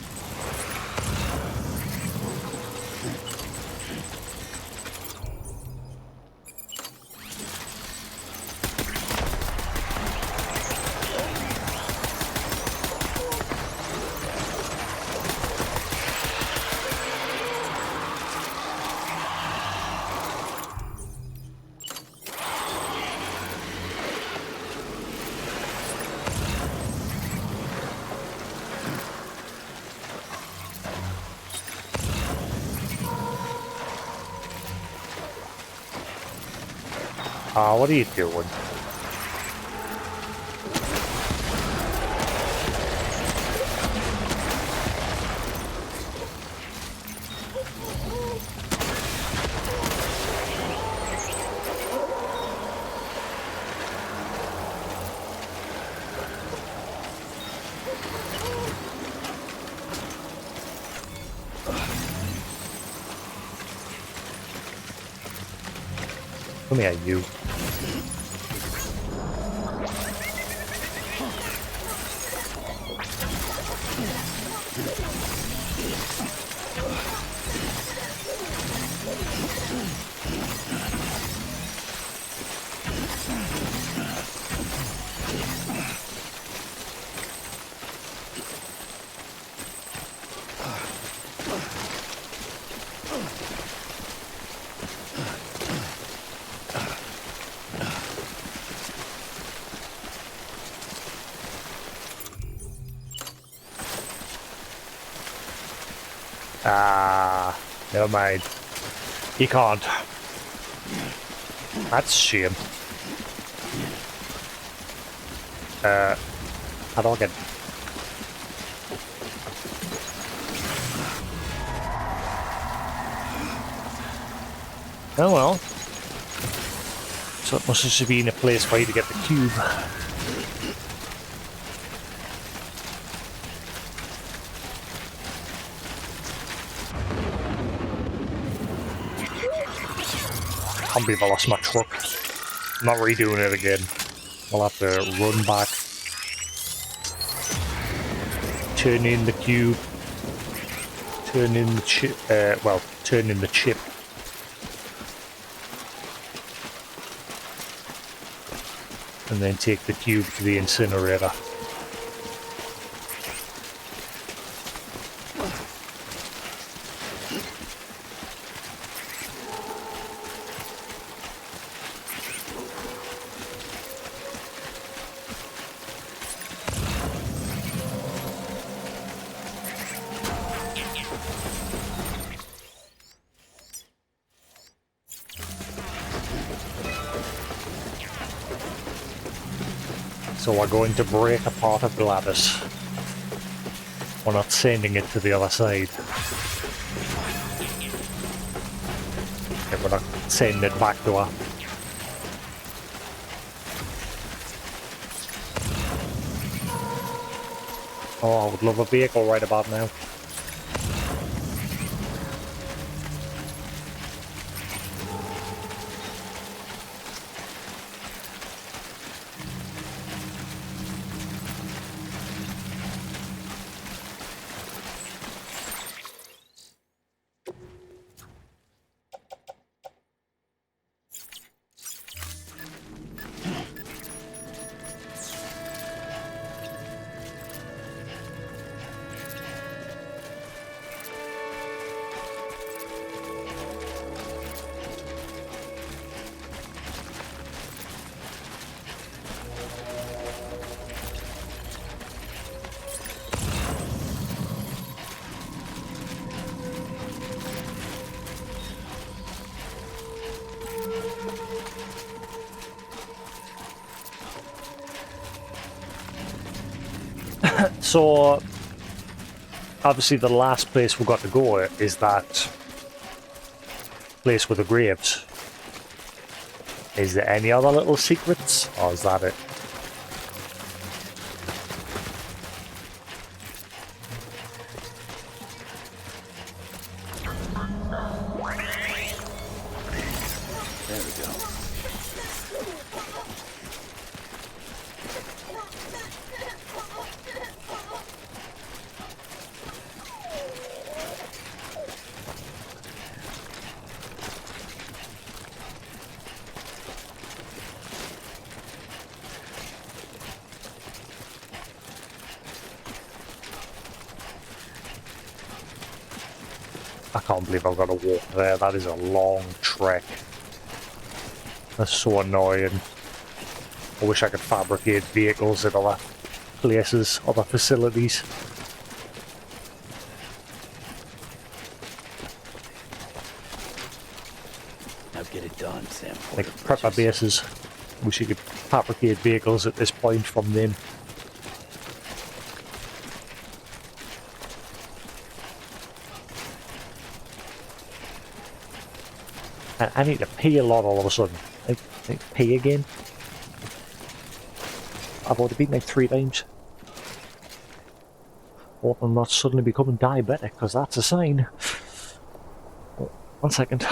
What are you doing? Come here, you. Ah, never mind. He can't. That's a shame. How do I get... Oh well. So it must just be in a place for you to get the cube. I can't believe I lost my truck. I'm not redoing it again. I'll have to run back. Turn in the cube. Turn in the chip. Well, turn in the chip. And then take the cube to the incinerator. So we're going to break apart a Gladys. We're not sending it to the other side. Okay, we're not sending it back to her. Oh, I would love a vehicle right about now. So, obviously the last place we've got to go is that place with the graves. Is there any other little secrets, or is that it? There we go. I can't believe I've got to walk there. That is a long trek. That's so annoying. I wish I could fabricate vehicles at other places, other facilities. Now get it done, Sam. Like prepper bases. Wish you could fabricate vehicles at this point from them. I need to pee a lot all of a sudden. Like pee again. I've already been like 3 times. Hope I'm not suddenly becoming diabetic, because that's a sign. Oh, 1 second.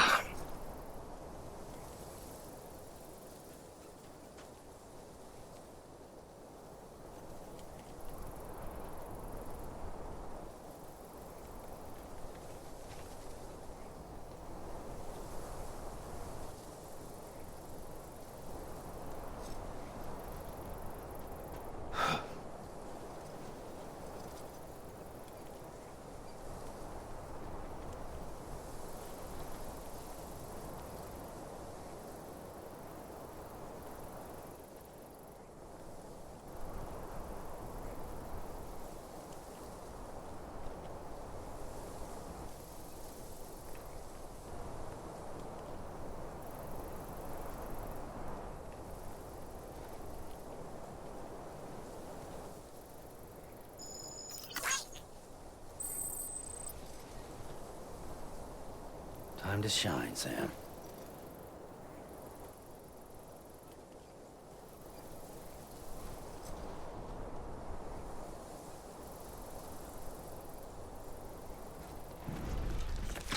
Time to shine, Sam.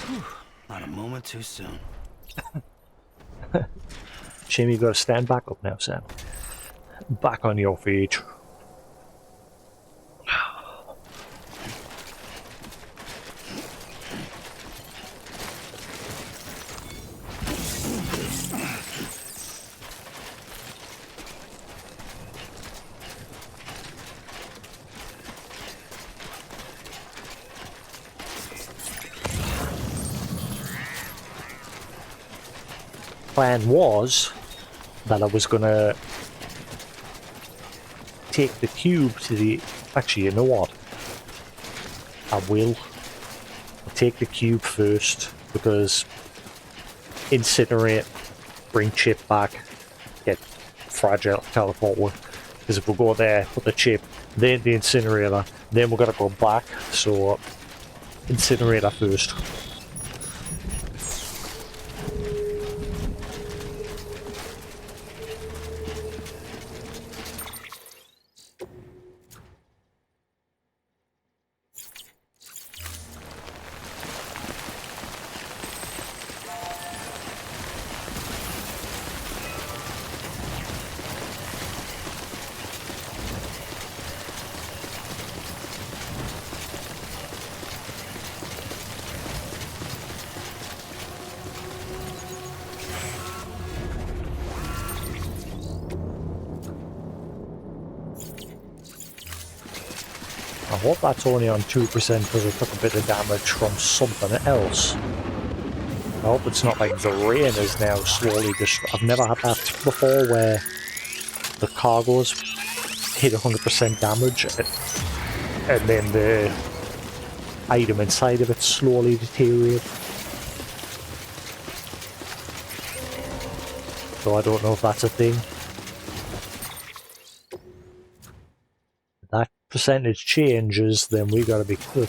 Whew, not a moment too soon. Shame you gotta stand back up now, Sam. Back on your feet. Plan was that I was gonna take the cube to the... Actually, you know what? I will. I'll take the cube first, because incinerate, bring chip back, get fragile, teleport one. Because if we go there, put the chip, then the incinerator, then we're gonna go back, so incinerator first. I hope that's only on 2% because I took a bit of damage from something else. I hope it's not like the rain is now slowly I've never had that before where the cargoes hit 100% damage and then the item inside of it slowly deteriorates. So I don't know if that's a thing. That percentage changes, then we gotta be quick.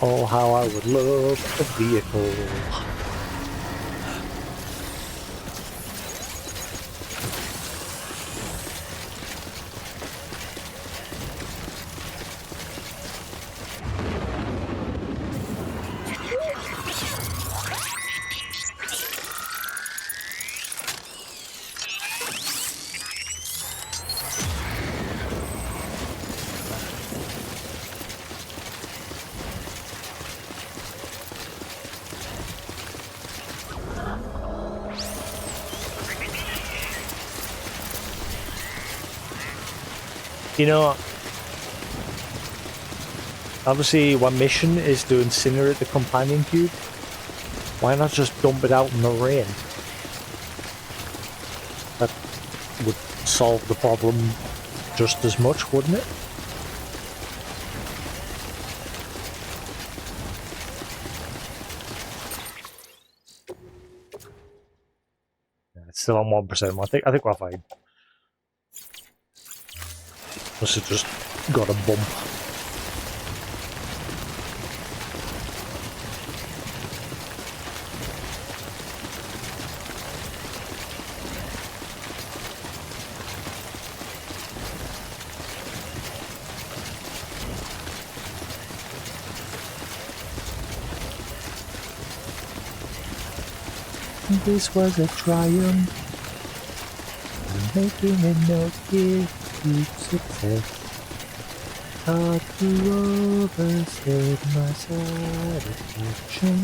Oh, how I would love a vehicle. You know, obviously one mission is to incinerate the companion cube. Why not just dump it out in the rain? That would solve the problem just as much, wouldn't it? Yeah, it's still on 1%. I think we're fine. Must have just got a bump. This was a triumph. I'm making a note here to success. Hard to overstate my satisfaction.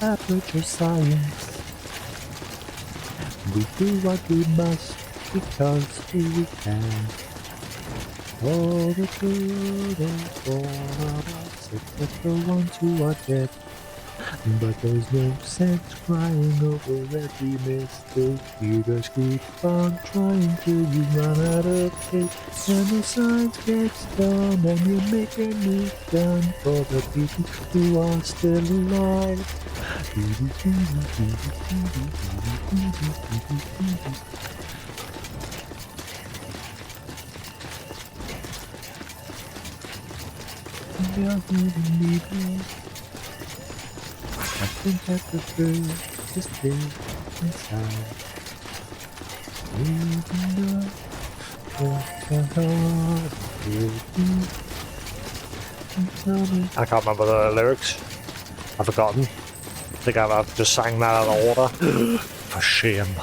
Aperture science. We do what we must because we can. All the children for us except the ones who are dead. But there's no sense crying over every mistake. You just keep on trying till you run out of faith. And the science gets done and you make a new gun for the people who are still alive. I think I prefer to stay inside. Even though I can't remember the lyrics. I've forgotten. I think I've just sang that out of order. For shame.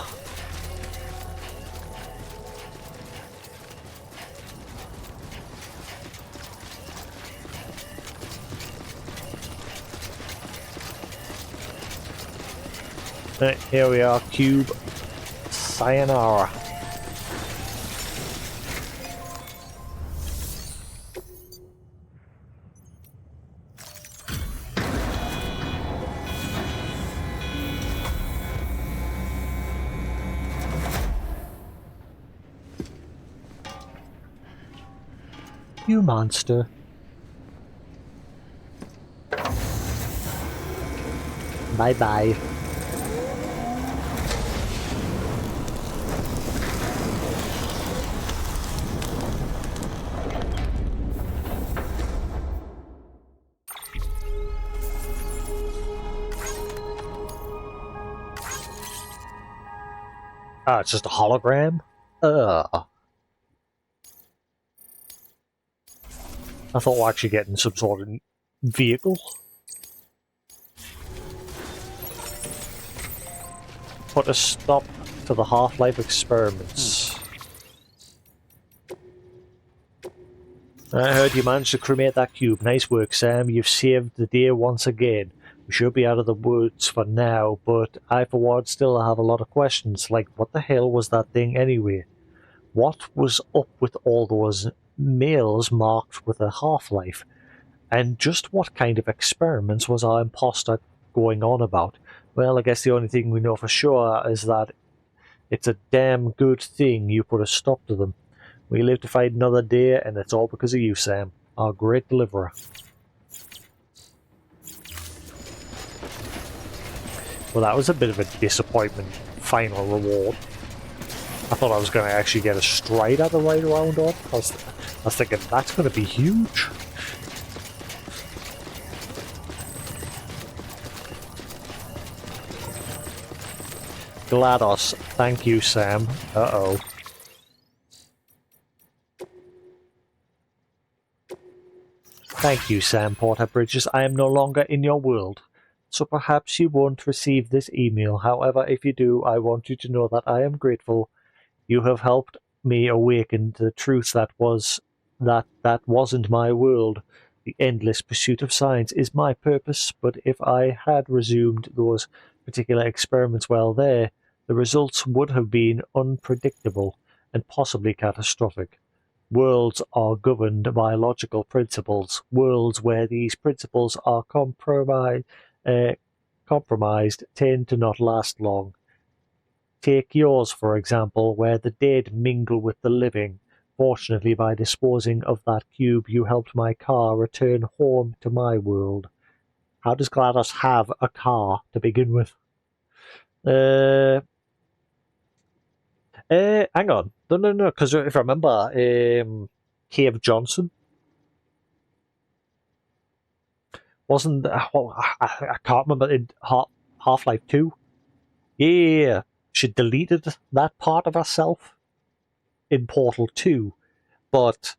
Right, here we are, Cube. Sayonara. You monster. Bye-bye. Ah, it's just a hologram? Ugh. I thought we were actually getting some sort of vehicle. Put a stop to the Half-Life experiments. I heard you managed to cremate that cube. Nice work, Sam. You've saved the day once again. We should be out of the woods for now, but I for one still have a lot of questions, like what the hell was that thing anyway? What was up with all those mails marked with a half-life? And just what kind of experiments was our imposter going on about? Well, I guess the only thing we know for sure is that it's a damn good thing you put a stop to them. We live to fight another day, and it's all because of you, Sam, our great deliverer. Well, that was a bit of a disappointment final reward. I thought I was going to actually get a straight at the right round on. I was thinking that's going to be huge. GLaDOS, thank you, Sam. Uh-oh. Thank you, Sam Porter Bridges. I am no longer in your world, so perhaps you won't receive this email. However, if you do, I want you to know that I am grateful. You have helped me awaken to the truth that wasn't my world. The endless pursuit of science is my purpose, but if I had resumed those particular experiments while there, the results would have been unpredictable and possibly catastrophic. Worlds are governed by logical principles. Worlds where these principles are compromised tend to not last long. Take yours, for example, where the dead mingle with the living. Fortunately, by disposing of that cube, you helped my car return home to my world. How does GLaDOS have a car to begin with? Hang on. No, because if I remember, Cave Johnson wasn't. I can't remember in Half-Life 2. Yeah, she deleted that part of herself in Portal 2, but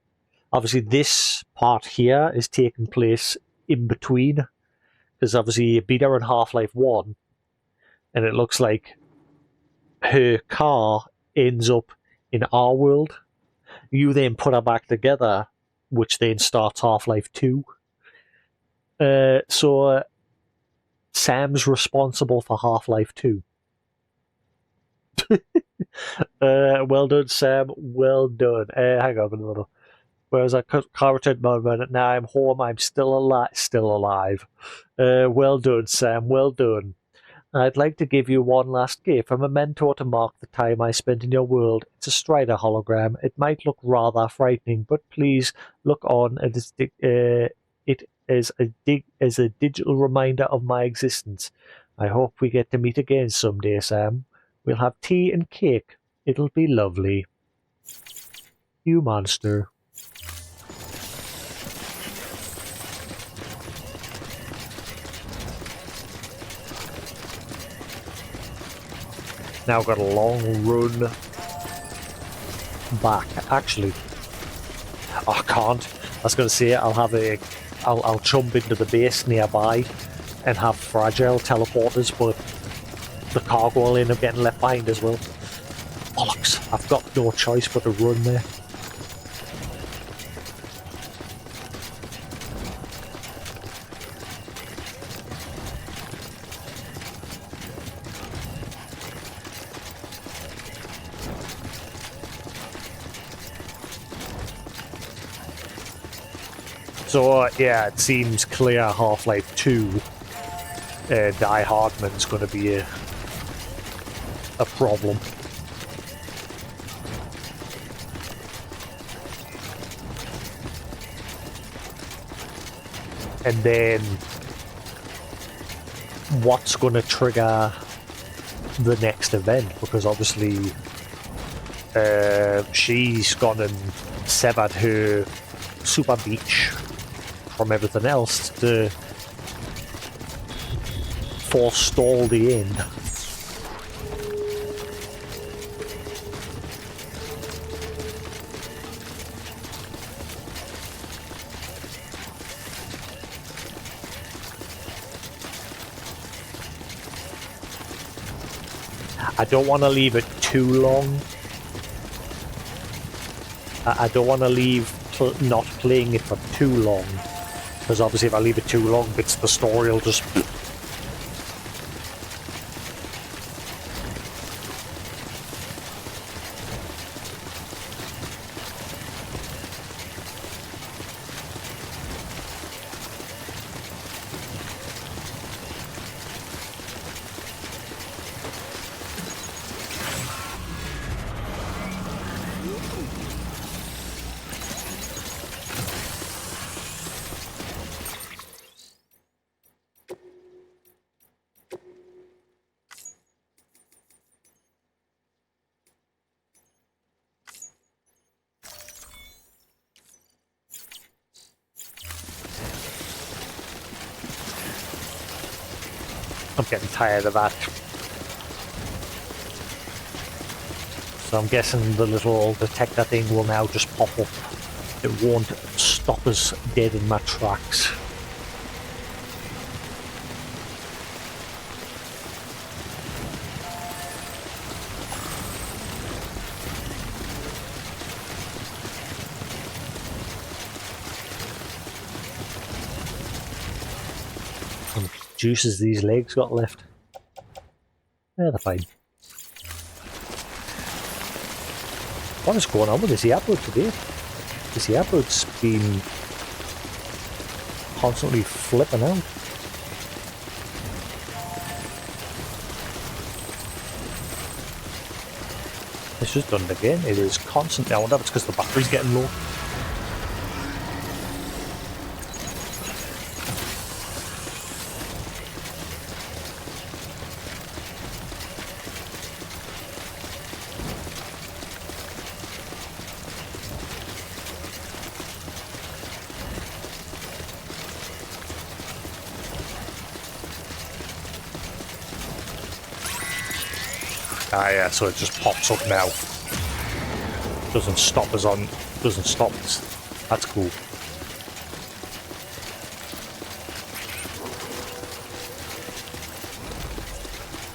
obviously this part here is taking place in between, because obviously you beat her in Half-Life 1, and it looks like her car ends up in our world. You then put her back together, which then starts Half-Life 2. So Sam's responsible for Half-Life 2. Well done, Sam. Well done. Hang on a minute. Whereas I can't return moment. Now I'm home. I'm still alive. Still alive. Well done, Sam. Well done. I'd like to give you one last gift, a memento to mark the time I spent in your world. It's a Strider hologram. It might look rather frightening, but please look on at it as a digital reminder of my existence. I hope we get to meet again someday, Sam. We'll have tea and cake. It'll be lovely. You monster. Now I've got a long run back. Actually, I can't. I was going to say I'll jump into the base nearby and have fragile teleporters, but the cargo will end up getting left behind as well. Bollocks! I've got no choice but to run there. So, yeah, it seems clear Half-Life 2 Die Hardman's going to be a problem. And then what's going to trigger the next event? Because obviously she's gone and severed her super beach from everything else to forestall the end. I don't want to leave it too long. I don't want to leave not playing it for too long, because obviously if I leave it too long, bits of the story will just... I'm getting tired of that. So I'm guessing the little detector thing will now just pop up. It won't stop us dead in my tracks. Juices these legs got left. Yeah, they're fine. What is going on with this airboat today? This airboat's been constantly flipping out. It's just done it again. It is constantly. I wonder if it's because the battery's getting low. Ah yeah, so it just pops up now. Doesn't stop us on, doesn't stop us. That's cool.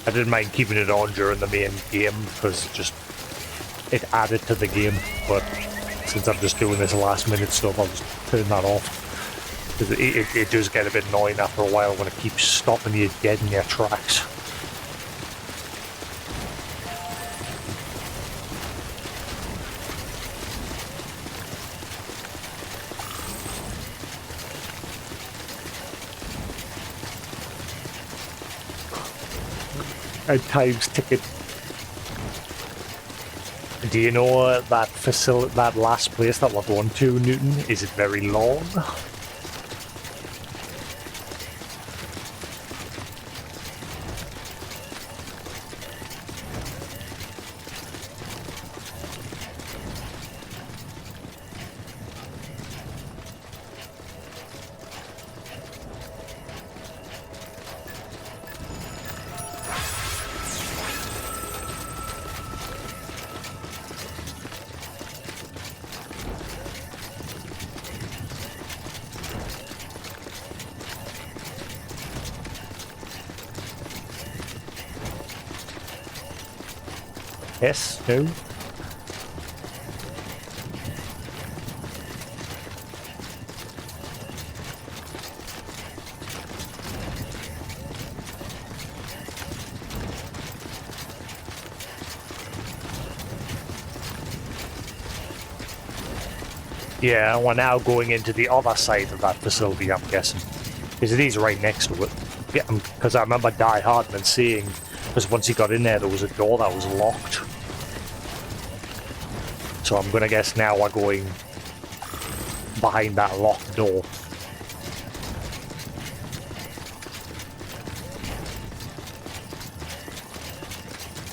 I didn't mind keeping it on during the main game because it added to the game, but since I'm just doing this last minute stuff, I'll just turn that off. It does get a bit annoying after a while when it keeps stopping you dead in your tracks. And time's ticking. Do you know that facility, that last place that we're going to, Newton? Is it very long? Yes, no. Yeah, we're now going into the other side of that facility, I'm guessing. Because it is right next to it. Yeah, because I remember Die Hardman seeing, because once he got in there, there was a door that was locked. So I'm going to guess now we're going behind that locked door.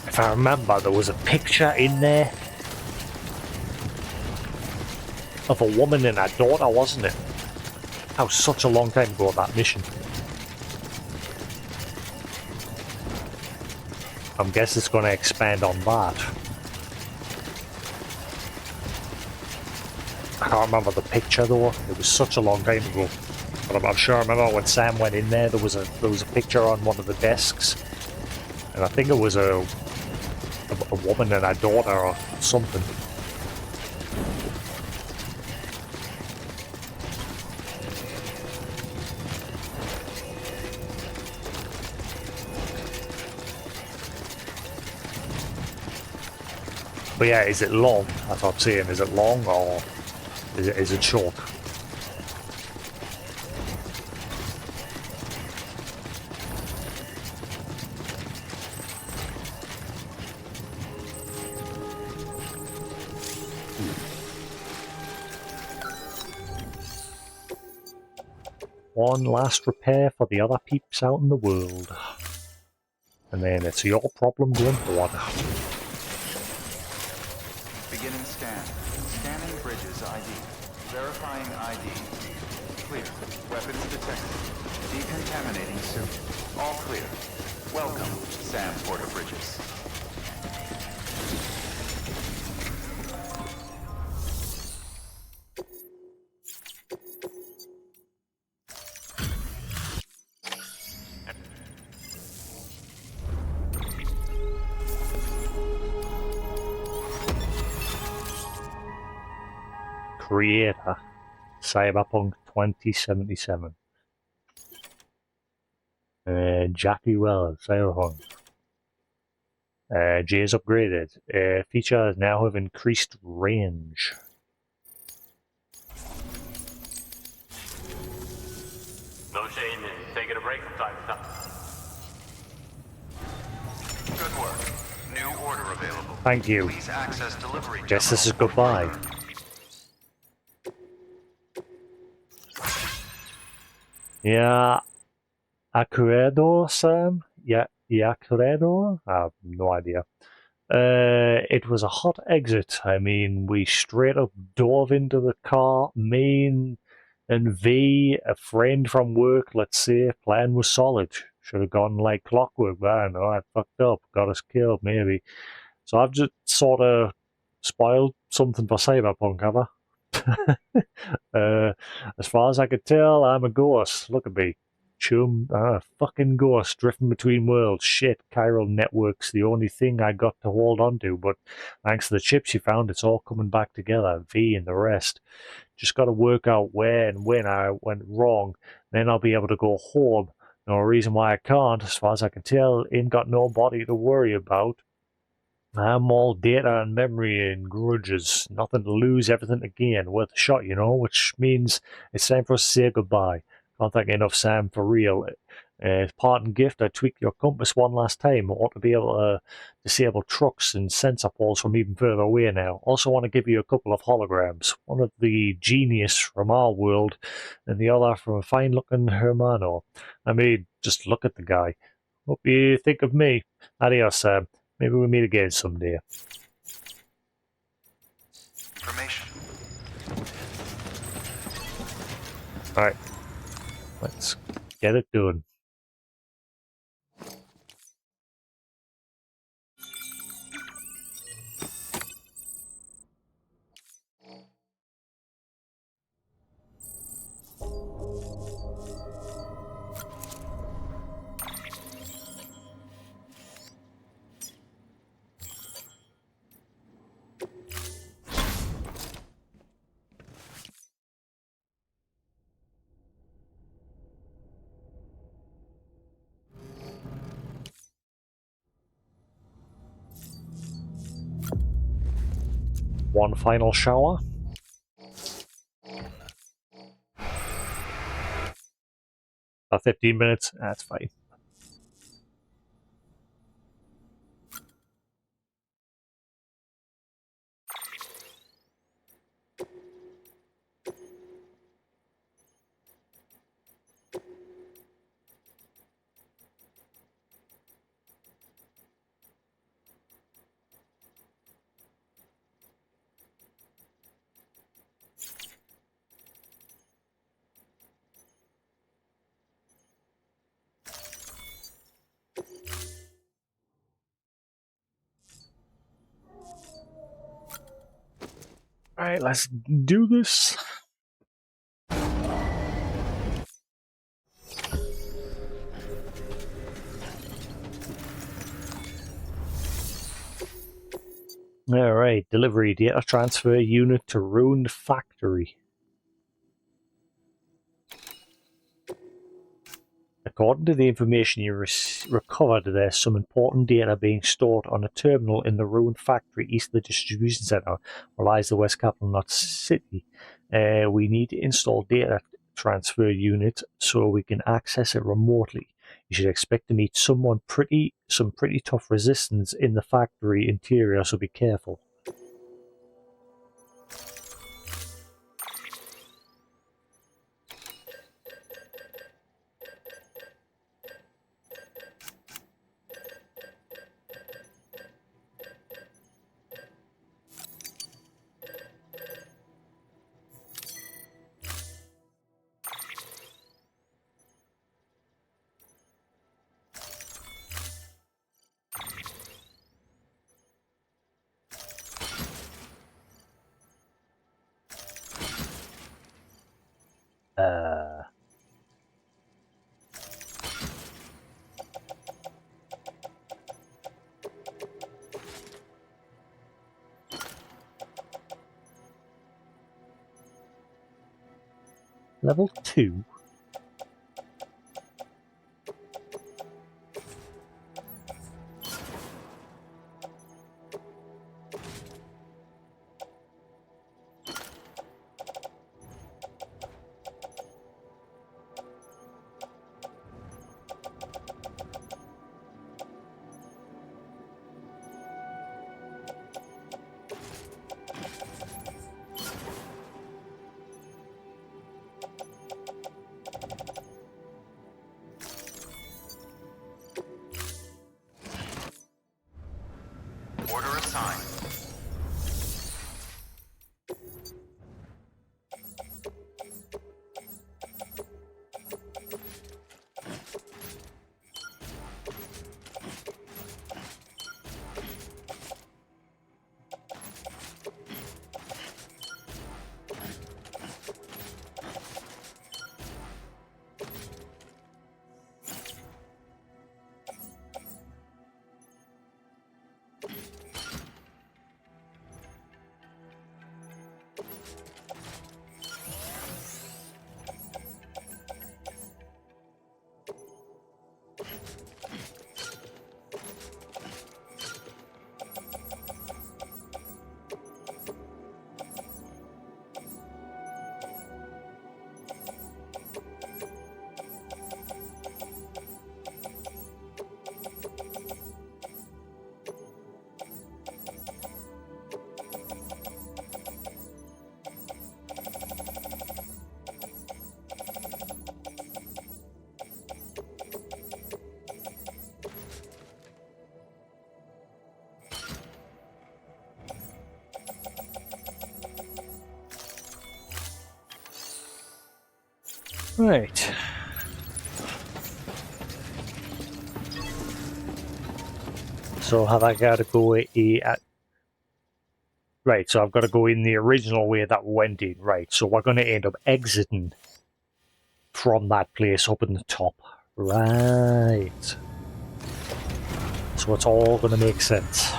If I remember, there was a picture in there of a woman and her daughter, wasn't it? That was such a long time ago, that mission. I guess it's going to expand on that. I can't remember the picture though. It was such a long time ago. But I'm sure I remember when Sam went in there, there was a picture on one of the desks. And I think it was a woman and her daughter or something. But yeah, is it long? That's what I'm saying. Is it long or is it short? One last repair for the other peeps out in the world. And then it's your problem going forward. Beginning scan. Scanning bridges ID. Verifying ID. Clear. Weapons detected. Decontaminating suit. All clear. Welcome, Sam Porter Bridges. Creator, Cyberpunk 2077. Jackie Wells, Cyberpunk. J is upgraded. Features now have increased range. No shame in taking a break from time to time. Good work. New order available. Thank you. Please access delivery. Guess this is goodbye. Yeah, Acuredo, Sam? Yeah, Acuredo? I have no idea. It was a hot exit. I mean, we straight up dove into the car, me and V, a friend from work, let's say. Plan was solid. Should have gone like clockwork, but I don't know, I fucked up, got us killed, maybe. So I've just sort of spoiled something for Cyberpunk, have I? As far as I could tell, I'm a ghost. Look at me. chum. Fucking ghost drifting between worlds. Shit, chiral network's the only thing I got to hold on to, but thanks to the chips you found, it's all coming back together. V and the rest. Just got to work out where and when I went wrong. Then I'll be able to go home. No reason why I can't, as far as I can tell. Ain't got nobody to worry about. I'm all data and memory and grudges. Nothing to lose, everything to gain. Worth a shot, you know, which means it's time for us to say goodbye. Can't thank you enough, Sam, for real. As parting gift, I tweaked your compass one last time. I want to be able to disable trucks and sensor poles from even further away now. Also want to give you a couple of holograms. One of the genius from our world, and the other from a fine-looking Hermano. I mean, just look at the guy. Hope you think of me. Adios, Sam. Maybe we'll meet again someday. Information. Alright. Let's get it done. One final shower. About 15 minutes. That's fine. Alright, let's do this. Alright, delivery data transfer unit to ruined factory. According to the information you recovered, there's some important data being stored on a terminal in the ruined factory east of the distribution center, where lies the West Capital Knot City. We need to install data transfer unit so we can access it remotely. You should expect to meet some pretty tough resistance in the factory interior, so be careful. Level 2? Right. So have I got to go right, so I've got to go in the original way that we went in. Right, so we're going to end up exiting from that place up in the top. Right. So it's all going to make sense.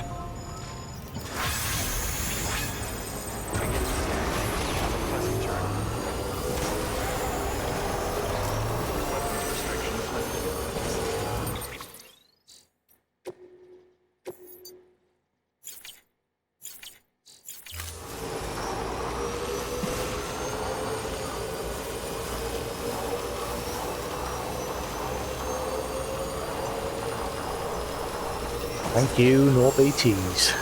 Thank you, no BTs.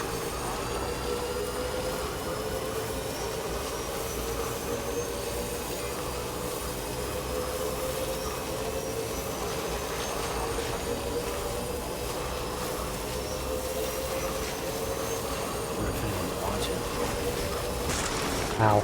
Ow.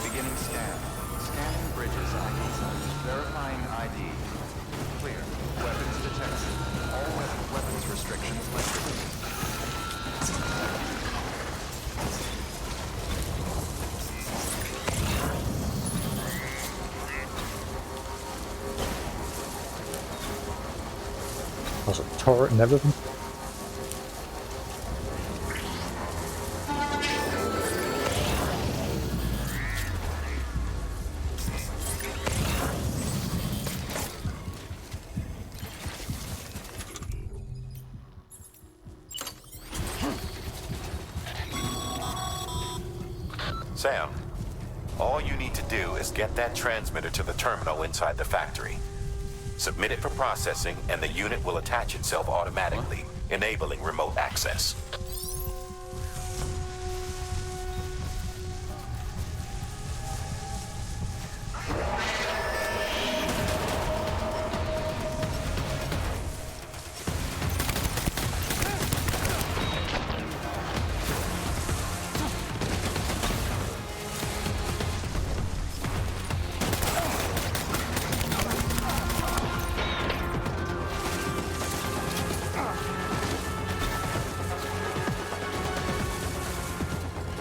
Beginning scan. Scanning bridges ID. Verifying ID. Clear. Weapons detected. All weapons restrictions lifted. There's a turret and everything. Sam, all you need to do is get that transmitter to the terminal inside the factory. Submit it for processing, and the unit will attach itself automatically, enabling remote access.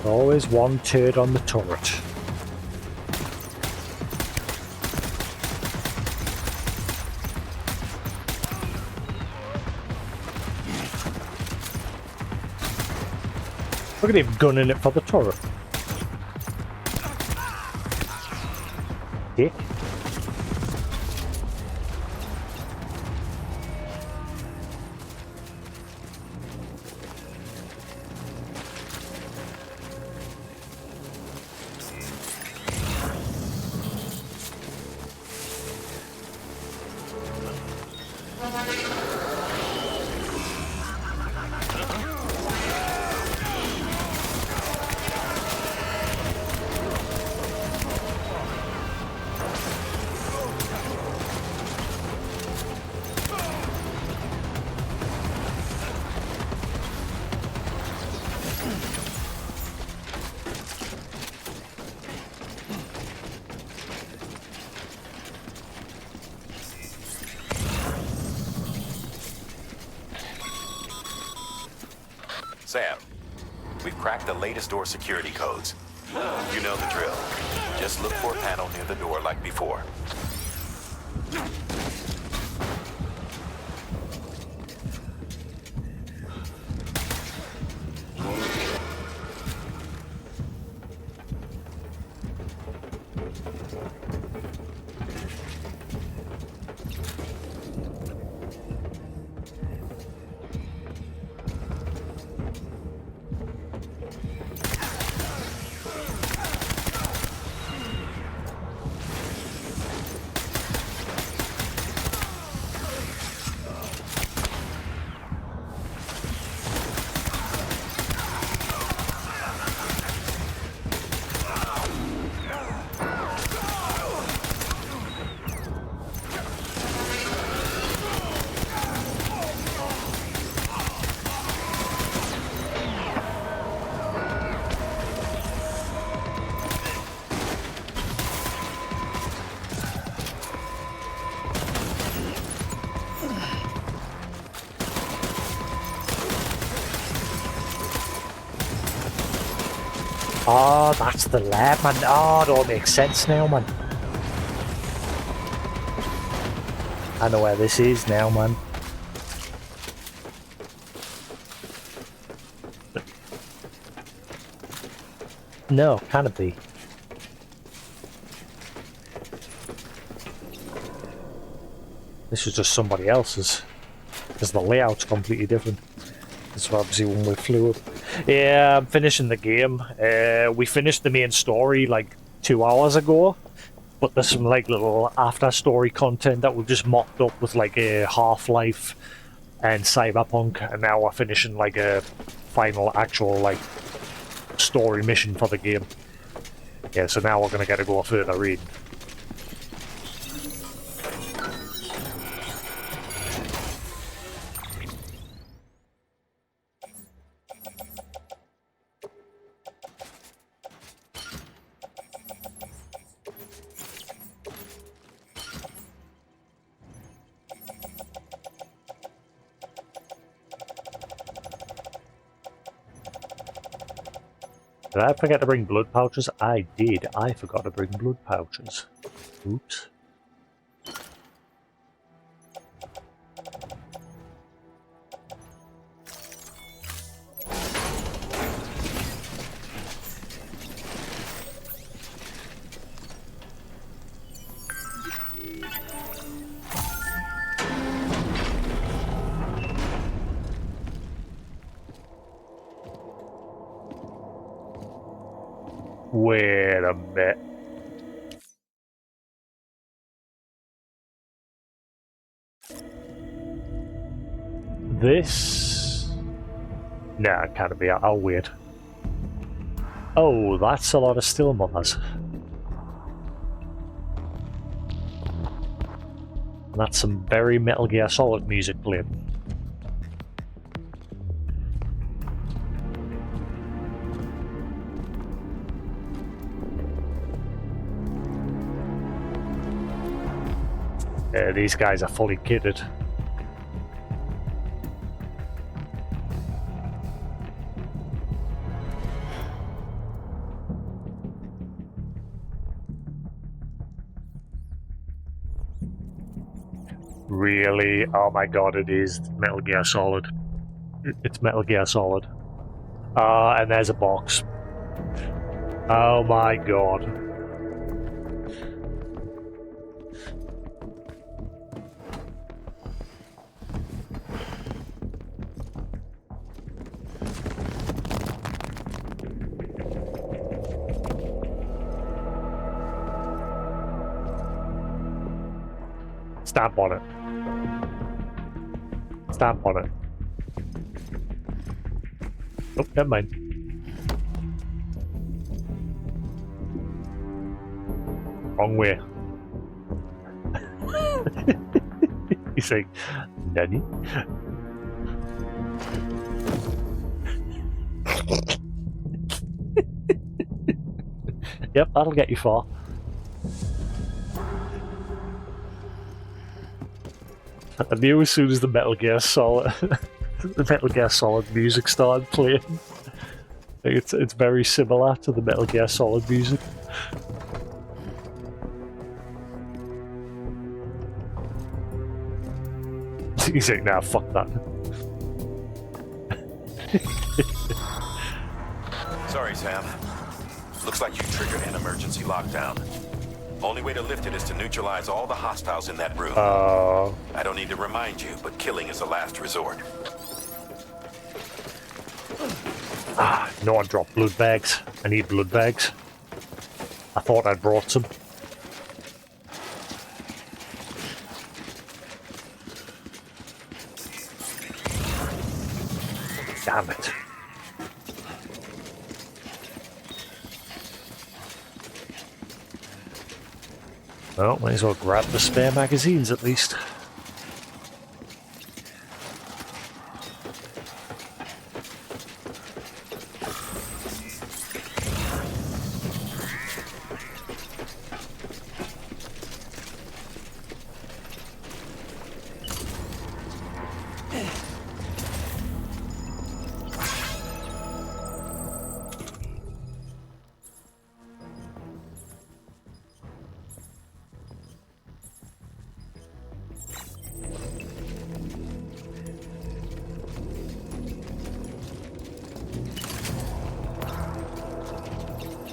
Always one turret on the turret. Look at him gunning it for the turret. Dick. Sam, we've cracked the latest door security codes. You know the drill. Just look for a panel near the door like before. Oh, that's the lab, man. Oh, it all makes sense now, man. I know where this is now, man. No, can it be? This was just somebody else's. Because the layout's completely different. This is obviously when we flew up. Yeah, I'm finishing the game. We finished the main story like 2 hours ago. But there's some like little after story content that we've just mocked up with like a Half-Life and Cyberpunk, and now we're finishing like a final actual like story mission for the game. Yeah, so now we're gonna get to go further reading. Did I forget to bring blood pouches? I did. I forgot to bring blood pouches. Oops. Wait a minute. This... Nah, it can't be. I'll wait. Oh, that's a lot of still mothers. That's some very Metal Gear Solid music playing. These guys are fully kitted. Really? Oh my god, it is Metal Gear Solid. It's Metal Gear Solid. And there's a box. Oh my god. Stamp on it. Stamp on it. Oh, never mind. Wrong way. He's like, Nani? Yep, that'll get you far. I knew as soon as the Metal Gear Solid, the Metal Gear Solid music started playing. It's very similar to the Metal Gear Solid music. He's like, nah, fuck that. Sorry, Sam. Looks like you triggered an emergency lockdown. Only way to lift it is to neutralize all the hostiles in that room. I don't need to remind you, but killing is a last resort. No one dropped blood bags. I need blood bags. I thought I'd brought some. Damn it. Well, might as well grab the spare magazines at least.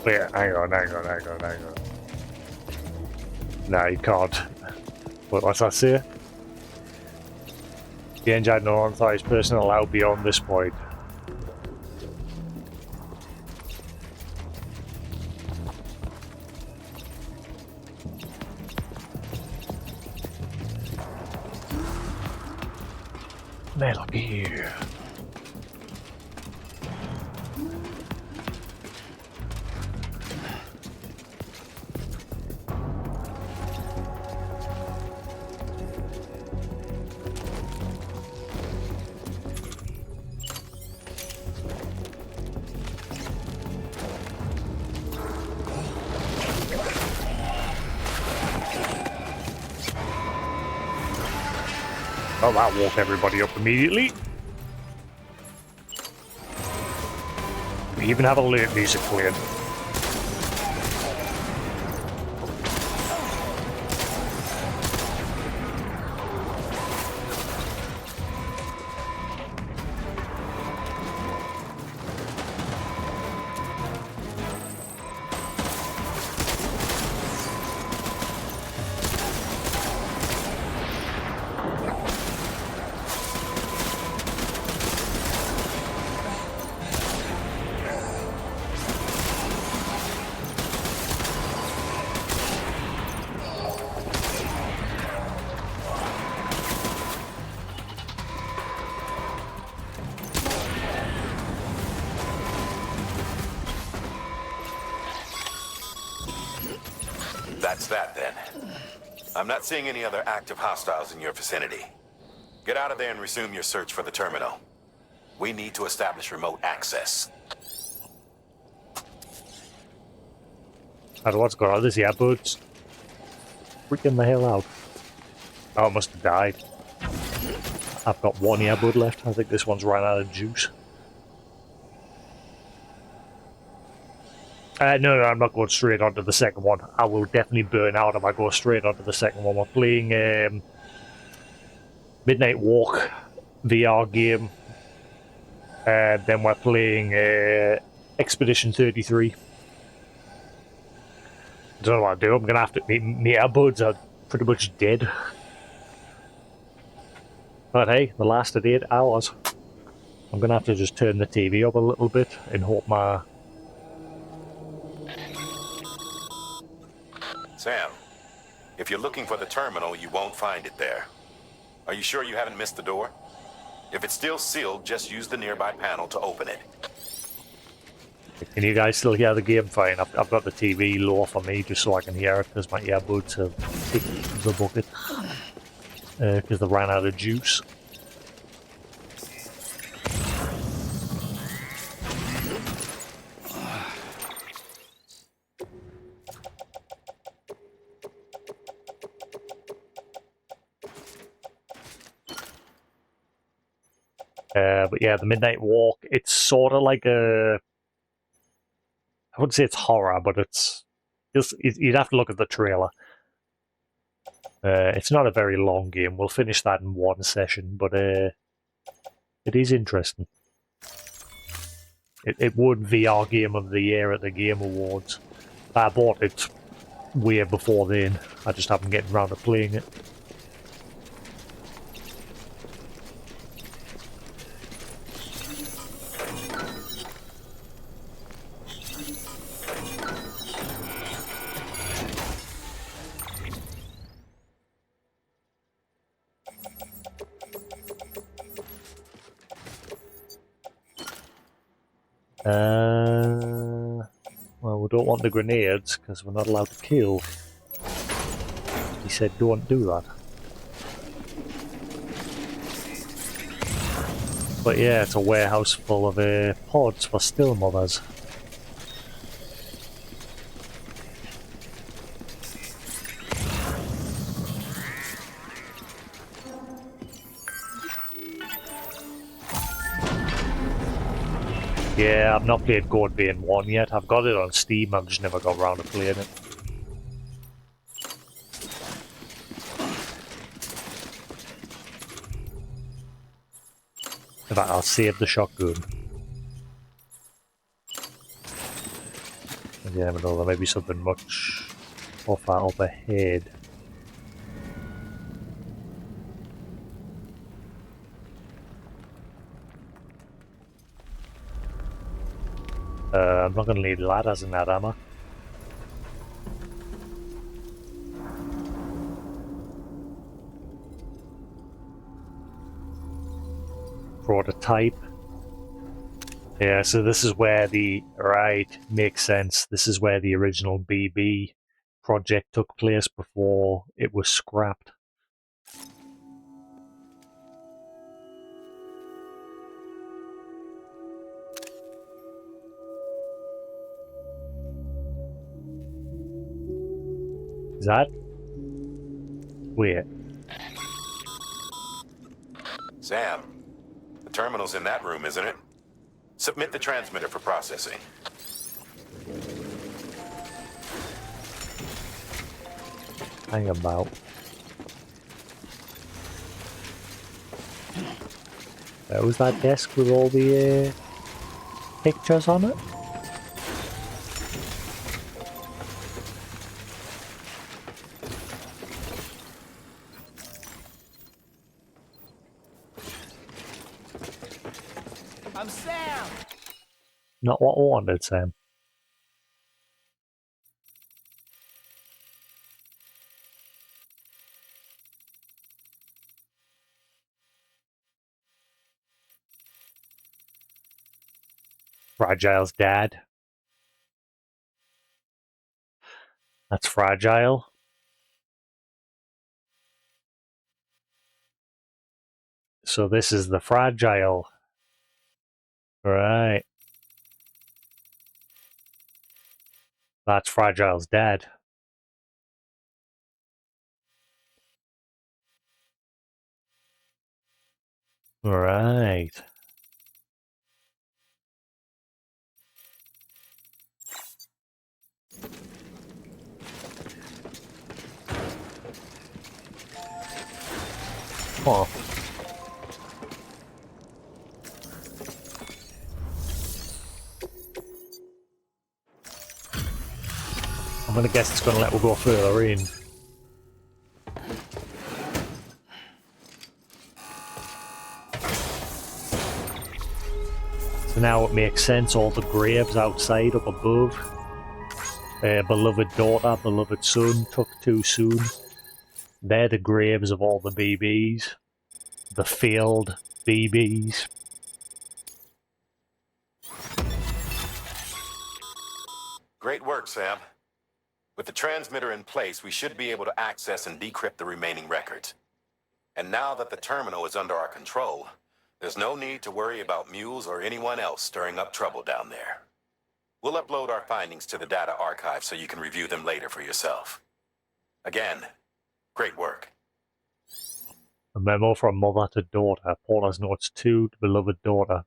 Wait, hang on. Nah, you can't. What's that say? The engine had no unauthorized person allowed beyond this point. Metal Gear. Oh, that woke everybody up immediately. We even have alert music playing. That's that, then. I'm not seeing any other active hostiles in your vicinity. Get out of there and resume your search for the terminal. We need to establish remote access. I don't know what's going on. There's the earbuds. Freaking the hell out. Oh, it must have died. I've got one earbud left. I think this one's run out of juice. No, I'm not going straight onto the second one. I will definitely burn out if I go straight onto the second one. We're playing Midnight Walk VR game. Then we're playing Expedition 33. I don't know what to do. I'm going to have to... My earbuds are pretty much dead. But hey, the lasted 8 hours. I'm going to have to just turn the TV up a little bit and hope my... Sam, if you're looking for the terminal, you won't find it there. Are you sure you haven't missed the door? If it's still sealed, just use the nearby panel to open it. Can you guys still hear the game fine? I've got the TV low for me just so I can hear it because my earbuds have hit the bucket. Because they ran out of juice. But yeah, the Midnight Walk, it's sort of like a... I wouldn't say it's horror, but it's... You'd have to look at the trailer. It's not a very long game. We'll finish that in one session, but it is interesting. It won VR Game of the Year at the Game Awards. I bought it way before then. I just haven't gotten around to playing it. Well, we don't want the grenades because we're not allowed to kill. He said don't do that. But yeah, it's a warehouse full of pods for still mothers. Yeah, I've not played Goat Vein 1 yet. I've got it on Steam, I've just never got around to playing it. In fact, I'll save the shotgun. You never know, there may be something much off that up ahead. I'm not going to need ladders in that, am I? Prototype. Yeah, so this is where makes sense. This is where the original BB project took place before it was scrapped. Is that? Wait. Sam, the terminal's in that room, isn't it? Submit the transmitter for processing. Hang about. Was that desk with all the pictures on it? I'm Sam! Not what I wanted, Sam. Fragile's dad. That's Fragile. So this is the Fragile. Right. That's Fragile's dad. Right. Huh. I'm gonna guess it's gonna let me go further in. So now it makes sense, all the graves outside up above. Beloved daughter, beloved son, took too soon. They're the graves of all the BBs. The failed BBs. Great work, Sam. With the transmitter in place, we should be able to access and decrypt the remaining records. And now that the terminal is under our control, there's no need to worry about mules or anyone else stirring up trouble down there. We'll upload our findings to the data archive so you can review them later for yourself. Again, great work. A memo from mother to daughter. Paula's notes to beloved daughter.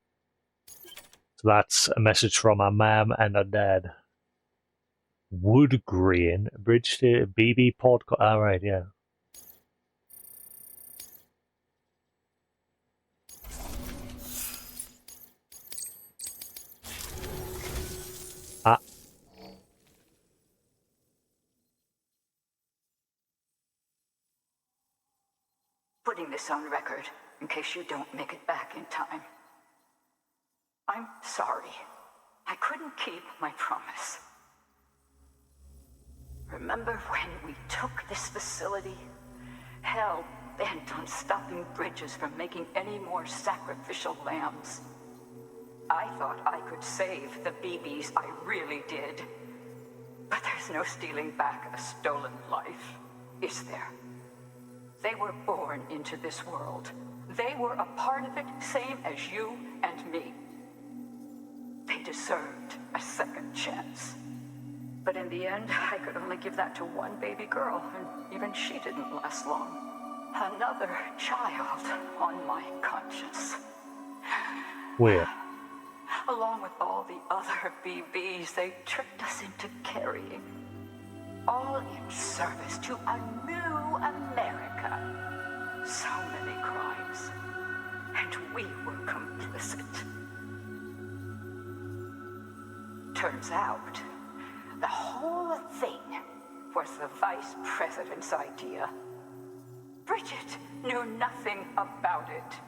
So that's a message from her mum and her dad. Wood grain, bridge to BB podcast. Alright, yeah. Ah. Putting this on record in case you don't make it back in time. I'm sorry. I couldn't keep my promise. Remember when we took this facility? Hell bent on stopping Bridges from making any more sacrificial lambs. I thought I could save the BBs, I really did. But there's no stealing back a stolen life, is there? They were born into this world. They were a part of it, same as you and me. They deserved a second chance. But in the end, I could only give that to one baby girl, and even she didn't last long. Another child on my conscience. Where? Along with all the other BBs they tricked us into carrying. All in service to a new America. So many crimes. And we were complicit. Turns out, The whole thing was the vice president's idea. Bridget knew nothing about it.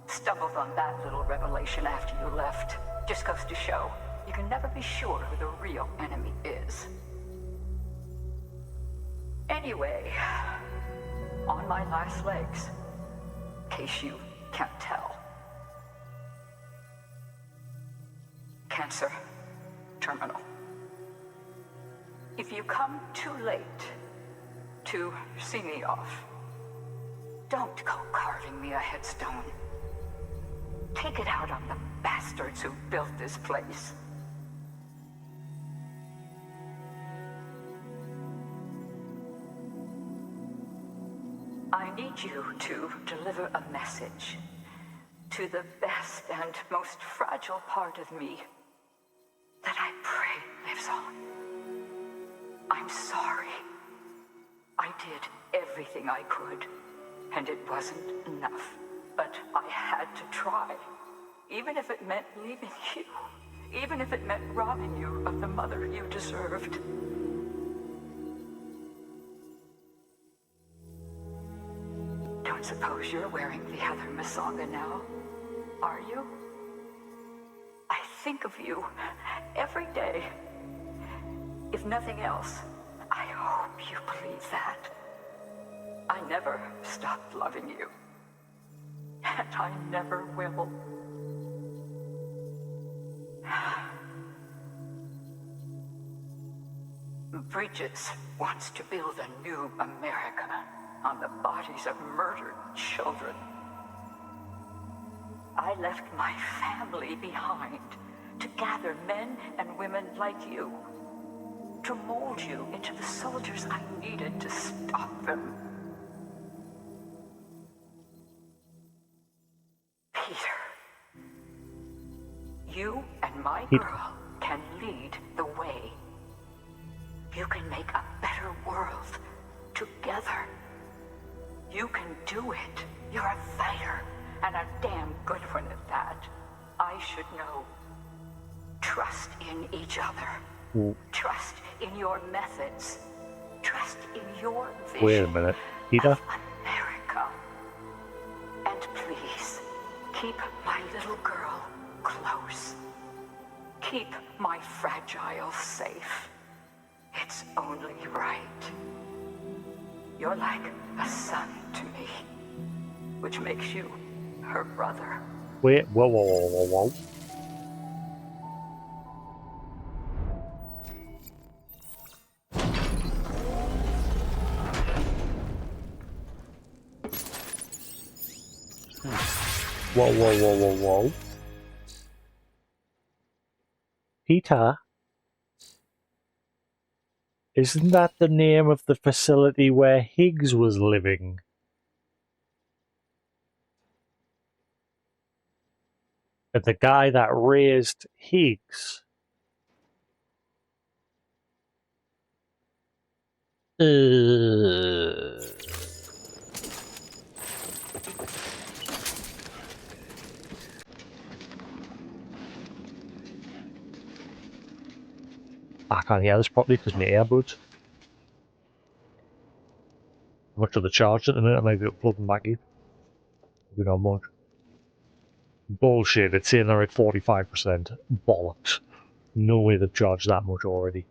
Stumbled on that little revelation after you left. Just goes to show, you can never be sure who the real enemy is. Anyway, on my last legs, in case you can't tell. Cancer. Terminal. If you come too late to see me off, don't go carving me a headstone. Take it out on the bastards who built this place. I need you to deliver a message to the best and most fragile part of me that I pray lives on. I'm sorry. I did everything I could, and it wasn't enough. But I had to try, even if it meant leaving you, even if it meant robbing you of the mother you deserved. Don't suppose you're wearing the other Masanga now, are you? I think of you every day. If nothing else, I hope you believe that. I never stopped loving you. And I never will. Bridges wants to build a new America on the bodies of murdered children. I left my family behind to gather men and women like you, to mold you into the soldiers I needed to stop them. Peter, you and my girl can lead the way. You can make a better world together. You can do it. You're a fighter, and a damn good one at that. I should know. Trust in each other. Trust in your methods. Trust in your vision. Wait a minute, Peter? Of America. And please, keep my little girl close. Keep my fragile safe. It's only right. You're like a son to me, which makes you her brother. Wait, whoa. Whoa. Peter? Isn't that the name of the facility where Higgs was living? And the guy that raised Higgs? I can't hear this properly because my earbuds. How much are they charged at the minute? I might be plugging back in. Maybe not much. Bullshit, it's saying they're at 45%. Bollocks. No way they've charged that much already.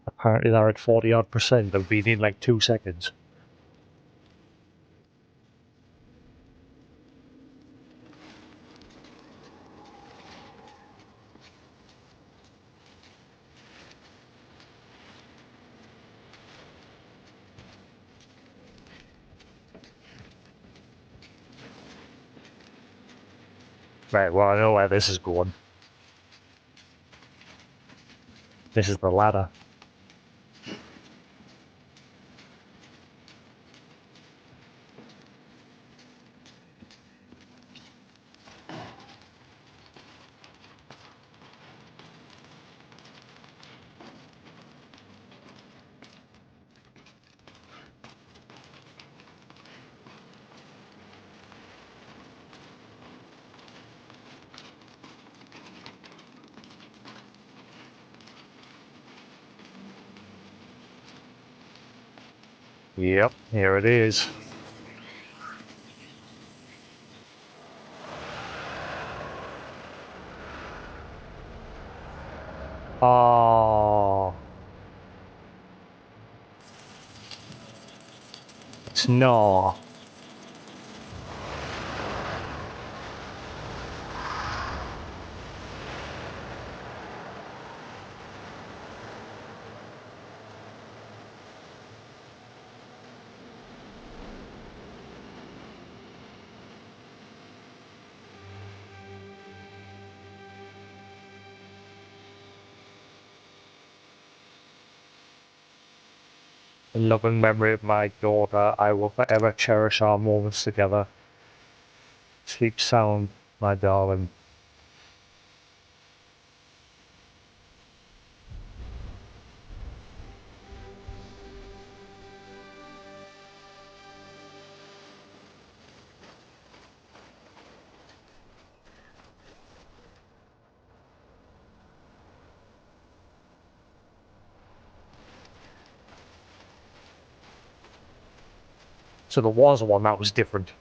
Apparently they're at 40-odd%. They've been in like 2 seconds. Right, well I know where this is going. This is the ladder. Yep, here it is. Oh. It's no. In loving memory of my daughter, I will forever cherish our moments together. Sleep sound, my darling. So there was one that was different.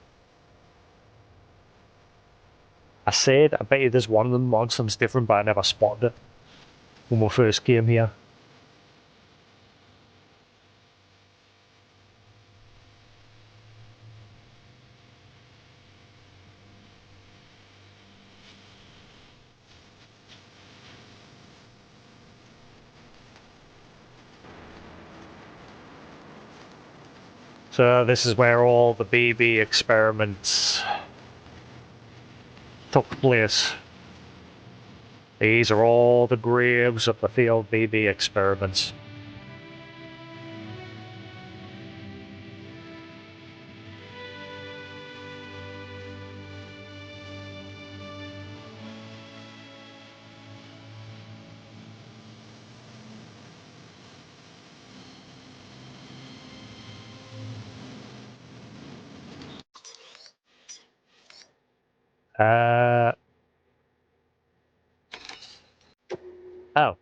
I said, I bet you there's one of them monsters different, but I never spotted it when we first came here. So this is where all the BB experiments took place. These are all the graves of the failed BB experiments. Oh.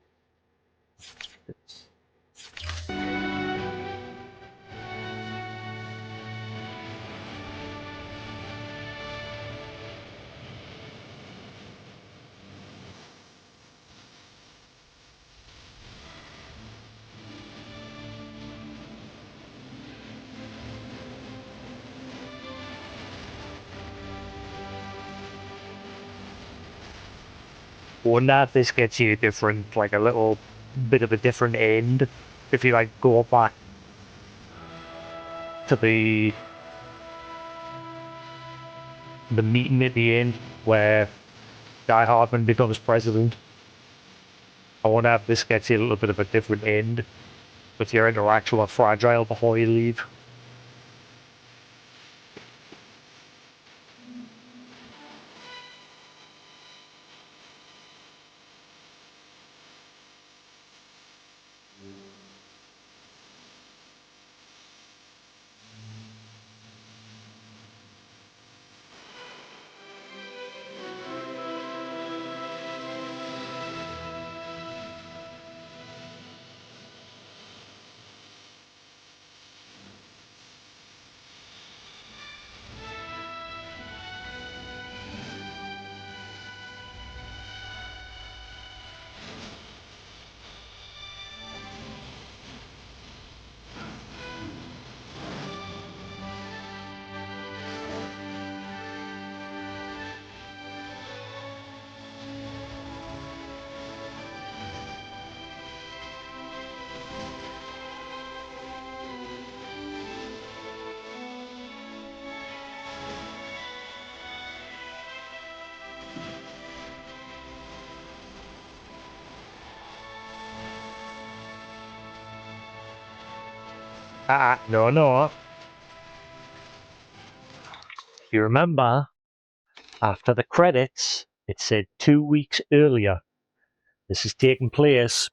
Wonder if this gets you different, like a little bit of a different end, if you like go back to the meeting at the end where Die Hardman becomes president. I wonder if this gets you a little bit of a different end with your interaction with Fragile before you leave. No. You remember, after the credits, it said 2 weeks earlier. This is taking place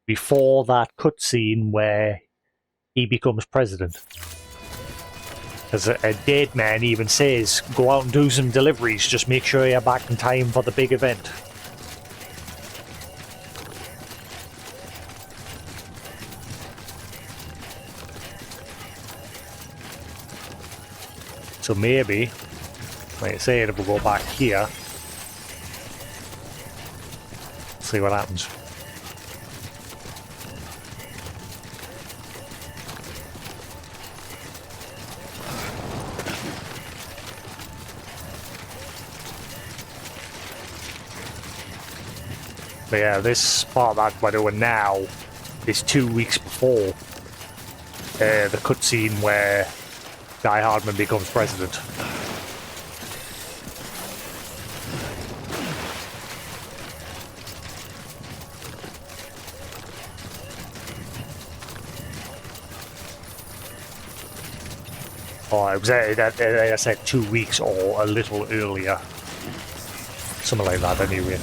before that cutscene where he becomes president. Because a dead man even says, go out and do some deliveries, just make sure you're back in time for the big event. So maybe, like I said, we'll go back here. See what happens. But yeah, this part that we're doing now is 2 weeks before the cutscene where Guy Hardman becomes president. Oh, it was I said 2 weeks or a little earlier. Something like that anyway.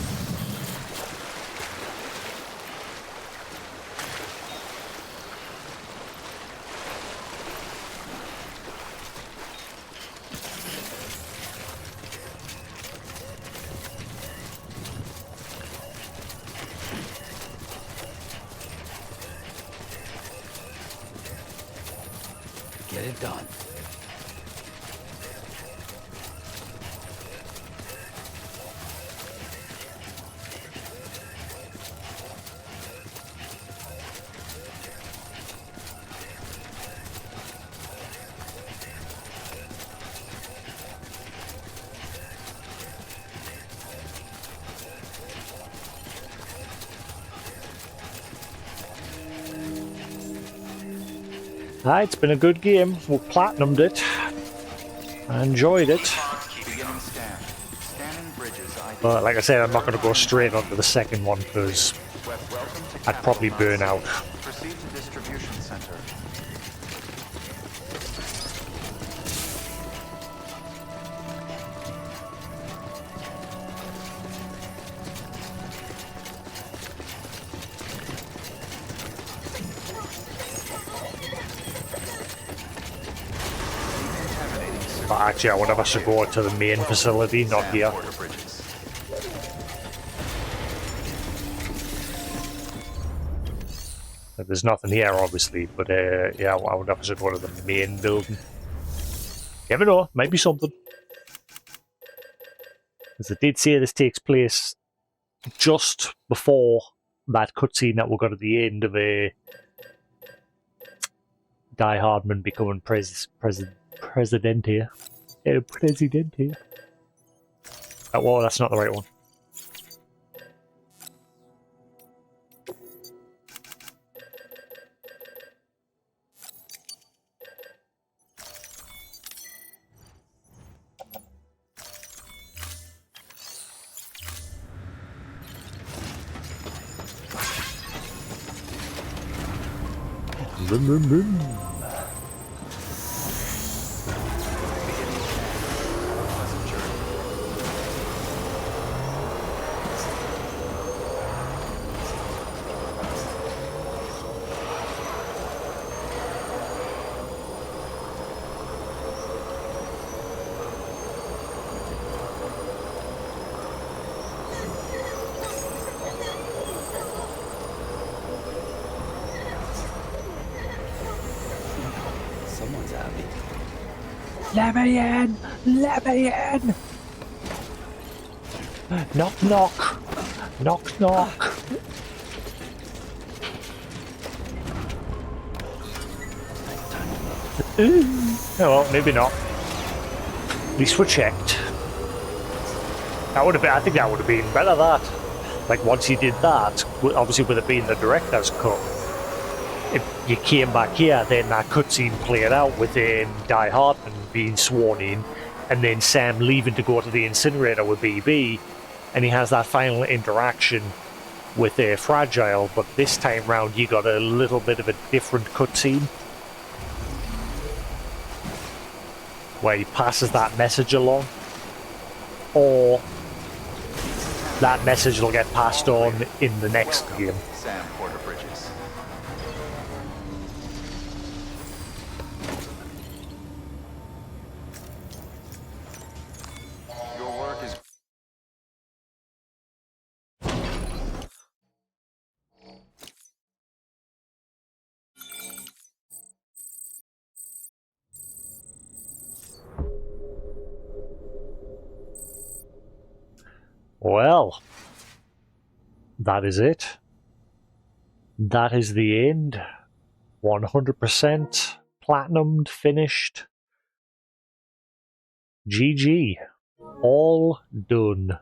Get it done. It's been a good game. We platinumed it. I enjoyed it. Beginning scan. Scanning bridges ID. But like I said, I'm not going to go straight onto the second one because Welcome to I'd probably Capital burn out. Proceed to distribution center. But actually, I wonder if I should go to the main facility, not here. There's nothing here, obviously, but yeah, I wonder if I should go to the main building. You never know, might be something. Because it did say this takes place just before that cutscene that we got at the end of Guy Hardman becoming president here. President here. Well, that's not the right one. Vroom, vroom, vroom. Someone's happy. Let me in! Let me in! Knock, knock! Knock, knock! Oh well, maybe not. At least we checked. That would have been, I think that would have been better, that. Like, once you did that, obviously with it being the director's cut, if you came back here, then that cutscene played out with Guy Hardman being sworn in, and then Sam leaving to go to the incinerator with BB, and he has that final interaction with Fragile, but this time round you got a little bit of a different cutscene, where he passes that message along, or that message will get passed on in the next game. Sam Porter Bridges. Your work is Well, that is it. That is the end. 100% platinumed, finished. GG. All done.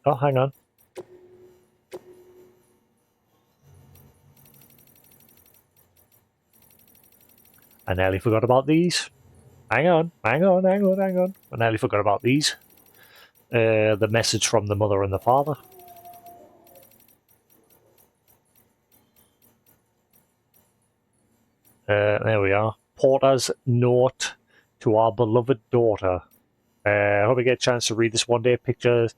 Oh, hang on. I nearly forgot about these. Hang on. I nearly forgot about these. The message from the mother and the father. There we are. Porter's note to our beloved daughter. I hope I get a chance to read this one day. Pictures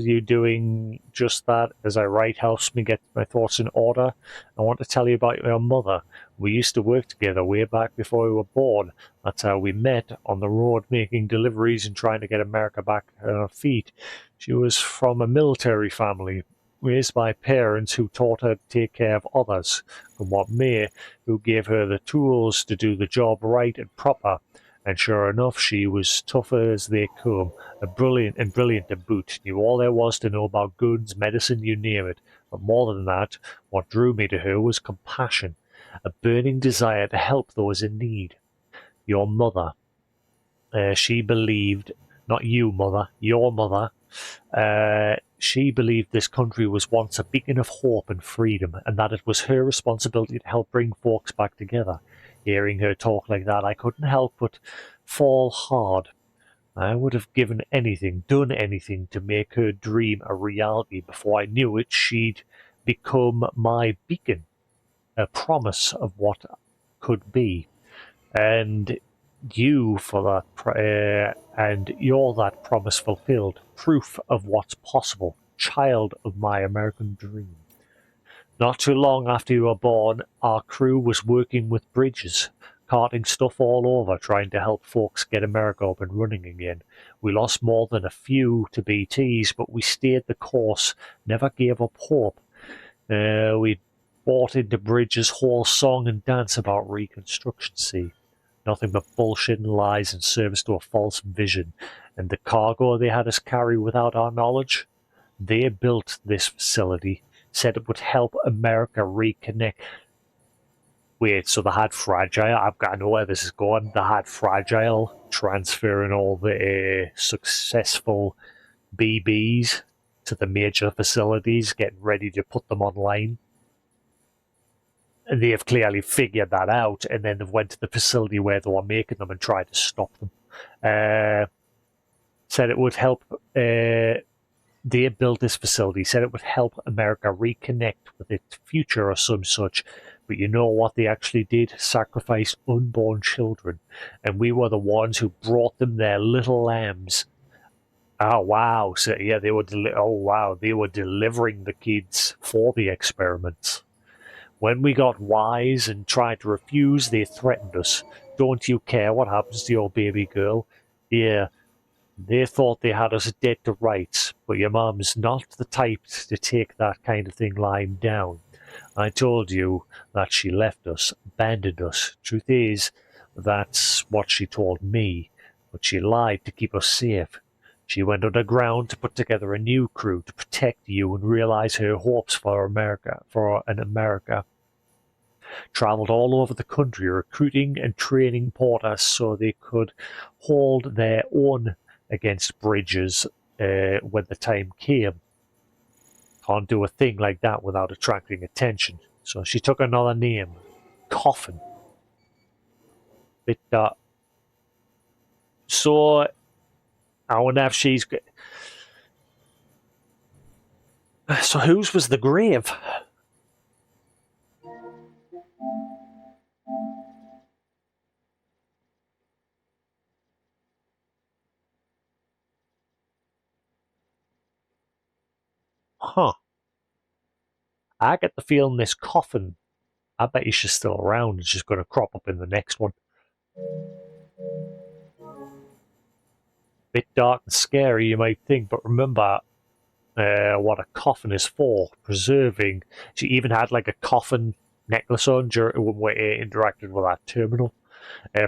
you doing just that as I write helps me get my thoughts in order. I want to tell you about your mother. We used to work together way back before we were born. That's how we met, on the road making deliveries and trying to get America back on her feet. She was from a military family, raised by parents who taught her to take care of others, from what may, who gave her the tools to do the job right and proper. And sure enough, she was tough as they come, brilliant to boot, knew all there was to know about guns, medicine, you name it. But more than that, what drew me to her was compassion, a burning desire to help those in need. Your mother, she believed, not you, mother, your mother, she believed this country was once a beacon of hope and freedom, and that it was her responsibility to help bring folks back together. Hearing her talk like that, I couldn't help but fall hard. I would have given anything, done anything, to make her dream a reality. Before I knew it, she'd become my beacon, a promise of what could be. And you for that, and you're that promise fulfilled, proof of what's possible, child of my American dream. Not too long after you were born, our crew was working with bridges, carting stuff all over, trying to help folks get America up and running again. We lost more than a few to BTs, but we stayed the course, never gave up hope. We bought into Bridges' whole song and dance about Reconstruction, see. Nothing but bullshit and lies in service to a false vision. And the cargo they had us carry without our knowledge? They built this facility, said it would help America reconnect. Wait, so they had Fragile? I've got to know where this is going. They had Fragile transferring all the successful BBs to the major facilities, getting ready to put them online. And they have clearly figured that out, and then they've went to the facility where they were making them and tried to stop them. Said it would help. They built this facility, said it would help America reconnect with its future or some such. But you know what they actually did? Sacrifice unborn children. And we were the ones who brought them their little lambs. Oh, wow. So, yeah, they were they were delivering the kids for the experiments. When we got wise and tried to refuse, they threatened us. Don't you care what happens to your baby girl? Yeah, they thought they had us dead to rights, but your mum's not the type to take that kind of thing lying down. I told you that she left us, abandoned us. Truth is, that's what she told me, but she lied to keep us safe. She went underground to put together a new crew to protect you and realize her hopes for an America. Traveled all over the country, recruiting and training porters so they could hold their own against Bridges when the time came. Can't do a thing like that without attracting attention. So she took another name, Coffin. So I wonder if she's. So whose was the grave? Huh. I get the feeling this Coffin, I bet she's still around and she's going to crop up in the next one. Bit dark and scary, you might think, but remember what a coffin is for. Preserving. She even had like a coffin necklace on when we're interacting with that terminal.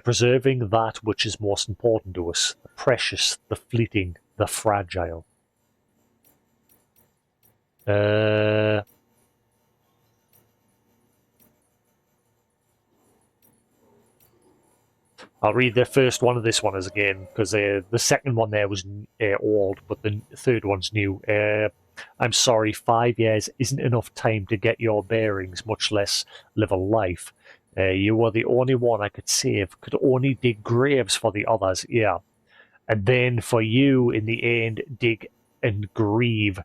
Preserving that which is most important to us, the precious, the fleeting, the fragile. I'll read the first one of this one as again, because the second one there was old, but the third one's new. I'm sorry, 5 years isn't enough time to get your bearings, much less live a life. You were the only one I could save, could only dig graves for the others, yeah. And then for you, in the end, dig and grieve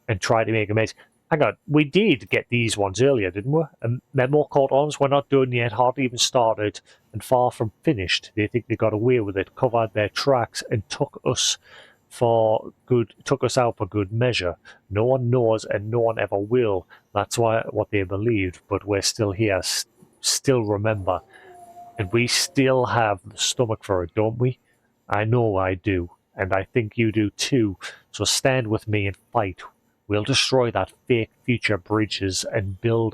and try to make amends. Hang on, we did get these ones earlier, didn't we? And memo cordons, we're not done yet, hardly even started, and far from finished. They think they got away with it, covered their tracks, and took us out for good measure. No one knows, and no one ever will. That's what they believed, but we're still here, still remember. And we still have the stomach for it, don't we? I know I do, and I think you do too. So stand with me and fight. We'll destroy that fake future bridges and building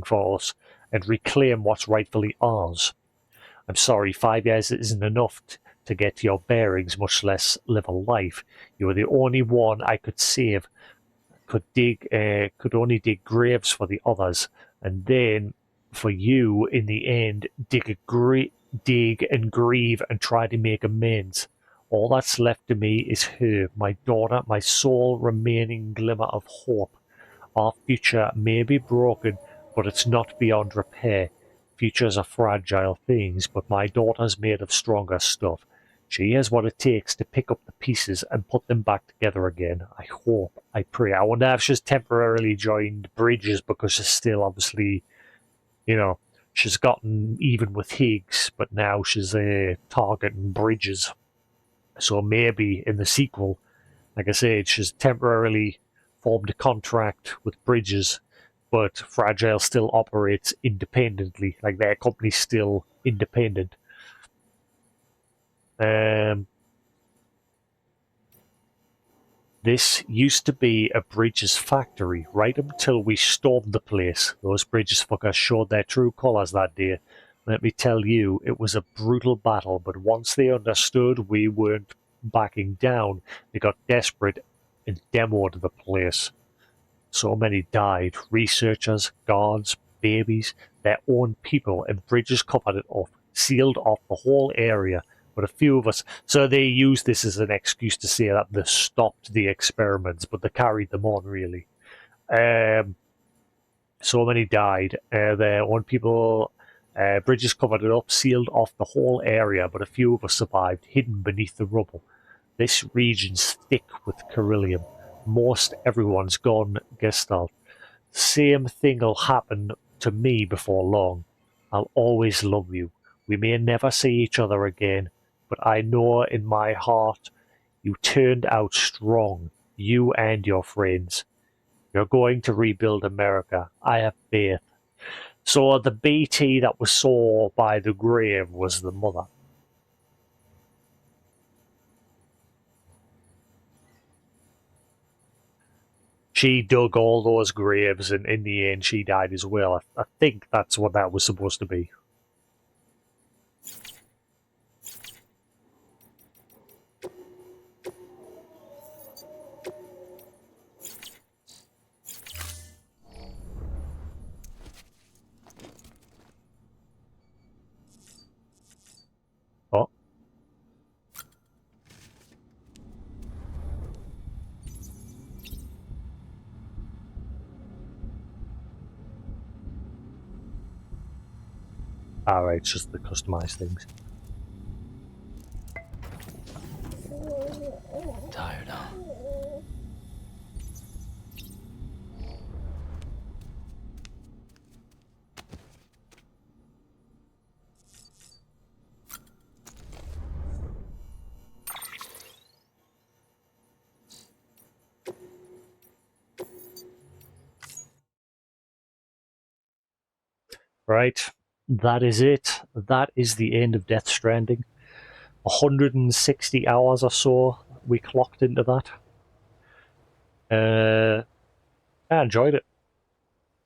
for us and reclaim what's rightfully ours. I'm sorry, 5 years isn't enough to get your bearings, much less live a life. You were the only one I could save. Could only dig graves for the others, and then for you, in the end, dig and grieve and try to make amends. All that's left to me is her, my daughter, my sole remaining glimmer of hope. Our future may be broken, but it's not beyond repair. Futures are fragile things, but my daughter's made of stronger stuff. She has what it takes to pick up the pieces and put them back together again. I hope, I pray. I wonder if she's temporarily joined Bridges because she's still obviously, she's gotten even with Higgs, but now she's targeting Bridges. So maybe in the sequel, like I said, she's temporarily formed a contract with Bridges, but Fragile still operates independently. Like their company's still independent. This used to be a Bridges factory, right until we stormed the place. Those Bridges fuckers showed their true colours that day. Let me tell you, it was a brutal battle, but once they understood we weren't backing down, they got desperate and demoed the place. So many died. Researchers, guards, babies, their own people, and Bridges covered it up, sealed off the whole area. But a few of us, so they used this as an excuse to say that they stopped the experiments, but they carried them on, really. So many died. Their own people, Bridges covered it up, sealed off the whole area, but a few of us survived, hidden beneath the rubble. This region's thick with Carillium. Most everyone's gone Gestalt. Same thing'll happen to me before long. I'll always love you. We may never see each other again, but I know in my heart you turned out strong, you and your friends. You're going to rebuild America. I have faith. So the BT that was saw by the grave was the mother. She dug all those graves, and in the end, she died as well. I think that's what that was supposed to be. Oh. Alright, it's just the customized things. Tired, huh? Right, that is it. That is the end of Death Stranding. 160 hours or so we clocked into that. I enjoyed it.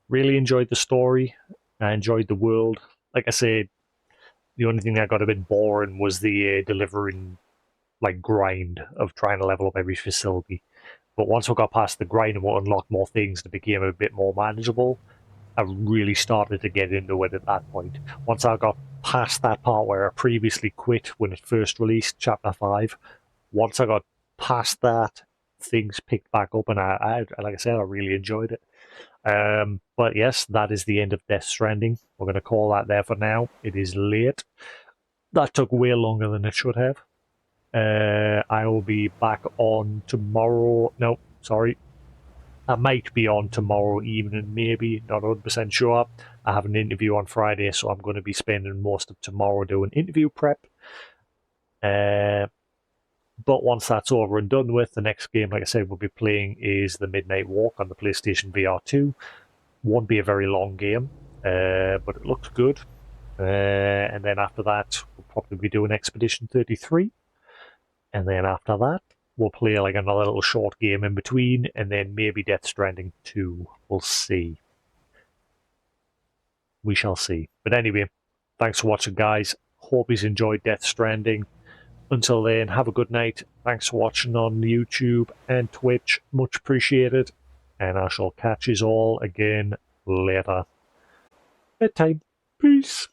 Really enjoyed the story. I enjoyed the world. Like I said, the only thing that got a bit boring was the delivering like grind of trying to level up every facility. But once I got past the grind and unlocked more things, it became a bit more manageable. I really started to get into it at that point. Once I got past that part where I previously quit when it first released, Chapter 5, once I got past that, things picked back up, and like I said, I really enjoyed it. But yes, that is the end of Death Stranding. We're going to call that there for now. It is late. That took way longer than it should have. I will be back on tomorrow. No, sorry. I might be on tomorrow evening, maybe. Not 100% sure. I have an interview on Friday, so I'm going to be spending most of tomorrow doing interview prep. But once that's over and done with, the next game, like I said, we'll be playing is the Midnight Walk on the PlayStation VR 2. Won't be a very long game, but it looks good. And then after that, we'll probably be doing Expedition 33. And then after that, we'll play like another little short game in between, and then maybe Death Stranding 2. We'll see. We shall see. But anyway, thanks for watching, guys. Hope you've enjoyed Death Stranding. Until then, have a good night. Thanks for watching on YouTube and Twitch. Much appreciated. And I shall catch you all again later. Bedtime. Peace.